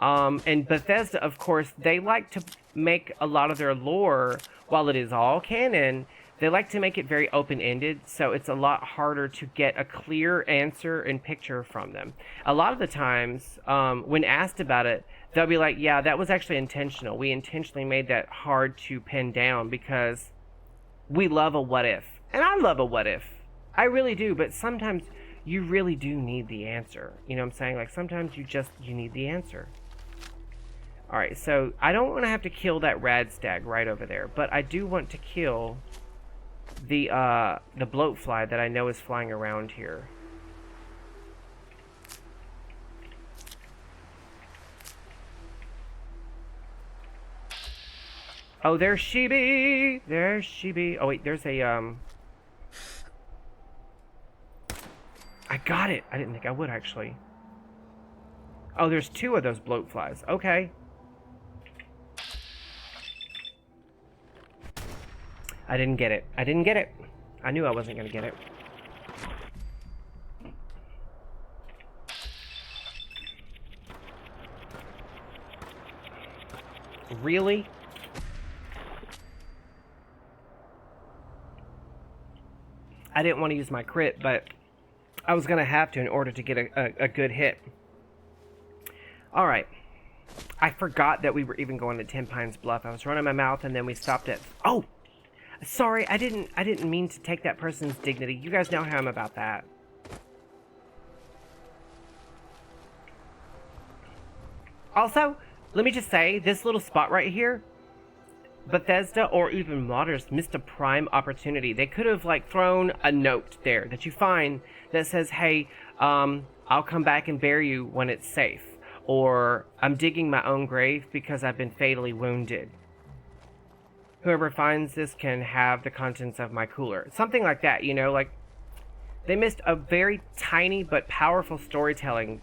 And Bethesda, of course, they like to make a lot of their lore, while it is all canon, they like to make it very open-ended, so it's a lot harder to get a clear answer and picture from them. A lot of the times, when asked about it, they'll be like, yeah, that was actually intentional. We intentionally made that hard to pin down because we love a what if. And I love a what if. I really do, but sometimes you really do need the answer. You know what I'm saying? Like, sometimes you need the answer. Alright, so I don't want to have to kill that rad stag right over there, but I do want to kill the bloatfly that I know is flying around here. Oh, there's Sheeby! There's Sheeby. Oh, wait, there's a, I got it! I didn't think I would, actually. Oh, there's 2 of those bloatflies. Okay. I didn't get it. I didn't get it. I knew I wasn't going to get it. Really? I didn't want to use my crit, but I was going to have to in order to get a good hit. Alright. I forgot that we were even going to 10 Pines Bluff. I was running my mouth and then we stopped at... Oh! Sorry, I didn't mean to take that person's dignity. You guys know how I'm about that. Also, let me just say, this little spot right here, Bethesda or even modders missed a prime opportunity. They could have like thrown a note there that you find that says, hey, I'll come back and bury you when it's safe. Or, I'm digging my own grave because I've been fatally wounded. Whoever finds this can have the contents of my cooler. Something like that, you know, like, they missed a very tiny but powerful storytelling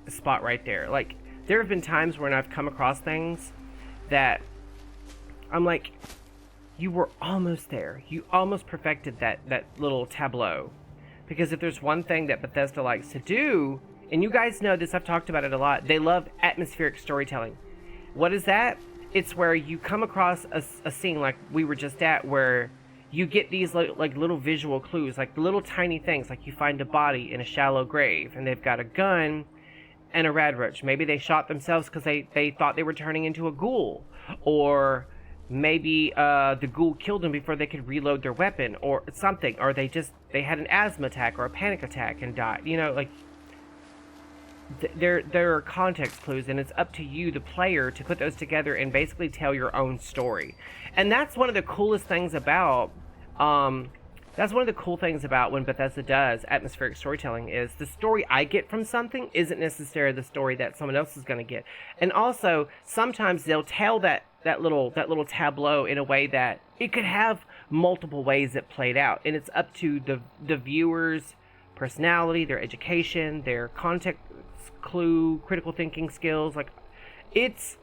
spot right there. Like, there have been times when I've come across things that I'm like, you were almost there. You almost perfected that little tableau. Because if there's one thing that Bethesda likes to do, and you guys know this, I've talked about it a lot, they love atmospheric storytelling. What is that? It's where you come across a scene like we were just at, where you get these like little visual clues, like little tiny things, like you find a body in a shallow grave, and they've got a gun and a rad roach. Maybe they shot themselves because they thought they were turning into a ghoul, or maybe the ghoul killed them before they could reload their weapon, or something, or they had an asthma attack or a panic attack and died. You know, like there are context clues, and it's up to you, the player, to put those together and basically tell your own story. And that's one of the coolest things about that's one of the cool things about when Bethesda does atmospheric storytelling, is the story I get from something isn't necessarily the story that someone else is going to get. And also, sometimes they'll tell that little tableau in a way that it could have multiple ways it played out, and it's up to the viewer's personality, their education, their context clue, critical thinking skills. Like, it's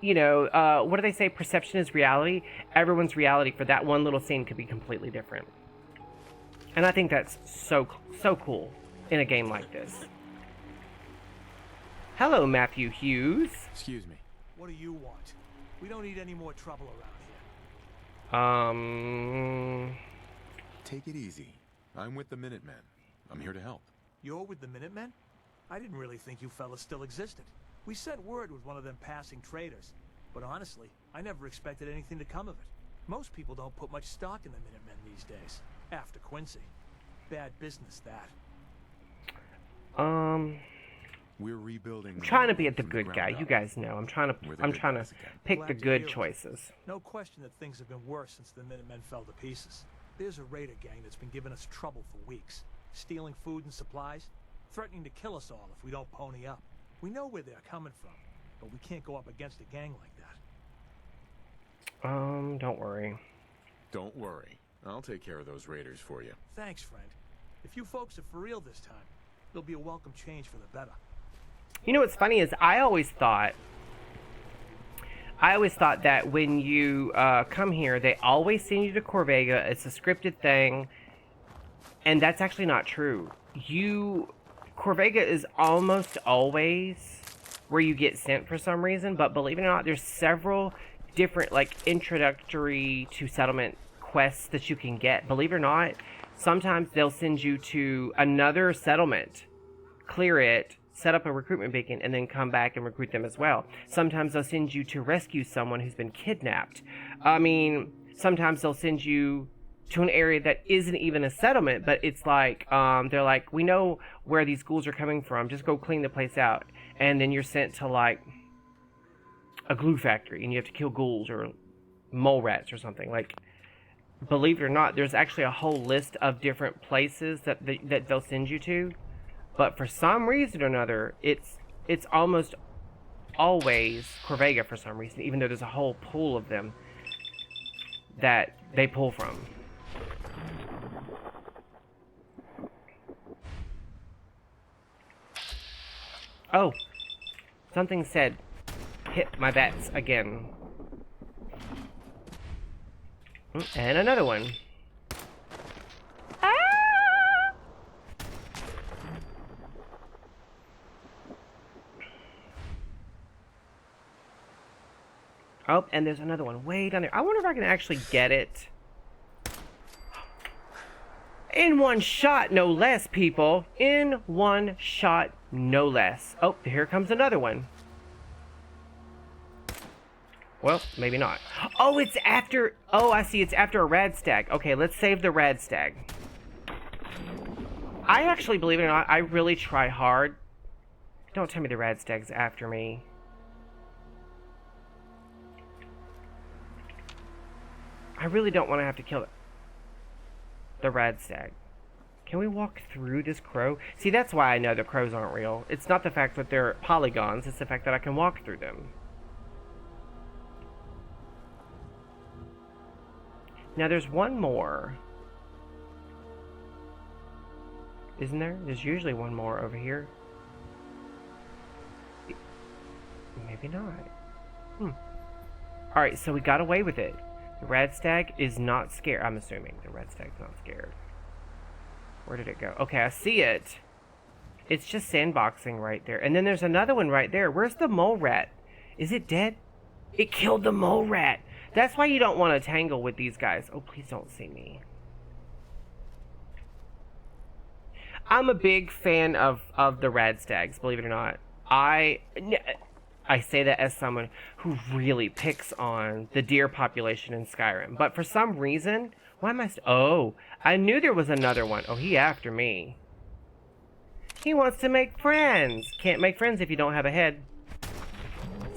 you know, what do they say? Perception is reality. Everyone's reality for that one little scene could be completely different. And I think that's so cool in a game like this. Hello, Matthew Hughes. Excuse me. What do you want? We don't need any more trouble around here. Take it easy. I'm with the Minutemen. I'm here to help. You're with the Minutemen? I didn't really think you fellas still existed. We sent word with one of them passing traders. But honestly, I never expected anything to come of it. Most people don't put much stock in the Minutemen these days. After Quincy. Bad business, that. We're rebuilding. I'm trying to be the good guy. You guys know. I'm trying to pick the good choices. No question that things have been worse since the Minutemen fell to pieces. There's a raider gang that's been giving us trouble for weeks. Stealing food and supplies. Threatening to kill us all if we don't pony up. We know where they're coming from, but we can't go up against a gang like that. Don't worry. Don't worry. I'll take care of those raiders for you. Thanks, friend. If you folks are for real this time, it'll be a welcome change for the better. You know what's funny is I always thought that when you come here, they always send you to Corvega. It's a scripted thing, and that's actually not true. Corvega is almost always where you get sent for some reason, but believe it or not, there's several different, like, introductory to settlement quests that you can get. Believe it or not, sometimes they'll send you to another settlement, clear it, set up a recruitment beacon, and then come back and recruit them as well. Sometimes they'll send you to rescue someone who's been kidnapped. I mean, sometimes they'll send you to an area that isn't even a settlement, but it's like, they're like, we know where these ghouls are coming from, just go clean the place out. And then you're sent to, like, a glue factory, and you have to kill ghouls or mole rats or something. Like, believe it or not, there's actually a whole list of different places that they'll send you to. But for some reason or another, it's almost always Corvega for some reason, even though there's a whole pool of them that they pull from. Oh, something said, hit my bats again. And another one. Ah! Oh, and there's another one way down there. I wonder if I can actually get it. In one shot, no less, people. In one shot, no less. Oh, here comes another one. Well, maybe not. Oh, it's after... Oh, I see. It's after a rad stag. Okay, let's save the rad stag. I actually, believe it or not, I really try hard. Don't tell me the rad stag's after me. I really don't want to have to kill the rad stag. Can we walk through this crow? See, that's why I know the crows aren't real. It's not the fact that they're polygons, it's the fact that I can walk through them. Now there's one more. Isn't there? There's usually one more over here. Maybe not. Alright, so we got away with it. The rad stag is not scared. I'm assuming the rad stag's not scared. Where did it go? Okay, I see it. It's just sandboxing right there. And then there's another one right there. Where's the mole rat? Is it dead? It killed the mole rat. That's why you don't want to tangle with these guys. Oh, please don't see me. I'm a big fan of the rad stags, believe it or not. I say that as someone who really picks on the deer population in Skyrim. But for some reason, why am I... Oh, I knew there was another one. Oh, he after me. He wants to make friends. Can't make friends if you don't have a head.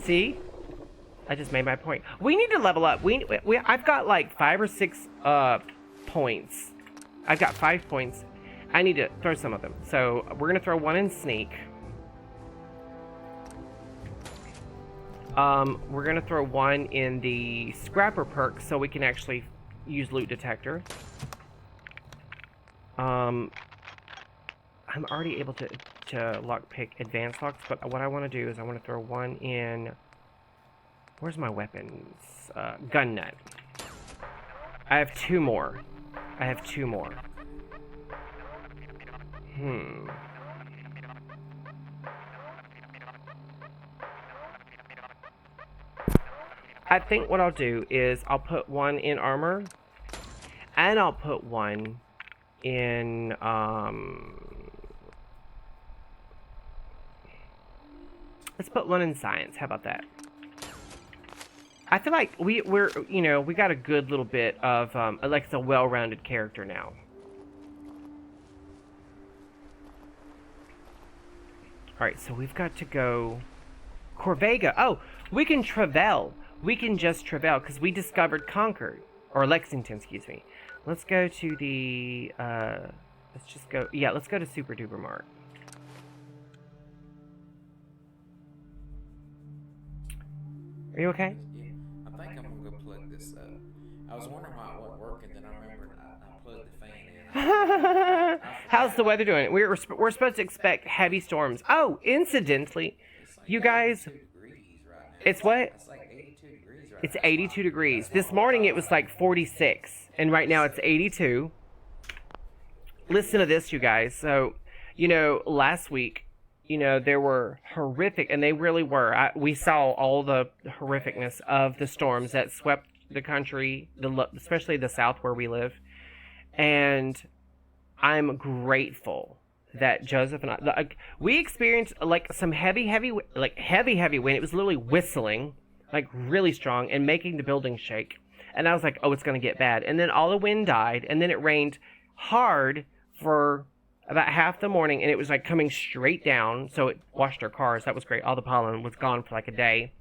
See? I just made my point. We need to level up. I've got like 5 or 6 points. I've got 5 points. I need to throw some of them. So we're going to throw one in sneak. We're going to throw one in the scrapper perk so we can actually use loot detector. I'm already able to lockpick advanced locks, but what I want to do is I want to throw one in... Where's my weapons? Gun nut. I have 2 more. I have 2 more. I think what I'll do is I'll put one in armor, and I'll put one in, let's put one in science. How about that? I feel like we're you know, we got a good little bit of, like, it's a well-rounded character now. Alright, so we've got to go... Corvega! Oh, we can travel. We can just travel, because we discovered Concord. Or Lexington, excuse me. Let's go to the, let's just go... Yeah, let's go to Super Duper Mart. Are you okay? Yeah, I think I'm gonna go plug this up. I was wondering why it wasn't working, then I remembered I plugged the fan in. How's the weather doing? We're supposed to expect heavy storms. Oh, incidentally, Like you guys, 82 degrees right now. it's what? It's like 82 degrees right It's now. 82 degrees. This morning it was like 46, and right now it's 82. Listen to this, you guys. So, you know, last week, you know, there were horrific, and they really were. We saw all the horrificness of the storms that swept the country, especially the South where we live. And I'm grateful that Joseph and I, like, we experienced like some heavy wind. It was literally whistling, like really strong, and making the building shake. And I was like, oh, it's going to get bad. And then all the wind died, and then it rained hard for about half the morning, and it was like coming straight down, so it washed our cars. That was great. All the pollen was gone for like a day.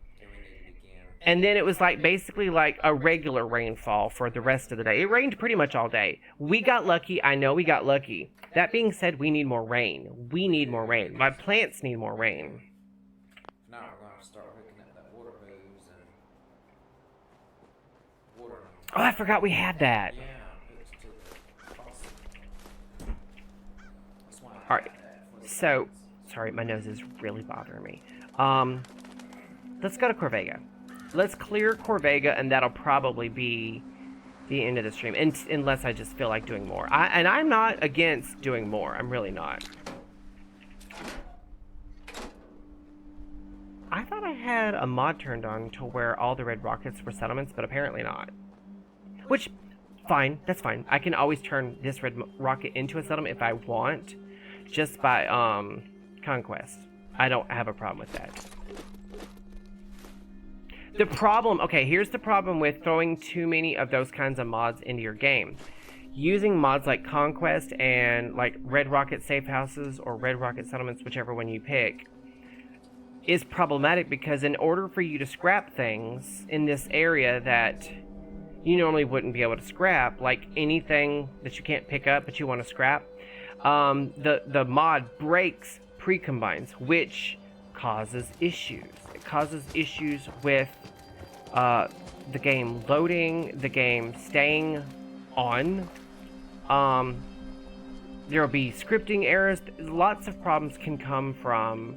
And then it was like basically like a regular rainfall for the rest of the day. It rained pretty much all day. We got lucky. I know we got lucky. That being said, we need more rain. We need more rain. My plants need more rain. Now we're going to start hooking up that water hose and water. Oh, I forgot we had that. Yeah, hooks to the faucet. That's why I All right. So, sorry, my nose is really bothering me. Let's go to Corvega. Let's clear Corvega, and that'll probably be the end of the stream, unless I just feel like doing more. And I'm not against doing more. I'm really not. I thought I had a mod turned on to where all the red rockets were settlements, but apparently not. Which, fine. That's fine. I can always turn this red rocket into a settlement if I want, just by conquest. I don't have a problem with that. The problem, okay, here's the problem with throwing too many of those kinds of mods into your game. Using mods like Conquest and like Red Rocket Safe Houses or Red Rocket Settlements, whichever one you pick, is problematic because in order for you to scrap things in this area that you normally wouldn't be able to scrap, like anything that you can't pick up but you want to scrap, the mod breaks pre-combines, which causes issues. It causes issues with the game loading, the game staying on. There will be scripting errors. Lots of problems can come from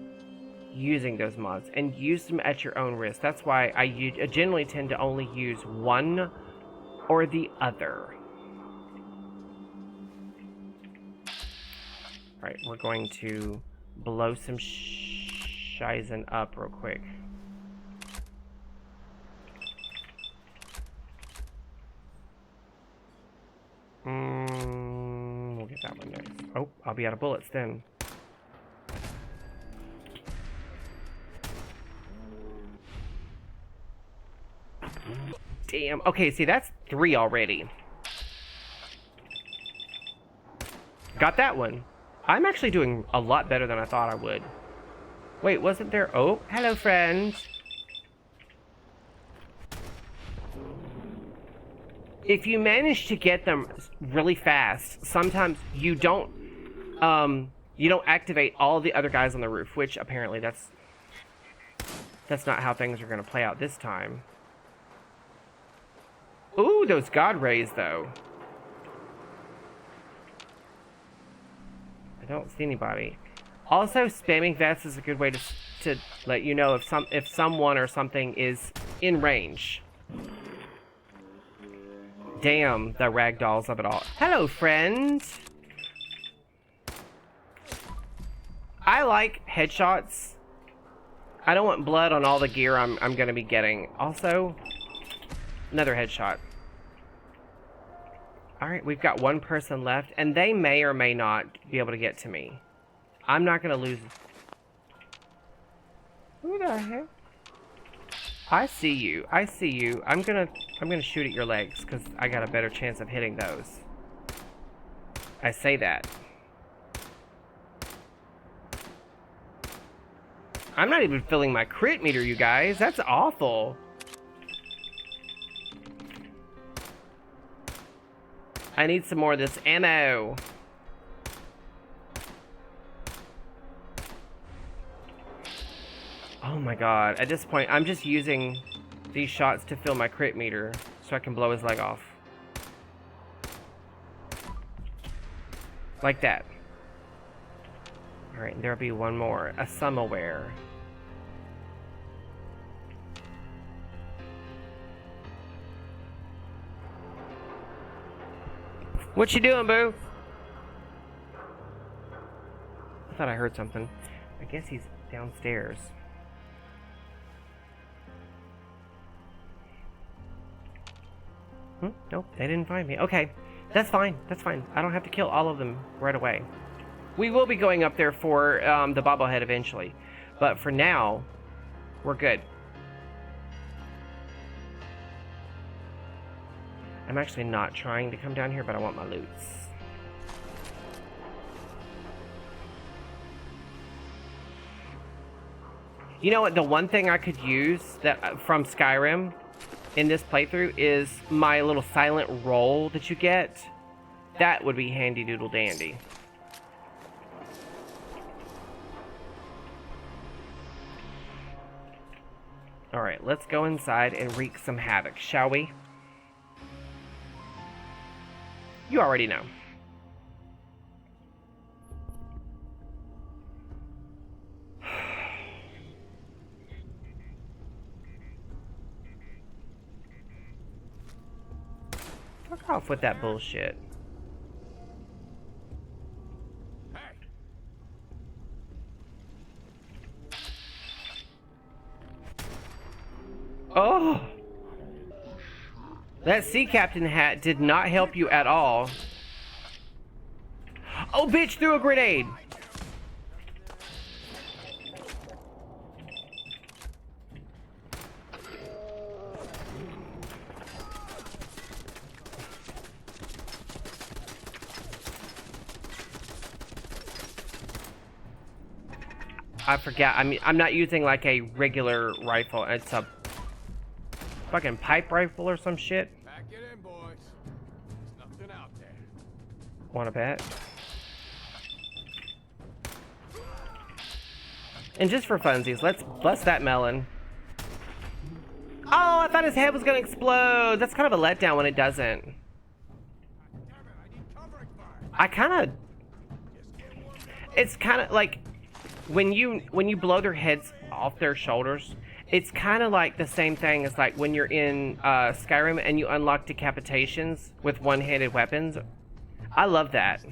using those mods, and use them at your own risk. That's why I generally tend to only use one or the other. Right, we're going to blow some Shizen up real quick. We'll get that one next. Oh, I'll be out of bullets then. Damn. Okay, see, that's 3 already. Got that one. I'm actually doing a lot better than I thought I would. Wait, wasn't there... Oh, hello, friend. If you manage to get them really fast, sometimes you don't activate all the other guys on the roof, which apparently that's not how things are going to play out this time. Ooh, those God Rays, though. I don't see anybody. Also, spamming vets is a good way to let you know if someone or something is in range. Damn, the ragdolls of it all. Hello, friend. I like headshots. I don't want blood on all the gear I'm gonna be getting. Also, another headshot. Alright, we've got one person left, and they may or may not be able to get to me. I'm not gonna lose. Who the heck? I see you. I see you. I'm gonna shoot at your legs, because I got a better chance of hitting those. I say that. I'm not even filling my crit meter, you guys. That's awful. I need some more of this ammo. Oh my god. At this point, I'm just using these shots to fill my crit meter so I can blow his leg off. Like that. Alright, there'll be one more. A somewhere. What you doing, boo? I thought I heard something. I guess he's downstairs. Nope, they didn't find me. Okay, that's fine. That's fine. I don't have to kill all of them right away. We will be going up there for the bobblehead eventually. But for now, we're good. I'm actually not trying to come down here, but I want my loots. You know what? The one thing I could use that from Skyrim in this playthrough is my little silent roll that you get. That would be handy doodle dandy. Alright, let's go inside and wreak some havoc, shall we? You already know. Fuck off with that bullshit. Oh! That sea captain hat did not help you at all. Oh, bitch, threw a grenade! I forgot. I'm not using like a regular rifle. It's a fucking pipe rifle or some shit. Pack it in, boys. There's nothing out there. Wanna bet? And just for funsies, let's bust that melon. Oh, I thought his head was gonna explode. That's kind of a letdown when it doesn't. I kind of... It's kind of like... When you blow their heads off their shoulders, it's kind of like the same thing as like when you're in Skyrim and you unlock decapitations with one-handed weapons. I love that.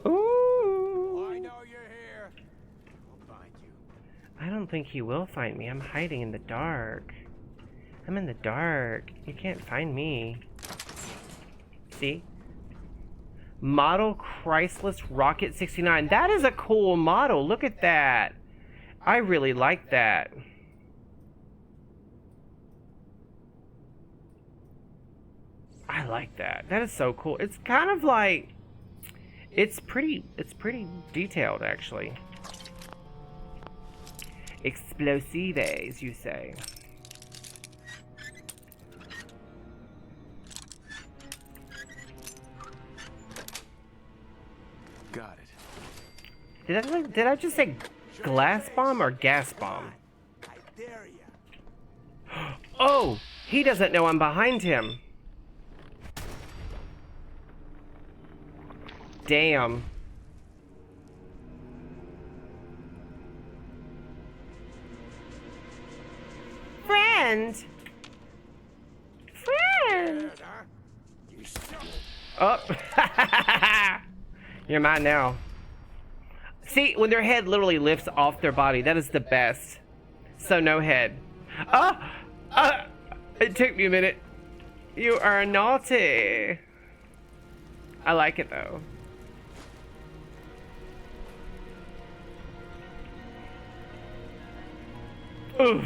Ooh. I know you're here. I'll find you. I don't think he will find me. I'm hiding in the dark. I'm in the dark. You can't find me. See? Model Chrysalis Rocket 69. That is a cool model. Look at that. I really like that. I like that. That is so cool. It's kind of like... It's pretty detailed, actually. Explosives, you say. Got it. Did I just say glass bomb or gas bomb? I dare ya. Oh, he doesn't know I'm behind him. Damn. Friend. Friend. Oh. You're mine now. See, when their head literally lifts off their body, that is the best. So no head. Oh! It took me a minute. You are naughty. I like it though. Ooh.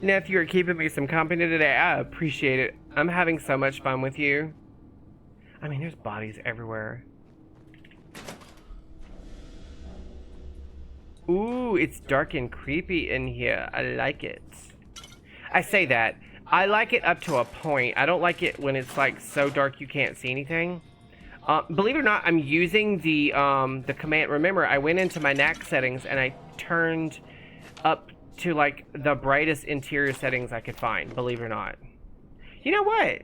Nephew, you're keeping me some company today. I appreciate it. I'm having so much fun with you. I mean, there's bodies everywhere. Ooh, it's dark and creepy in here. I like it. I say that. I like it up to a point. I don't like it when it's like so dark you can't see anything. Believe it or not, I'm using the command. Remember, I went into my NAC settings and I turned up to like the brightest interior settings I could find. Believe it or not. You know what?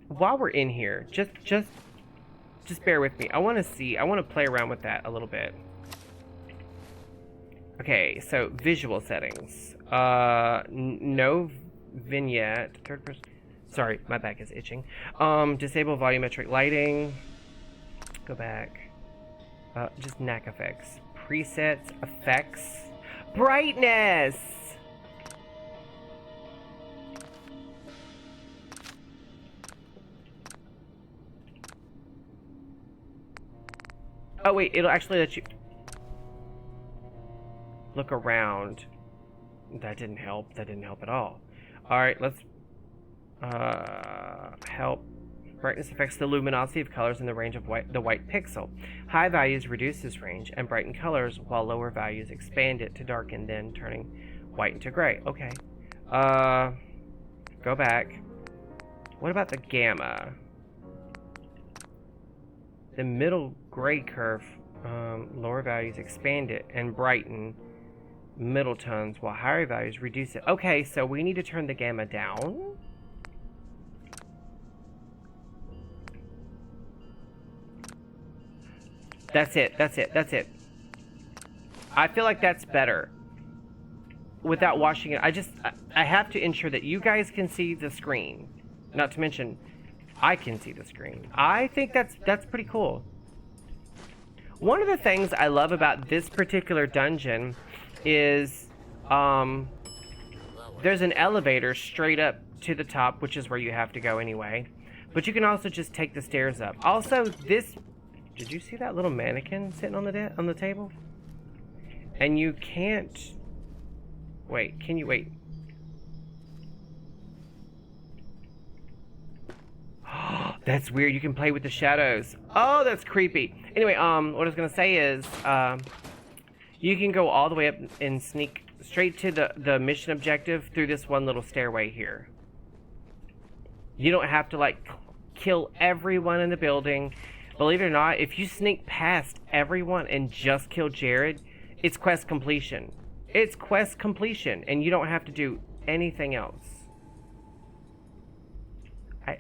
While we're in here, just bear with me. I want to see. I want to play around with that a little bit. Okay, so visual settings. No vignette. Third person. Sorry, my back is itching. Disable volumetric lighting. Go back. Just NAC effects. presets, effects, brightness. Oh wait, it'll actually let you look around. That didn't help. That didn't help at all. Alright, let's help. Brightness affects the luminosity of colors in the range of the white pixel. High values reduce this range and brighten colors, while lower values expand it to darken, then turning white into gray. Okay. Go back. What about the gamma? The middle gray curve, lower values expand it and brighten middle tones, while higher values reduce it. Okay, so we need to turn the gamma down. That's it, that's it, that's it. I feel like that's better. Without washing it, I have to ensure that you guys can see the screen. Not to mention, I can see the screen. I think that's pretty cool. One of the things I love about this particular dungeon is there's an elevator straight up to the top, which is where you have to go anyway. But you can also just take the stairs up. Also, this... Did you see that little mannequin sitting on the table? And you can't... Wait, can you wait? That's weird. You can play with the shadows. Oh, that's creepy. Anyway, what I was gonna say is, you can go all the way up and sneak straight to the mission objective through this one little stairway here. You don't have to, like, kill everyone in the building. Believe it or not, if you sneak past everyone and just kill Jared, it's quest completion. It's quest completion, and you don't have to do anything else.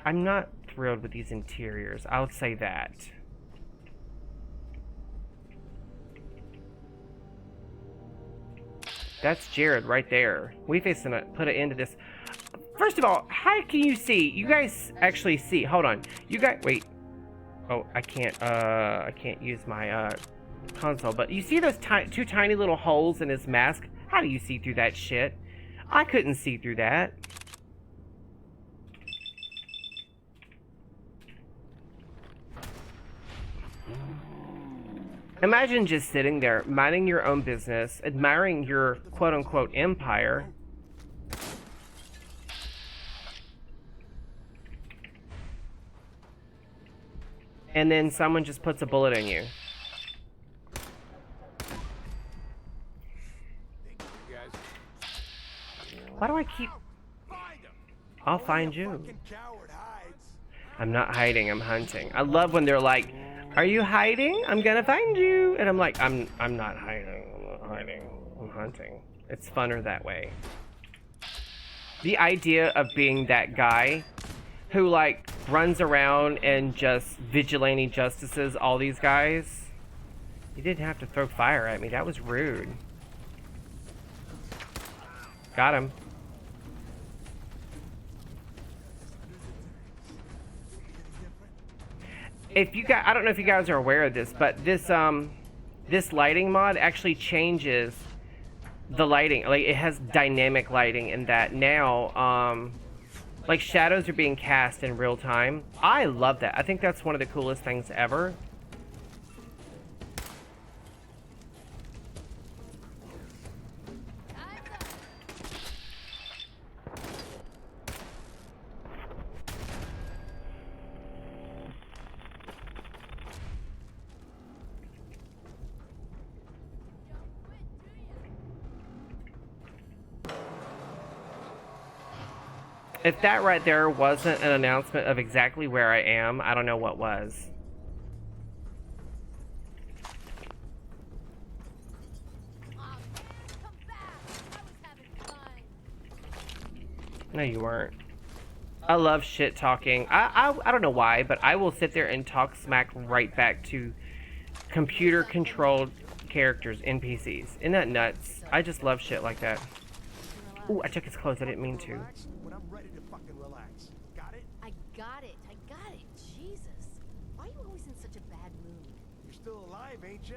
I'm not thrilled with these interiors, I'll say that. That's Jared right there. We face to put an end to this. First of all, how can you see? You guys actually see. Hold on. You guys, wait. Oh, I can't use my console. But you see those two tiny little holes in his mask? How do you see through that shit? I couldn't see through that. Imagine just sitting there, minding your own business, admiring your quote-unquote empire. And then someone just puts a bullet in you. Why do I keep... I'll find you. I'm not hiding, I'm hunting. I love when they're like, are you hiding? I'm gonna find you. And I'm like, I'm not hiding. I'm not hiding. I'm hunting. It's funner that way. The idea of being that guy who, like, runs around and just vigilante justices all these guys. You didn't have to throw fire at me. That was rude. Got him. If you guys, I don't know if you guys are aware of this, but this this lighting mod actually changes the lighting. Like, it has dynamic lighting in that now, like, shadows are being cast in real time. I love that. I think that's one of the coolest things ever. If that right there wasn't an announcement of exactly where I am, I don't know what was. No, you weren't. I love shit talking. I don't know why, but I will sit there and talk smack right back to computer-controlled characters, NPCs. Isn't that nuts? I just love shit like that. Ooh, I took his clothes. I didn't mean to. I got it. Jesus. Why are you always in such a bad mood? You're still alive, ain't you?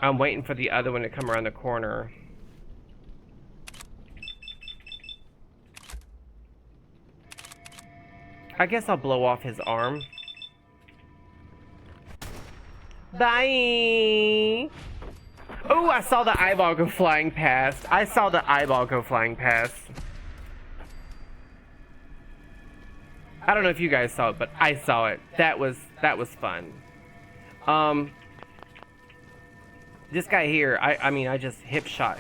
I'm waiting for the other one to come around the corner. I guess I'll blow off his arm. Bye! Oh, I saw the eyeball go flying past. I saw the eyeball go flying past. I don't know if you guys saw it, but I saw it. That was fun. This guy here, I mean, I just hip shot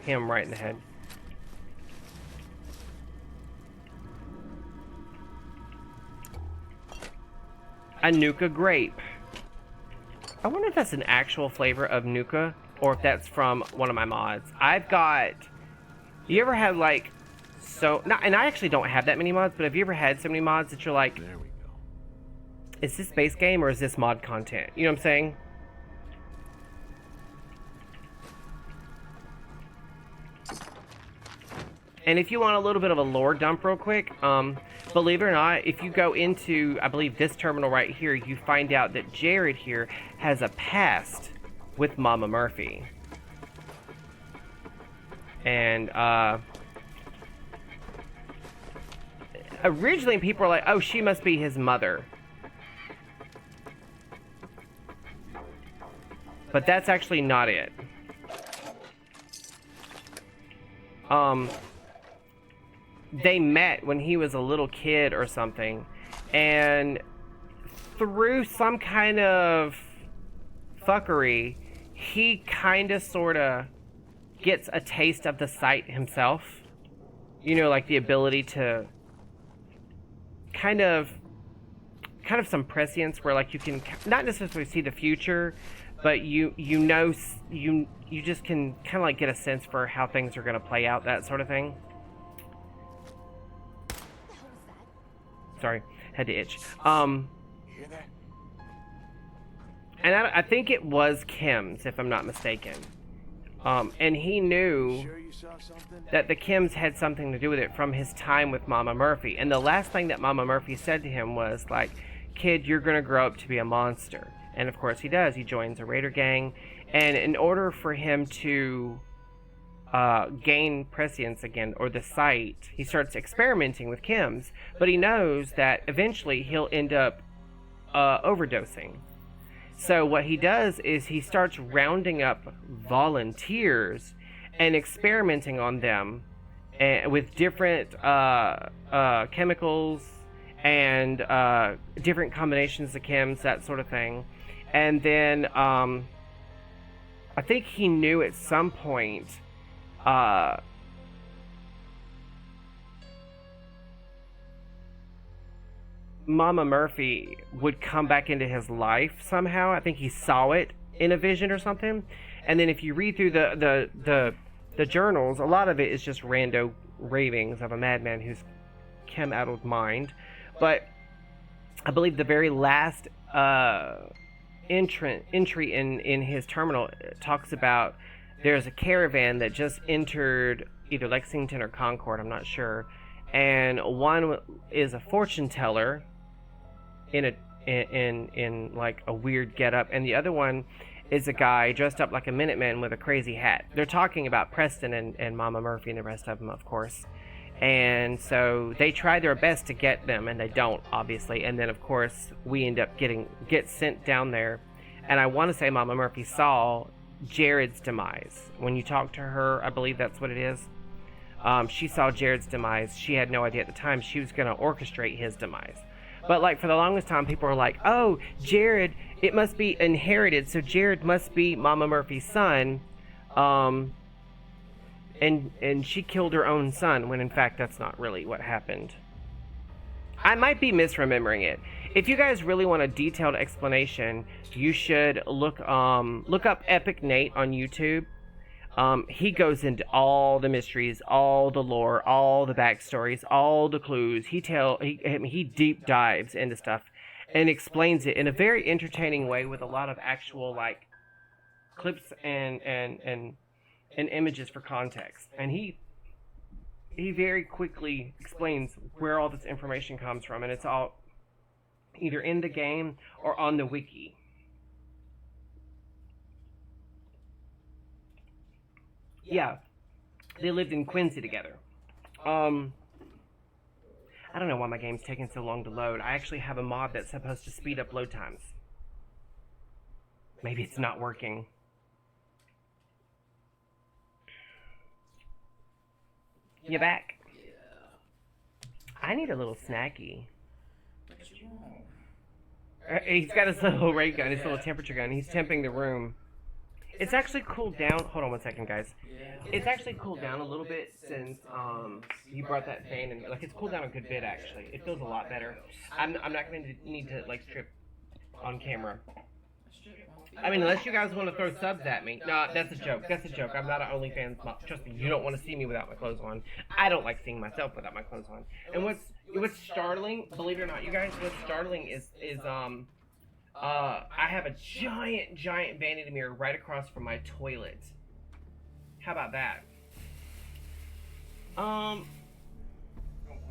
him right in the head. A Nuka grape. I wonder if that's an actual flavor of Nuka, or if that's from one of my mods. I've got... You ever had, like... and I actually don't have that many mods, but have you ever had so many mods that you're like... There we go. Is this base game, or is this mod content? You know what I'm saying? And if you want a little bit of a lore dump real quick, believe it or not, if you go into, I believe, this terminal right here, you find out that Jared here has a past with Mama Murphy. And, originally people were like, oh, she must be his mother. But that's actually not it. They met when he was a little kid or something, and through some kind of fuckery, he kinda sorta gets a taste of the sight himself. You know, like the ability to kind of some prescience where like you can not necessarily see the future, but you just can kind of like get a sense for how things are going to play out, that sort of thing. Sorry, had to itch. And I think it was Kim's, if I'm not mistaken. And he knew that the Kims had something to do with it from his time with Mama Murphy. And the last thing that Mama Murphy said to him was like, kid, you're going to grow up to be a monster. And of course he does. He joins a raider gang. And in order for him to gain prescience again, or the sight, he starts experimenting with Kims. But he knows that eventually he'll end up overdosing. So what he does is he starts rounding up volunteers and experimenting on them with different chemicals and different combinations of chems, that sort of thing. And then I think he knew at some point Mama Murphy would come back into his life somehow. I think he saw it in a vision or something. And then if you read through the journals, a lot of it is just rando ravings of a madman who's chem-addled mind. But I believe the very last entry in his terminal talks about there's a caravan that just entered either Lexington or Concord, I'm not sure. And one is a fortune teller in like a weird getup, and the other one is a guy dressed up like a Minuteman with a crazy hat. They're talking about Preston and Mama Murphy and the rest of them, of course. And so they try their best to get them, and they don't, obviously. And then, of course, we end up get sent down there. And I want to say Mama Murphy saw Jared's demise. When you talk to her, I believe that's what it is. She saw Jared's demise. She had no idea at the time she was going to orchestrate his demise. But, like, for the longest time, people were like, oh, Jared, it must be inherited, so Jared must be Mama Murphy's son. And she killed her own son, when in fact that's not really what happened. I might be misremembering it. If you guys really want a detailed explanation, you should look up Epic Nate on YouTube. He goes into all the mysteries, all the lore, all the backstories, all the clues. He deep dives into stuff and explains it in a very entertaining way with a lot of actual like clips and images for context. And he very quickly explains where all this information comes from, and it's all either in the game or on the wiki. Yeah, they lived in Quincy together. I don't know why my game's taking so long to load. I actually have a mod that's supposed to speed up load times. Maybe it's not working. You back? Yeah. I need a little snacky. What you want? He's got his little ray gun, his little temperature gun. He's temping the room. It's actually cooled down. Hold on one second, guys. It's actually cooled down a little bit since you brought that fan in. Like, it's cooled down a good bit, actually. It feels a lot better. I'm not going to need to, like, strip on camera. I mean, unless you guys want to throw subs at me. No, that's a joke. That's a joke. I'm not an OnlyFans mom. Trust me, you don't want to see me without my clothes on. I don't like seeing myself without my clothes on. And what's startling, believe it or not, you guys, what's startling is I have a giant vanity mirror right across from my toilet. How about that?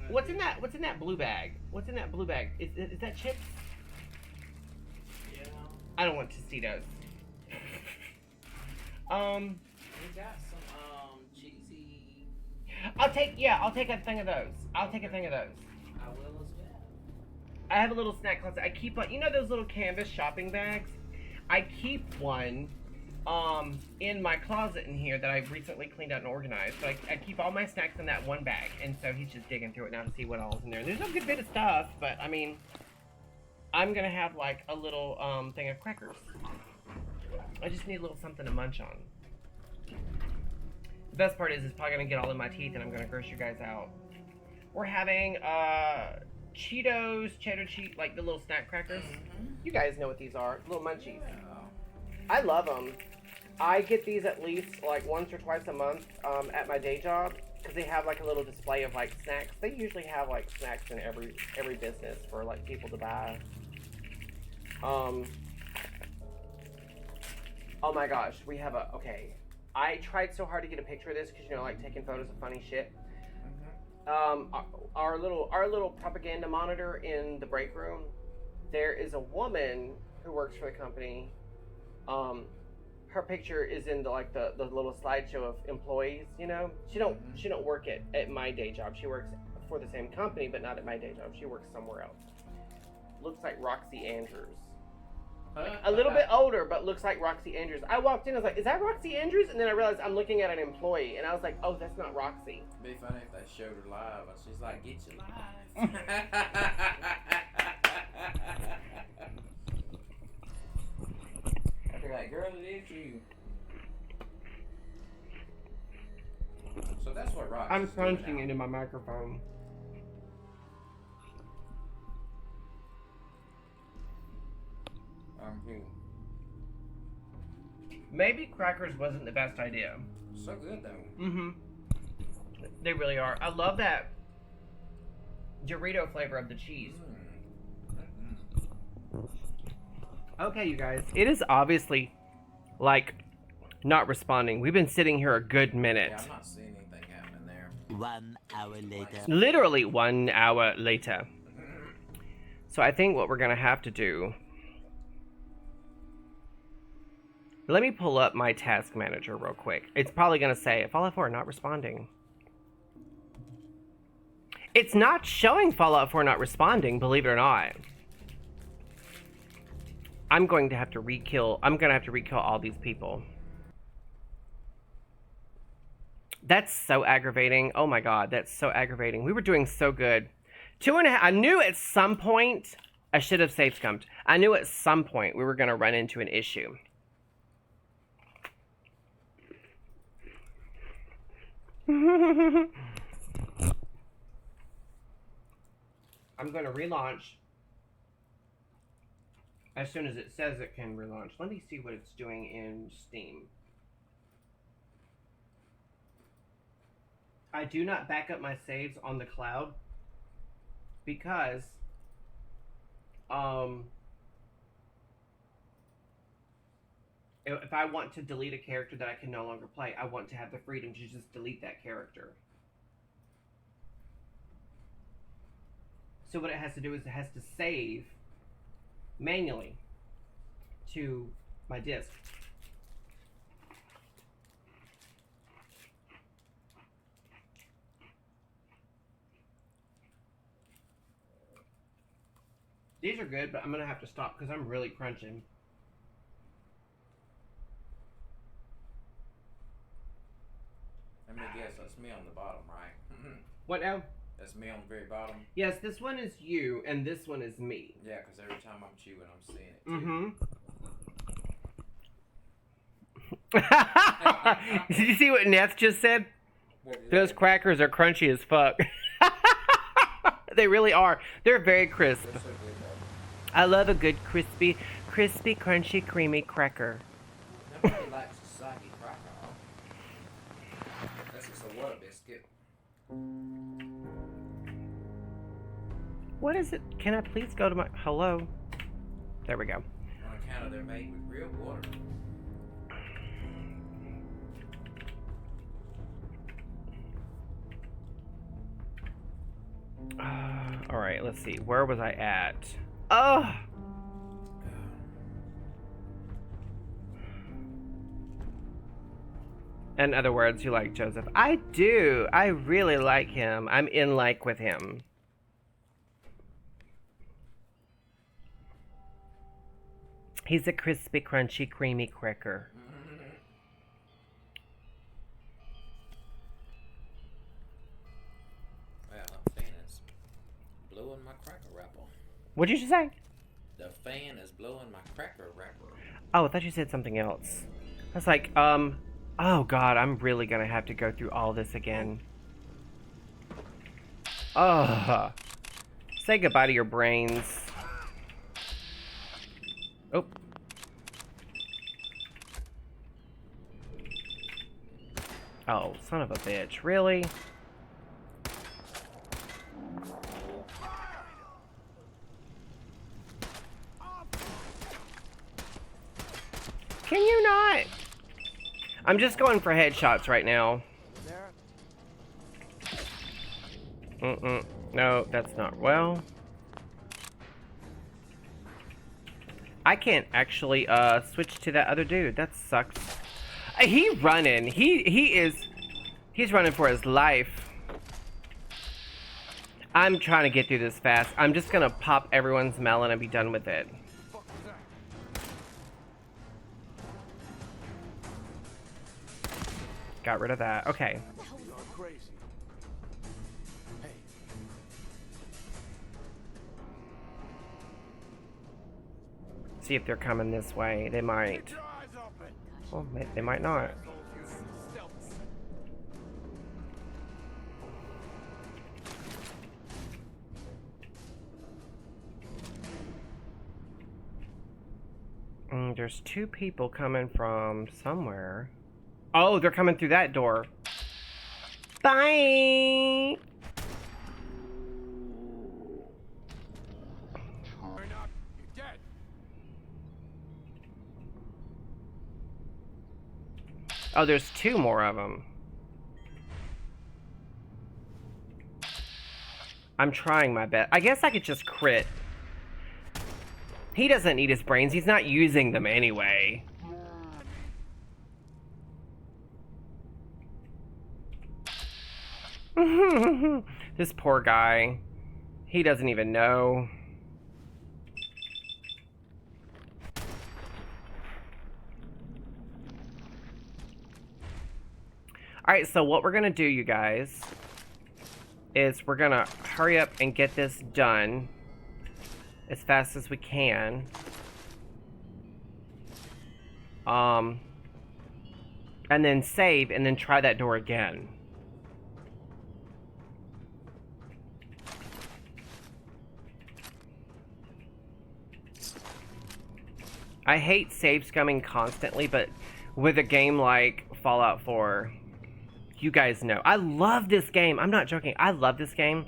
What's in that blue bag? What's in that blue bag? Is that chips? Yeah. I don't want Tostitos. We got some cheesy. I'll take a thing of those. I'll take a thing of those. I will as well. I have a little snack closet. I keep you know those little canvas shopping bags? I keep one in my closet in here that I recently cleaned out and organized. So I keep all my snacks in that one bag, and so he's just digging through it now to see what all's in there. There's a good bit of stuff, but I mean, I'm gonna have like a little thing of crackers. I just need a little something to munch on. The best part is it's probably gonna get all in my teeth, and I'm gonna gross you guys out. We're having Cheetos, cheddar cheese, like the little snack crackers. You guys know what these are, little munchies. I love them. I get these at least like once or twice a month at my day job because they have like a little display of like snacks. They usually have like snacks in every business for like people to buy. Oh my gosh, we have okay. I tried so hard to get a picture of this because, you know, like taking photos of funny shit. Our little propaganda monitor in the break room, there is a woman who works for the company. Her picture is in the little slideshow of employees, you know. She don't work at my day job. She works for the same company, but not at my day job. She works somewhere else. Looks like Roxy Andrews. A little bit older, but looks like Roxy Andrews. I walked in, I was like, is that Roxy Andrews? And then I realized I'm looking at an employee, and I was like, oh, that's not Roxy. It'd be funny if they showed her live, and she's like, get you live. I'd be like, girl, it is you. So that's what Roxy's I'm crunching doing now. into my microphone. Maybe crackers wasn't the best idea. So good though. Mm-hmm. They really are. I love that Dorito flavor of the cheese. Okay, you guys. It is obviously, like, not responding. We've been sitting here a good minute. Yeah, I'm not seeing anything happening there. 1 hour later. Literally 1 hour later. So I think what we're going to have to do... Let me pull up my task manager real quick. It's probably going to say, Fallout 4 not responding. It's not showing Fallout 4 not responding, believe it or not. I'm going to have to re-kill all these people. That's so aggravating. Oh my god, that's so aggravating. We were doing so good. 2.5. I knew at some point, I should have safe scumped. I knew at some point we were going to run into an issue. I'm going to relaunch as soon as it says it can relaunch. Let me see what it's doing in Steam. I do not back up my saves on the cloud because if I want to delete a character that I can no longer play, I want to have the freedom to just delete that character. So what it has to do is it has to save manually to my disk. These are good, but I'm gonna have to stop because I'm really crunching. Let me guess, that's me on the bottom, right? What now? That's me on the very bottom? Yes, this one is you, and this one is me. Yeah, because every time I'm chewing, I'm seeing it. Mm-hmm. Did you see what Neth just said? Those crackers are crunchy as fuck. They really are. They're very crisp. They're so good, though. I love a good crispy, crunchy, creamy cracker. Nobody likes a soggy cracker, huh? Unless it's a water biscuit. What is it? Can I please go to my... Hello? There we go. On account of they're made with real water. Alright, let's see. Where was I at? Oh! In other words, you like Joseph. I do. I really like him. I'm in like with him. He's a crispy, crunchy, creamy cracker. Well, that fan is blowing my cracker wrapper. What did you say? The fan is blowing my cracker wrapper. Oh, I thought you said something else. I was like, oh god, I'm really gonna have to go through all this again. Oh, say goodbye to your brains. Oh. Oh, son of a bitch, really? Can you not? I'm just going for headshots right now. No, that's not well. I can't actually switch to that other dude. That sucks. He's running. He's running for his life. I'm trying to get through this fast. I'm just gonna pop everyone's melon and be done with it. Got rid of that. Okay. See if they're coming this way. They might. Well, they might not. There's two people coming from somewhere. Oh, they're coming through that door. Bye! Oh, there's two more of them. I'm trying my best. I guess I could just crit. He doesn't need his brains. He's not using them anyway. This poor guy. He doesn't even know. Alright, so what we're gonna do, you guys, is we're gonna hurry up and get this done as fast as we can. And then save, and then try that door again. I hate save scumming constantly, but with a game like Fallout 4, you guys know. I love this game. I'm not joking. I love this game.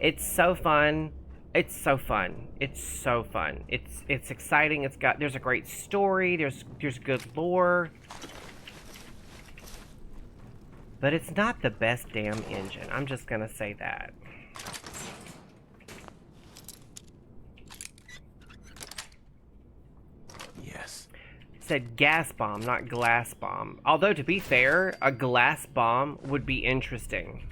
It's so fun. It's so fun. It's so fun. It's exciting. There's a great story. There's good lore. But it's not the best damn engine. I'm just gonna say that. Yes. It said gas bomb, not glass bomb. Although, to be fair, a glass bomb would be interesting.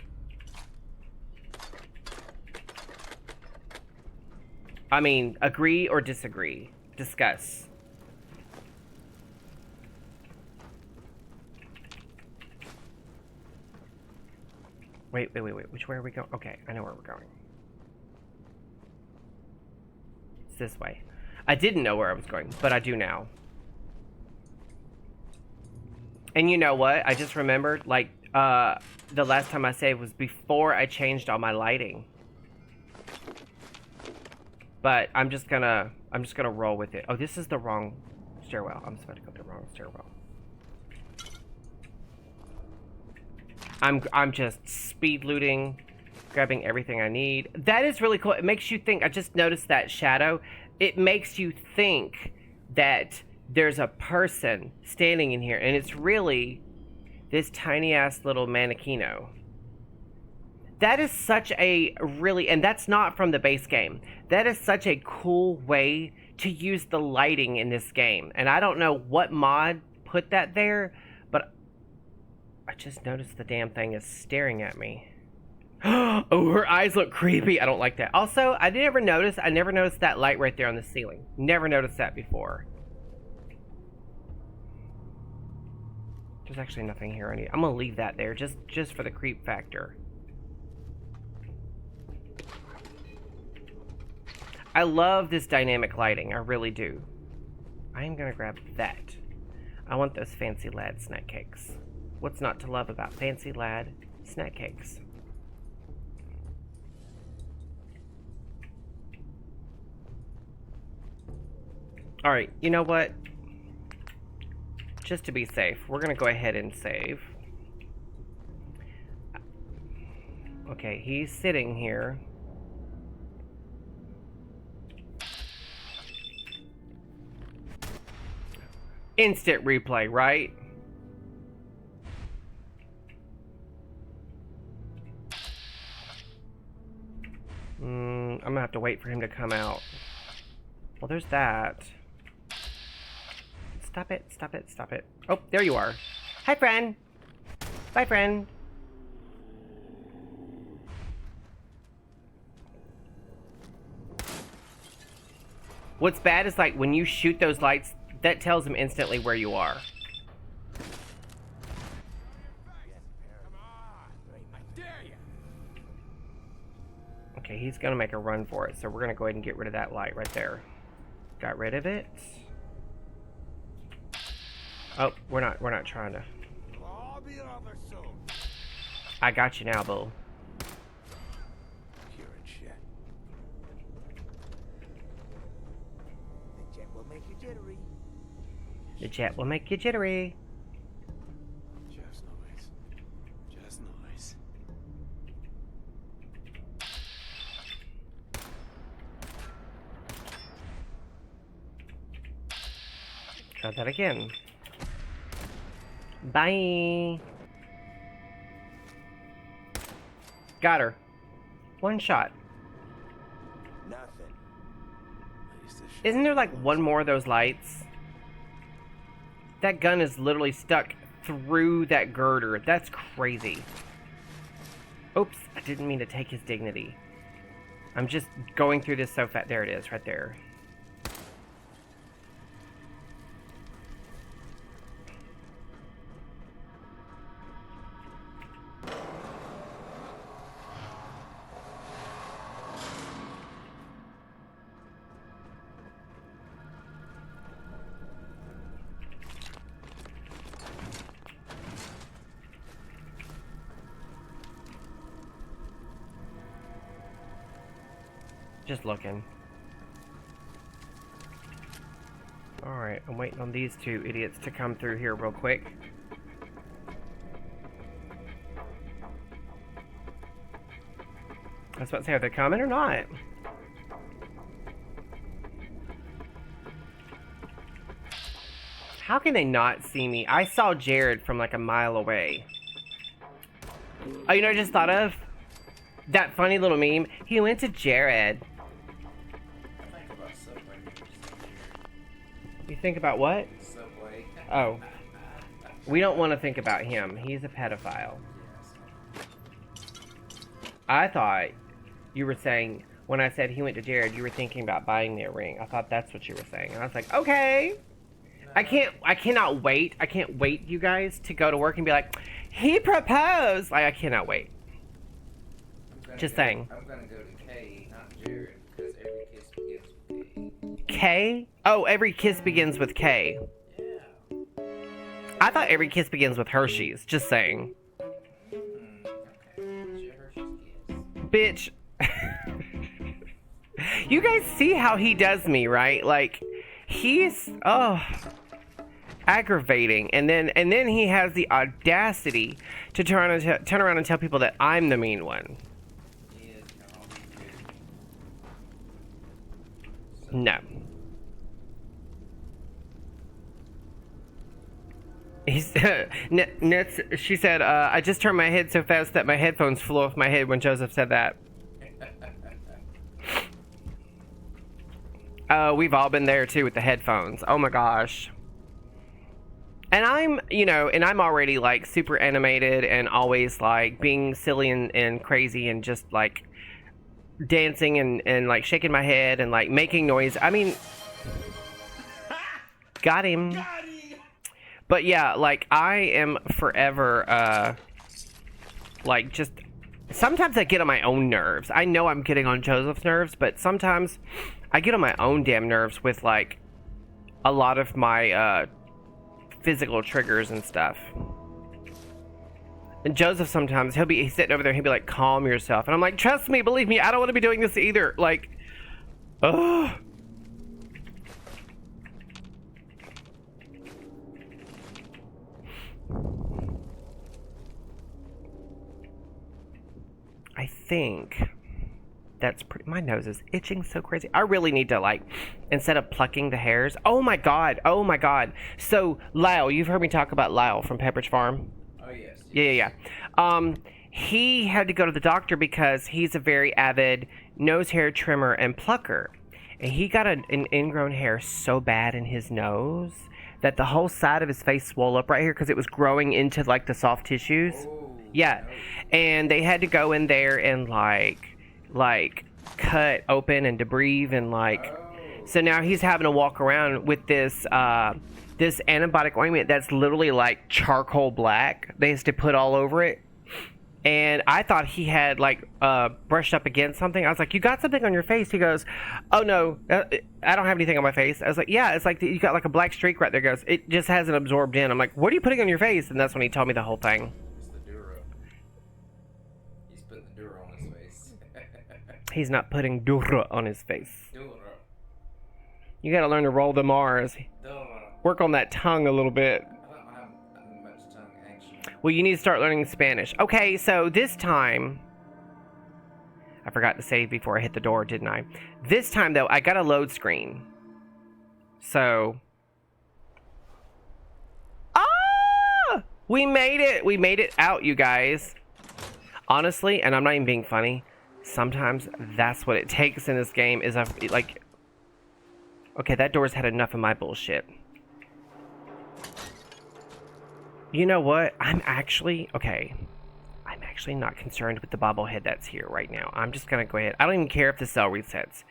I mean, agree or disagree. Discuss. Wait. Which way are we going? Okay, I know where we're going. It's this way. I didn't know where I was going, but I do now. And you know what? I just remembered, like, the last time I saved was before I changed all my lighting. But I'm just gonna roll with it. Oh, this is the wrong stairwell. I'm supposed to go to the wrong stairwell. I'm just speed looting, grabbing everything I need. That is really cool. It makes you think. I just noticed that shadow. It makes you think that there's a person standing in here, and it's really this tiny ass little mannequino. That is such a really, and that's not from the base game. That is such a cool way to use the lighting in this game. And I don't know what mod put that there, but I just noticed the damn thing is staring at me. Oh, her eyes look creepy. I don't like that. Also, I never noticed that light right there on the ceiling. Never noticed that before. There's actually nothing here I need. I'm gonna leave that there just for the creep factor. I love this dynamic lighting. I really do. I am gonna grab that. I want those fancy lad snack cakes. What's not to love about fancy lad snack cakes? Alright, you know what? Just to be safe, we're gonna go ahead and save. Okay, he's sitting here. Instant replay, right? I'm gonna have to wait for him to come out. Well, there's that. Stop it, stop it, stop it. Oh, there you are. Hi, friend. Bye, friend. What's bad is, like, when you shoot those lights, that tells him instantly where you are. Okay, he's gonna make a run for it, so we're gonna go ahead and get rid of that light right there. Got rid of it. Oh, we're not trying to. I got you now, Bull. Pure and shit. The jet will make you jittery. The jet will make you jittery. Just noise. Just noise. Try that again. Bye. Got her. One shot. Nothing. Isn't there like one more of those lights? That gun is literally stuck through that girder. That's crazy. Oops, I didn't mean to take his dignity. I'm just going through this so fast. There it is, right there. Just looking. Alright, I'm waiting on these two idiots to come through here real quick. I was about to say, are they coming or not? How can they not see me? I saw Jared from like a mile away. Oh, you know what I just thought of? That funny little meme. He went to Jared. You think about what? Subway. Oh. We don't want to think about him. He's a pedophile. I thought you were saying when I said he went to Jared, you were thinking about buying me a ring. I thought that's what you were saying. And I was like, okay. I cannot wait. I can't wait, you guys, to go to work and be like, he proposed. Like, I cannot wait. Just saying. I'm gonna go to K, not Jared, because every kiss begins with K. K? Oh, every kiss begins with K. Yeah. I thought every kiss begins with Hershey's. Just saying. Okay. Hershey's Bitch. You guys see how he does me, right? Like, he's aggravating, and then he has the audacity to turn around and tell people that I'm the mean one. No. He's she said, I just turned my head so fast that my headphones flew off my head when Joseph said that. We've all been there too with the headphones. Oh my gosh. And I'm already like super animated and always like being silly and crazy and just like dancing and like shaking my head and like making noise. I mean, got him. But yeah, like I am forever like just sometimes I get on my own nerves. I know I'm getting on Joseph's nerves, but sometimes I get on my own damn nerves with like a lot of my physical triggers and stuff. And Joseph sometimes he's sitting over there and he'll be like, calm yourself. And I'm like, trust me, believe me, I don't want to be doing this either. Like, ugh. I think that's pretty, my nose is itching so crazy. I really need to like, instead of plucking the hairs. Oh my God. So Lyle, you've heard me talk about Lyle from Pepperidge Farm. Oh yes. Yeah. He had to go to the doctor because he's a very avid nose hair trimmer and plucker. And he got an ingrown hair so bad in his nose that the whole side of his face swelled up right here because it was growing into like the soft tissues. Oh, yeah. No. And they had to go in there and like cut open and debride and like so now he's having to walk around with this this antibiotic ointment that's literally like charcoal black. They used to put all over it. And I thought he had like brushed up against something. I was like, you got something on your face? He goes, oh no, I don't have anything on my face. I was like, yeah, it's like you got like a black streak right there. He goes, it just hasn't absorbed in. I'm like, what are you putting on your face? And that's when he told me the whole thing. It's the Dura. He's putting the Dura on his face. He's not putting Dura on his face. Dura. You gotta learn to roll them R's. Dura. Work on that tongue a little bit. I don't have much tongue action. Well, you need to start learning Spanish. Okay, so this time... I forgot to save before I hit the door, didn't I? This time, though, I got a load screen. So... Ah! We made it! We made it out, you guys. Honestly, and I'm not even being funny, sometimes that's what it takes in this game is like... Okay, that door's had enough of my bullshit. You know what? I'm actually not concerned with the bobblehead that's here right now. I'm just gonna go ahead. I don't even care if the cell resets.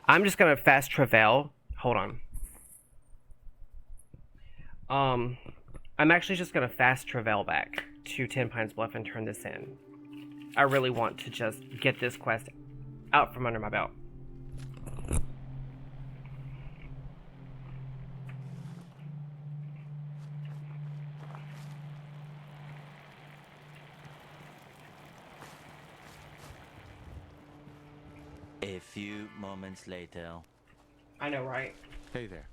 I'm just gonna fast travel. Hold on. I'm actually just gonna fast travel back to 10 Pines Bluff and turn this in. I really want to just get this quest out from under my belt. A few moments later. I know, right? Hey there.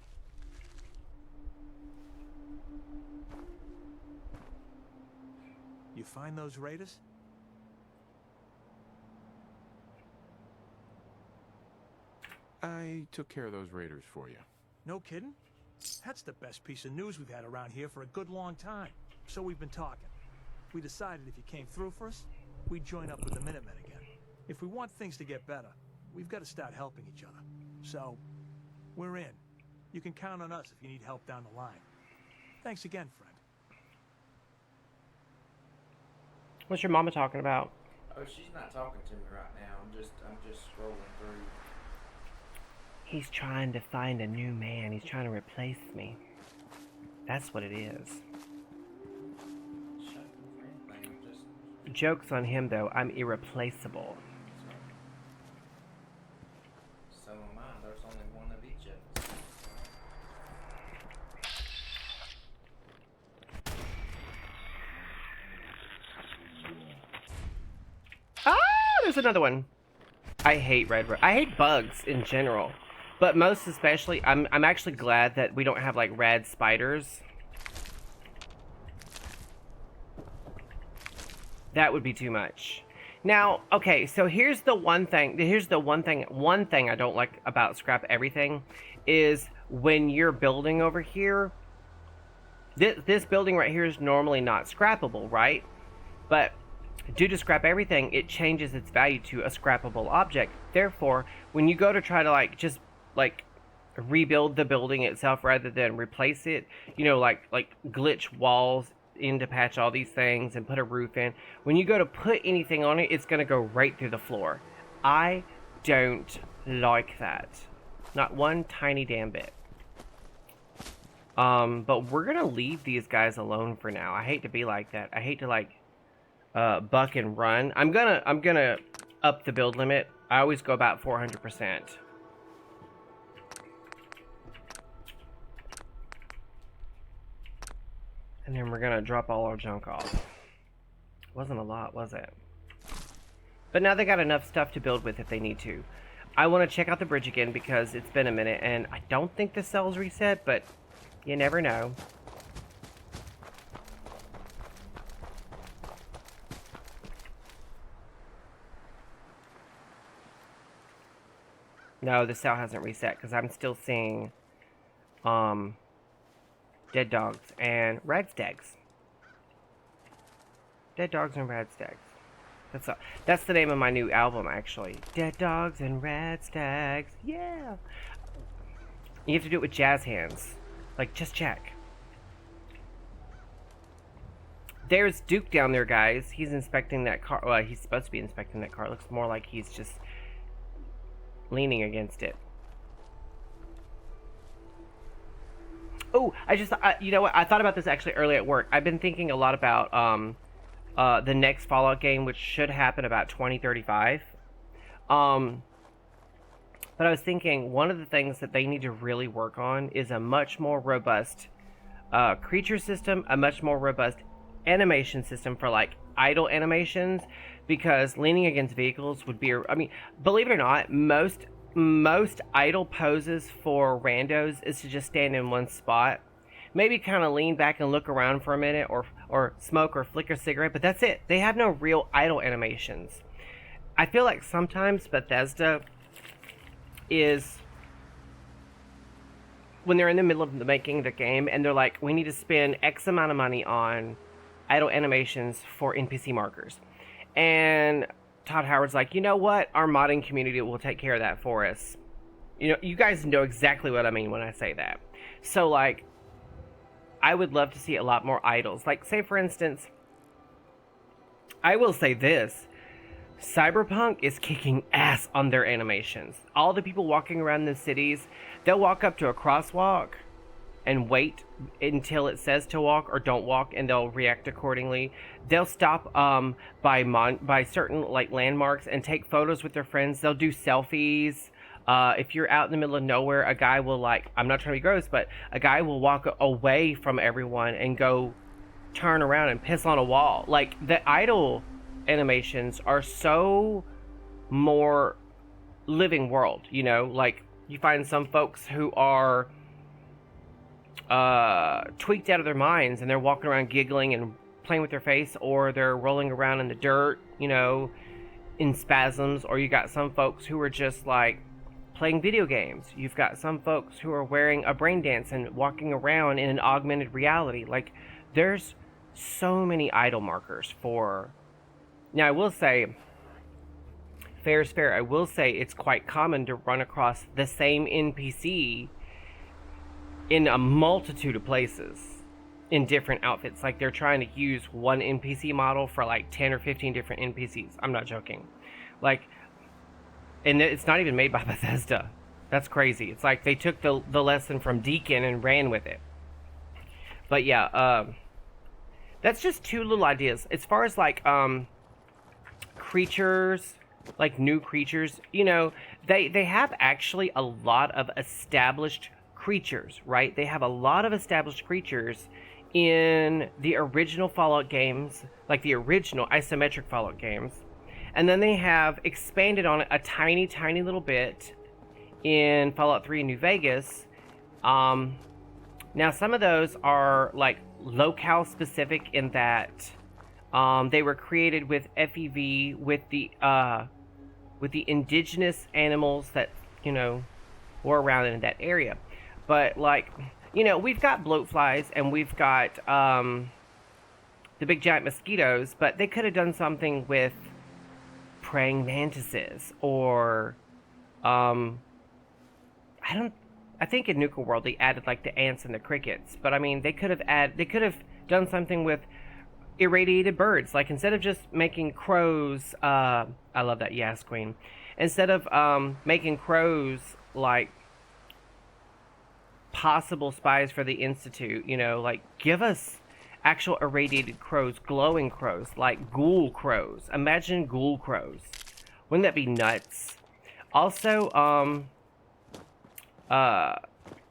You find those raiders? I took care of those raiders for you. No kidding? That's the best piece of news we've had around here for a good long time. So we've been talking. We decided if you came through for us, we'd join up with the Minutemen again. If we want things to get better, we've got to start helping each other. So, we're in. You can count on us if you need help down the line. Thanks again, friend. What's your mama talking about? Oh, she's not talking to me right now. I'm just scrolling through He's trying to find a new man. He's trying to replace me. That's what it is. Joke's on him, though. I'm irreplaceable. So am I. There's only one of each of us. Ah, there's another one. I hate I hate bugs in general, but most especially, I'm actually glad that we don't have like rad spiders. That would be too much. Now, okay, so here's the one thing. One thing I don't like about scrap everything is when you're building over here. This building right here is normally not scrappable, right? But due to scrap everything, it changes its value to a scrappable object. Therefore, when you go to try to like just like rebuild the building itself rather than replace it, you know, like glitch walls in to patch all these things and put a roof in. When you go to put anything on it, it's going to go right through the floor. I don't like that. Not one tiny damn bit. But we're going to leave these guys alone for now. I hate to be like that. I hate to like buck and run. I'm gonna up the build limit. I always go about 400%. And then we're gonna drop all our junk off. Wasn't a lot, was it? But now they got enough stuff to build with if they need to. I want to check out the bridge again because it's been a minute, and I don't think the cell's reset, but you never know. No, the cell hasn't reset because I'm still seeing dead dogs and rad stags. Dead dogs and rad stags. That's the name of my new album, actually. Dead dogs and rad stags. Yeah. You have to do it with jazz hands. Like, just check. There's Duke down there, guys. He's inspecting that car. Well, he's supposed to be inspecting that car. It looks more like he's just leaning against it. Oh, you know what? I thought about this actually early at work. I've been thinking a lot about the next Fallout game, which should happen about 2035. But I was thinking one of the things that they need to really work on is a much more robust creature system, a much more robust animation system for like idle animations, because leaning against vehicles would be, I mean, believe it or not, most idle poses for randos is to just stand in one spot, maybe kind of lean back and look around for a minute, or smoke or flick a cigarette, but that's it. They have no real idle animations. I feel like sometimes Bethesda is, when they're in the middle of making the game and they're like, we need to spend X amount of money on idle animations for NPC markers. And Todd Howard's like, you know what? Our modding community will take care of that for us. You know, you guys know exactly what I mean when I say that. So, like, I would love to see a lot more idles. Like, say, for instance, I will say this. Cyberpunk is kicking ass on their animations. All the people walking around the cities, they'll walk up to a crosswalk and wait until it says to walk, or don't walk, and they'll react accordingly. They'll stop by certain like landmarks and take photos with their friends. They'll do selfies. If you're out in the middle of nowhere, a guy will, like, I'm not trying to be gross, but a guy will walk away from everyone and go turn around and piss on a wall. Like, the idle animations are so more living world, you know? Like, you find some folks who are tweaked out of their minds and they're walking around giggling and playing with their face, or they're rolling around in the dirt, you know, in spasms. Or you got some folks who are just like playing video games. You've got some folks who are wearing a brain dance and walking around in an augmented reality. Like, there's so many idle markers for. Now, I will say, fair is fair. I will say it's quite common to run across the same NPC in a multitude of places in different outfits. Like, they're trying to use one NPC model for like 10 or 15 different NPCs. I'm not joking. Like, and it's not even made by Bethesda. That's crazy. It's like they took the lesson from Deacon and ran with it. But yeah, that's just two little ideas. As far as like creatures, like new creatures, you know, they have actually a lot of established creatures, right? They have a lot of established creatures in the original Fallout games, like the original isometric Fallout games. And then they have expanded on it a tiny, tiny little bit in Fallout 3 New Vegas. Now some of those are like locale specific in that they were created with FEV with the indigenous animals that, you know, were around in that area. But like, you know, we've got bloatflies and we've got the big giant mosquitoes, but they could have done something with praying mantises or I think in Nuka World they added like the ants and the crickets, but I mean they could have done something with irradiated birds. Like instead of just making crows, I love that, yes, Queen. Instead of making crows like possible spies for the Institute, you know, like give us actual irradiated crows, glowing crows, like ghoul crows. Imagine ghoul crows. Wouldn't that be nuts? Also,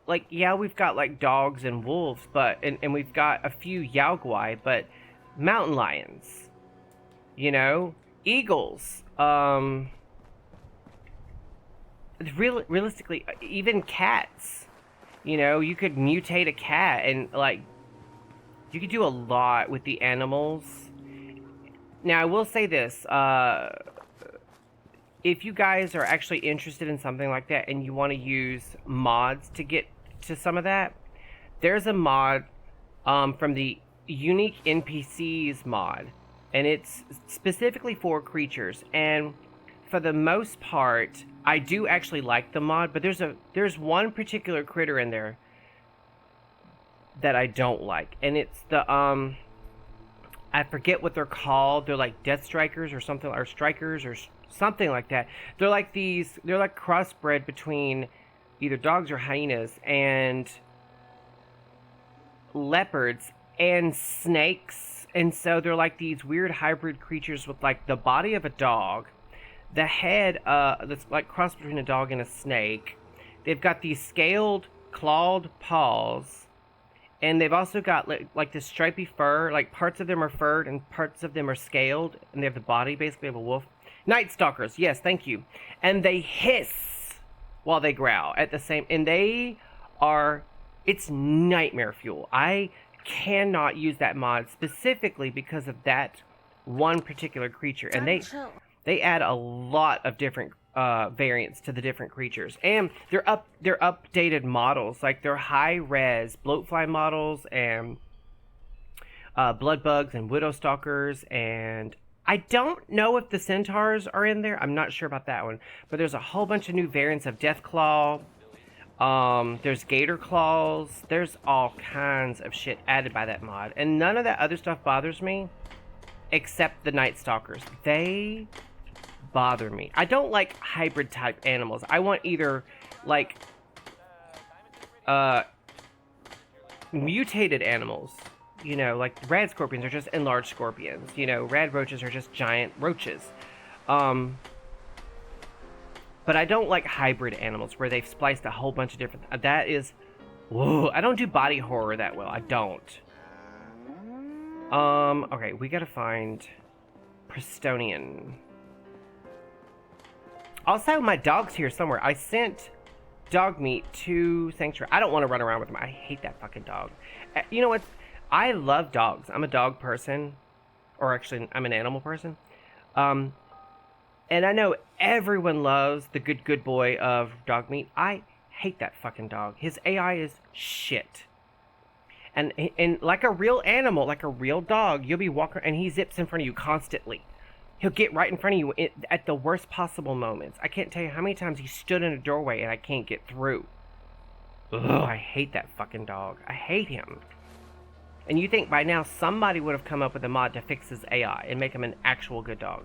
like, yeah, we've got like dogs and wolves, but and we've got a few Yaoguai, but mountain lions, you know, eagles, realistically, even cats, you know, you could mutate a cat and like you could do a lot with the animals. Now I will say this, if you guys are actually interested in something like that and you want to use mods to get to some of that, there's a mod from the Unique NPCs mod, and it's specifically for creatures. And for the most part, I do actually like the mod, but there's one particular critter in there that I don't like, and it's the I forget what they're called. They're like Death Strikers or something, or Strikers or something like that. They're like crossbred between either dogs or hyenas and leopards and snakes. And so they're like these weird hybrid creatures with like the body of a dog, the head that's like crossed between a dog and a snake. They've got these scaled, clawed paws, and they've also got like this stripy fur. Like parts of them are furred and parts of them are scaled, and they have the body basically of a wolf. Night Stalkers, yes, thank you. And they hiss while they growl at the same, and it's nightmare fuel. I cannot use that mod specifically because of that one particular creature, and they add a lot of different variants to the different creatures, and they're updated models, like they're high res bloatfly models and blood bugs and widow stalkers, and I don't know if the centaurs are in there. I'm not sure about that one, but there's a whole bunch of new variants of Deathclaw. There's gator claws. There's all kinds of shit added by that mod, and none of that other stuff bothers me except the Night Stalkers. They bother me. I don't like hybrid type animals. I want either like mutated animals, you know, like rad scorpions are just enlarged scorpions, you know, rad roaches are just giant roaches. But I don't like hybrid animals where they've spliced a whole bunch of different, that is, whoa, I don't do body horror that well. I don't. Okay, we gotta find Prestonian. Also, my dog's here somewhere. I sent dog meat to Sanctuary. I don't want to run around with him. I hate that fucking dog. You know what? I love dogs. I'm a dog person. Or actually, I'm an animal person. And I know everyone loves the good boy of dog meat. I hate that fucking dog. His AI is shit. And like a real animal, like a real dog, you'll be walking and he zips in front of you constantly. He'll get right in front of you at the worst possible moments. I can't tell you how many times he stood in a doorway and I can't get through. Ugh, I hate that fucking dog. I hate him. And you think by now somebody would have come up with a mod to fix his AI and make him an actual good dog.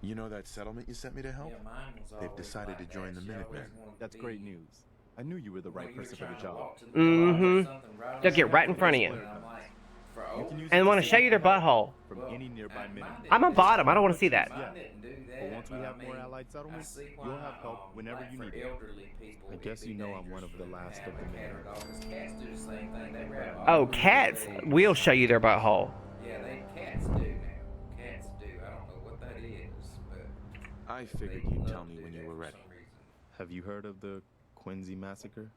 You know that settlement you sent me to help? Yeah, mine was They've always decided like to join that. the She always Minutemen. wanted That's to great be- news. I knew you were the right when you were person for trying the to job. walk to the bar or Mm-hmm. something, right on They'll the get right in street, front of you. and I'm like, for You old can use And it want to to see show you their butthole. from Well, any nearby mine minute. didn't I'm a do bottom. that. I don't want to see that. Mine didn't do that. But once we but have I more mean, allied settlements, I see you'll why, have help whenever like you for need it. elderly people, I it'd guess be you know I'm dangerous one of for the them to last have of a the cat men. or dog, 'cause cats do the same thing. They grab Oh, all cats. the legs. We'll show you their butthole. Yeah, cats do now. Cats do. I don't know what that is, but I they figured you'd love tell to me do when that you were for ready. some reason. Have you heard of the Quincy massacre?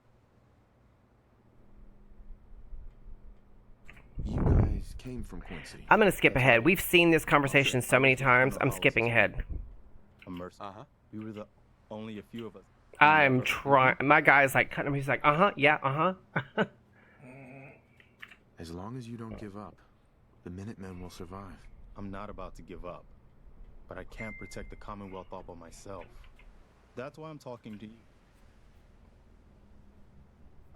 You guys came from Quincy. I'm going to skip ahead. We've seen this conversation so many times. I'm skipping ahead. Uh-huh. We were the only a few of us. I'm trying. My guy's like cutting him. He's like, uh-huh, yeah, uh-huh. As long as you don't give up, the Minutemen will survive. I'm not about to give up, but I can't protect the Commonwealth all by myself. That's why I'm talking to you.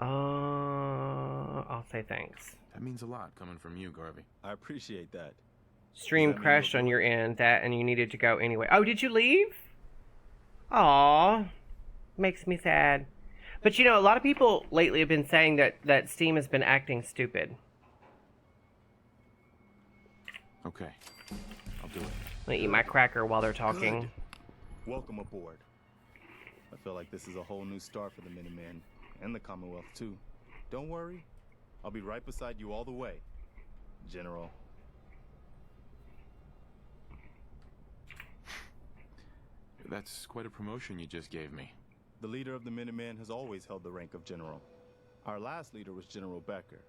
I'll say thanks. That means a lot coming from you, Garvey. I appreciate that. Stream crashed on your end, and you needed to go anyway. Oh, did you leave? Aw, makes me sad. But you know, a lot of people lately have been saying that Steam has been acting stupid. Okay, I'll do it. I'm gonna eat my cracker while they're talking. Good. Welcome aboard. I feel like this is a whole new start for the Minutemen, and the Commonwealth too. Don't worry, I'll be right beside you all the way, General. That's quite a promotion you just gave me. The leader of the Minutemen has always held the rank of General. Our last leader was General Becker.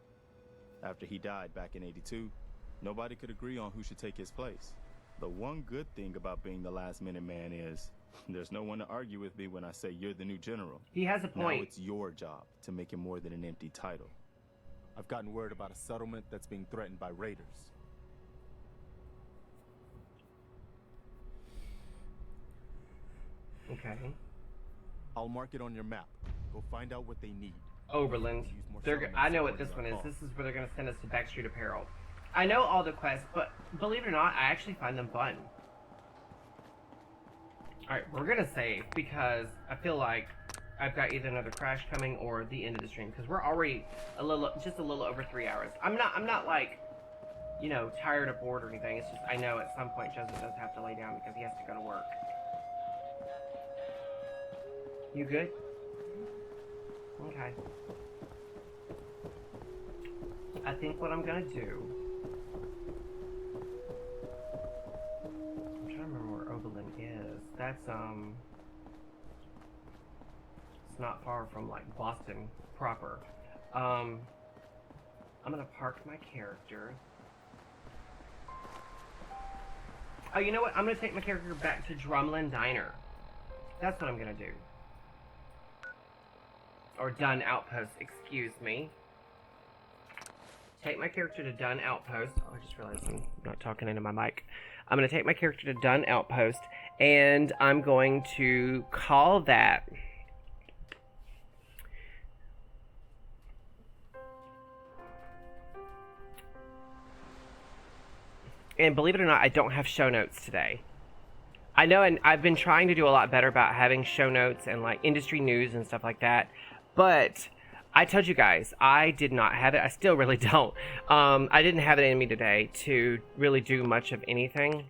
After he died back in '82, nobody could agree on who should take his place. The one good thing about being the last Minuteman is there's no one to argue with me when I say you're the new general. He has a point. Now it's your job to make it more than an empty title. I've gotten word about a settlement that's being threatened by raiders. Okay. I'll mark it on your map. Go find out what they need. Oberland. I know what this one is. This is where they're going to send us to Backstreet Apparel. I know all the quests, but believe it or not, I actually find them fun. Alright, we're going to save because I feel like I've got either another crash coming or the end of the stream because we're already just a little over 3 hours. I'm not like, you know, tired or bored or anything. It's just I know at some point Joseph does have to lay down because he has to go to work. You good? Okay. I think what I'm gonna do... I'm trying to remember where Oberlin is. That's, it's not far from, like, Boston proper. I'm gonna park my character. Oh, you know what? I'm gonna take my character back to Drumlin Diner. That's what I'm gonna do. Or Dunn Outpost, excuse me. Take my character to Dunn Outpost. Oh, I just realized I'm not talking into my mic. I'm going to take my character to Dunn Outpost, and I'm going to call that... And believe it or not, I don't have show notes today. I know, and I've been trying to do a lot better about having show notes and like industry news and stuff like that. But I told you guys, I did not have it. I still really don't. I didn't have it in me today to really do much of anything.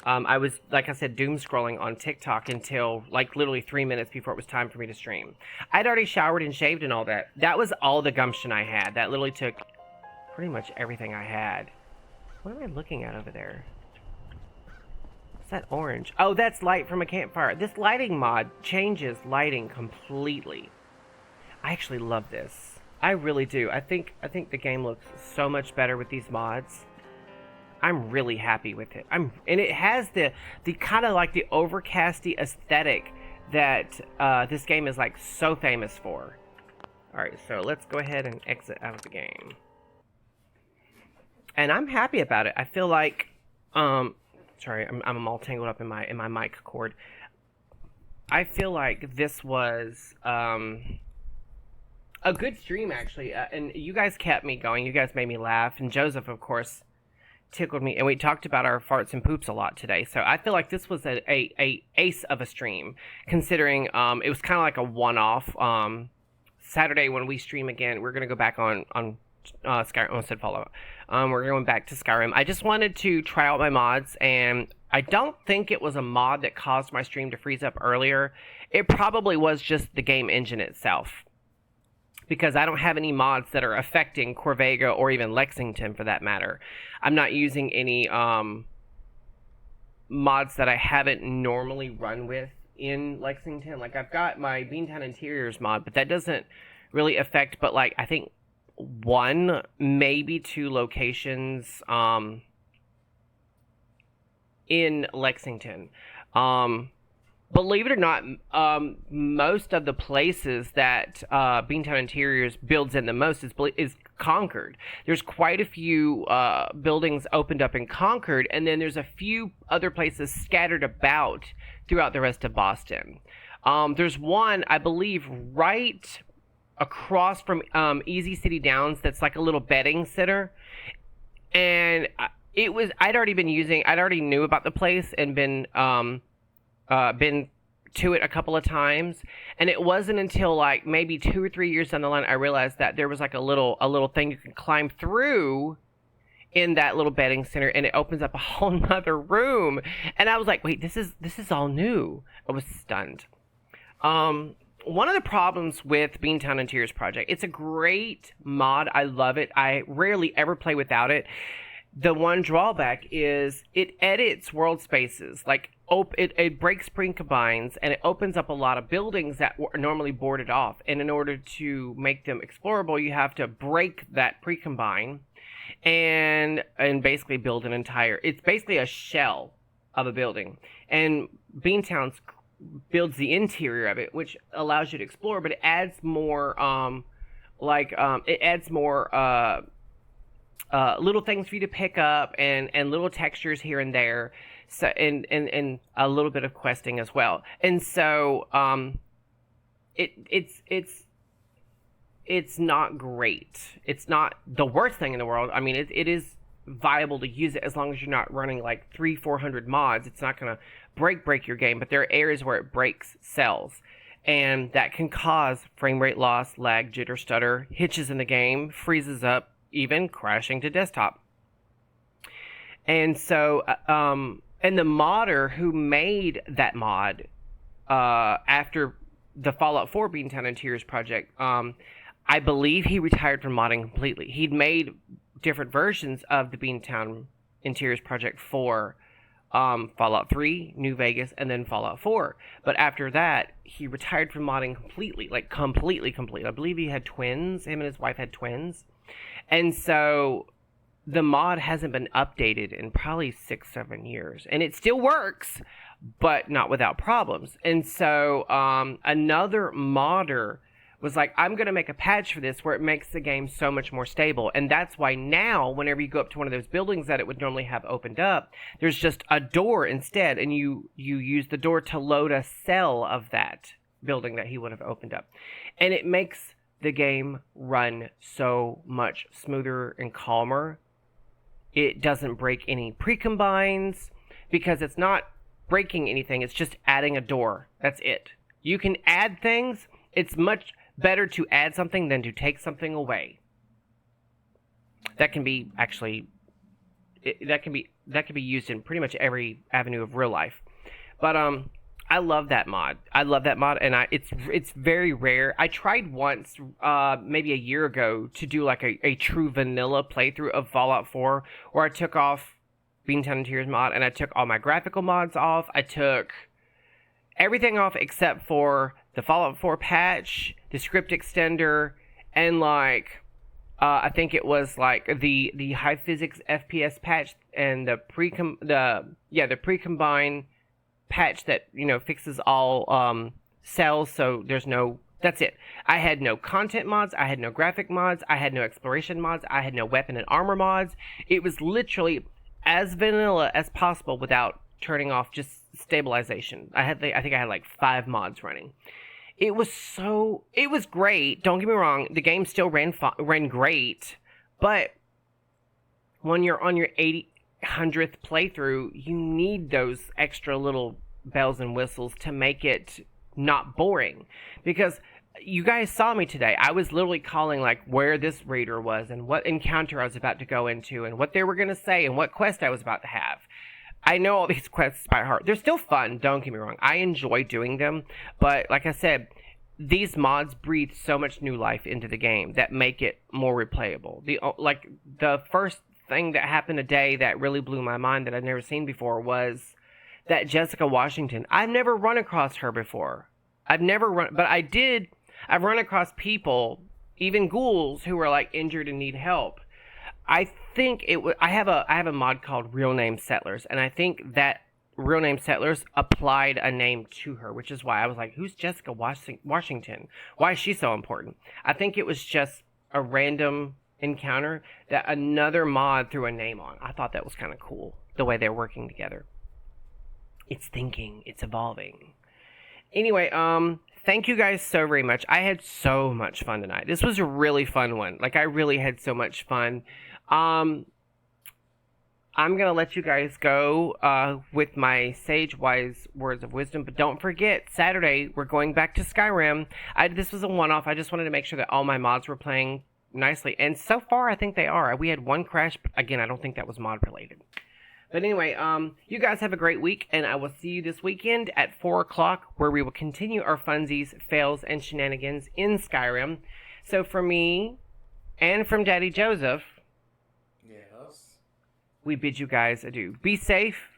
I was, like I said, doom scrolling on TikTok until like literally 3 minutes before it was time for me to stream. I'd already showered and shaved and all that. That was all the gumption I had. That literally took pretty much everything I had. What am I looking at over there? What's that orange? Oh, that's light from a campfire. This lighting mod changes lighting completely. I actually love this. I really do. I think the game looks so much better with these mods. I'm really happy with it. And it has the kind of like the overcasty aesthetic that this game is like so famous for. All right, so let's go ahead and exit out of the game. And I'm happy about it. I feel like, sorry, I'm all tangled up in my mic cord. I feel like this was a good stream actually, and you guys kept me going. You guys made me laugh, and Joseph, of course, tickled me, and we talked about our farts and poops a lot today. So I feel like this was a ace of a stream, considering it was kind of like a one-off. Saturday when we stream again, we're gonna go back on Skyrim. I said Fallout. We're going back to Skyrim. I just wanted to try out my mods, and I don't think it was a mod that caused my stream to freeze up earlier. It probably was just the game engine itself, because I don't have any mods that are affecting Corvega or even Lexington for that matter. I'm not using any mods that I haven't normally run with in Lexington. Like, I've got my Beantown Interiors mod, but that doesn't really affect, but like, I think 1, maybe 2 locations in Lexington. Believe it or not, most of the places that Beantown Interiors builds in the most is Concord. There's quite a few buildings opened up in Concord, and then there's a few other places scattered about throughout the rest of Boston. There's one, I believe, right across from Easy City Downs that's like a little betting center. And I'd already knew about the place and been to it a couple of times, and it wasn't until like maybe 2 or 3 years down the line I realized that there was like a little thing you can climb through in that little betting center, and it opens up a whole nother room. And I was like, wait, this is all new. I was stunned. One of the problems with Beantown Interiors Project, it's a great mod. I love it. I rarely ever play without it. The one drawback is it edits world spaces. Like, it breaks pre-combines, and it opens up a lot of buildings that were normally boarded off. And in order to make them explorable, you have to break that pre-combine and basically build an entire... It's basically a shell of a building. And Beantown builds the interior of it, which allows you to explore, but it adds more... little things for you to pick up and little textures here and there, so and a little bit of questing as well. And so it's not great. It's not the worst thing in the world. I mean, it is viable to use it as long as you're not running like 300-400 mods. It's not going to break your game, but there are areas where it breaks cells, and that can cause frame rate loss, lag, jitter, stutter, hitches in the game, freezes up, even crashing to desktop. And so, and the modder who made that mod after the Fallout 4 Beantown Interiors project, I believe he retired from modding completely. He'd made different versions of the Beantown Interiors project for Fallout 3, New Vegas, and then Fallout 4. But after that, he retired from modding completely, like completely. I believe he had twins. Him and his wife had twins. And so the mod hasn't been updated in probably 6-7 years. And it still works, but not without problems. And so another modder was like, I'm going to make a patch for this where it makes the game so much more stable. And that's why now, whenever you go up to one of those buildings that it would normally have opened up, there's just a door instead. And you use the door to load a cell of that building that he would have opened up. And it makes the game run so much smoother and calmer. It doesn't break any pre-combines because it's not breaking anything. It's just adding a door. That's it. You can add things. It's much better to add something than to take something away. That can be actually... That can be used in pretty much every avenue of real life. But I love that mod. And it's very rare. I tried once, maybe a year ago, to do like a true vanilla playthrough of Fallout 4, where I took off Beantown Interiors mod, and I took all my graphical mods off. I took everything off except for the Fallout 4 patch, the script extender, and like... I think it was like the high physics FPS patch and the pre-combine patch that, you know, fixes all cells, so there's no... That's it. I had no content mods, I had no graphic mods, I had no exploration mods, I had no weapon and armor mods. It was literally as vanilla as possible without turning off just stabilization. I think I had like 5 mods running. It was great. Don't get me wrong. The game still ran great, but when you're on your 100th playthrough, you need those extra little bells and whistles to make it not boring. Because you guys saw me today. I was literally calling like where this raider was and what encounter I was about to go into and what they were going to say and what quest I was about to have. I know all these quests by heart. They're still fun, don't get me wrong. I enjoy doing them, but like I said, these mods breathe so much new life into the game that make it more replayable. The first thing that happened today that really blew my mind that I'd never seen before was that Jessica Washington. I've never run across her before. I've run across people, even ghouls, who are like injured and need help. I think I have a mod called Real Name Settlers, and I think that Real Name Settlers applied a name to her, which is why I was like, who's Jessica Washington? Why is she so important? I think it was just a random encounter that another mod threw a name on. I thought that was kind of cool, the way they're working together. It's thinking, it's evolving. Anyway, thank you guys so very much. I had so much fun tonight. This was a really fun one. Like, I really had so much fun. I'm going to let you guys go with my sage wise words of wisdom. But don't forget, Saturday, we're going back to Skyrim. This was a one-off. I just wanted to make sure that all my mods were playing nicely. And so far, I think they are. We had one crash. But again, I don't think that was mod-related. But anyway, you guys have a great week, and I will see you this weekend at 4 o'clock, where we will continue our funsies, fails, and shenanigans in Skyrim. So for me, and from Daddy Joseph, yes, we bid you guys adieu. Be safe,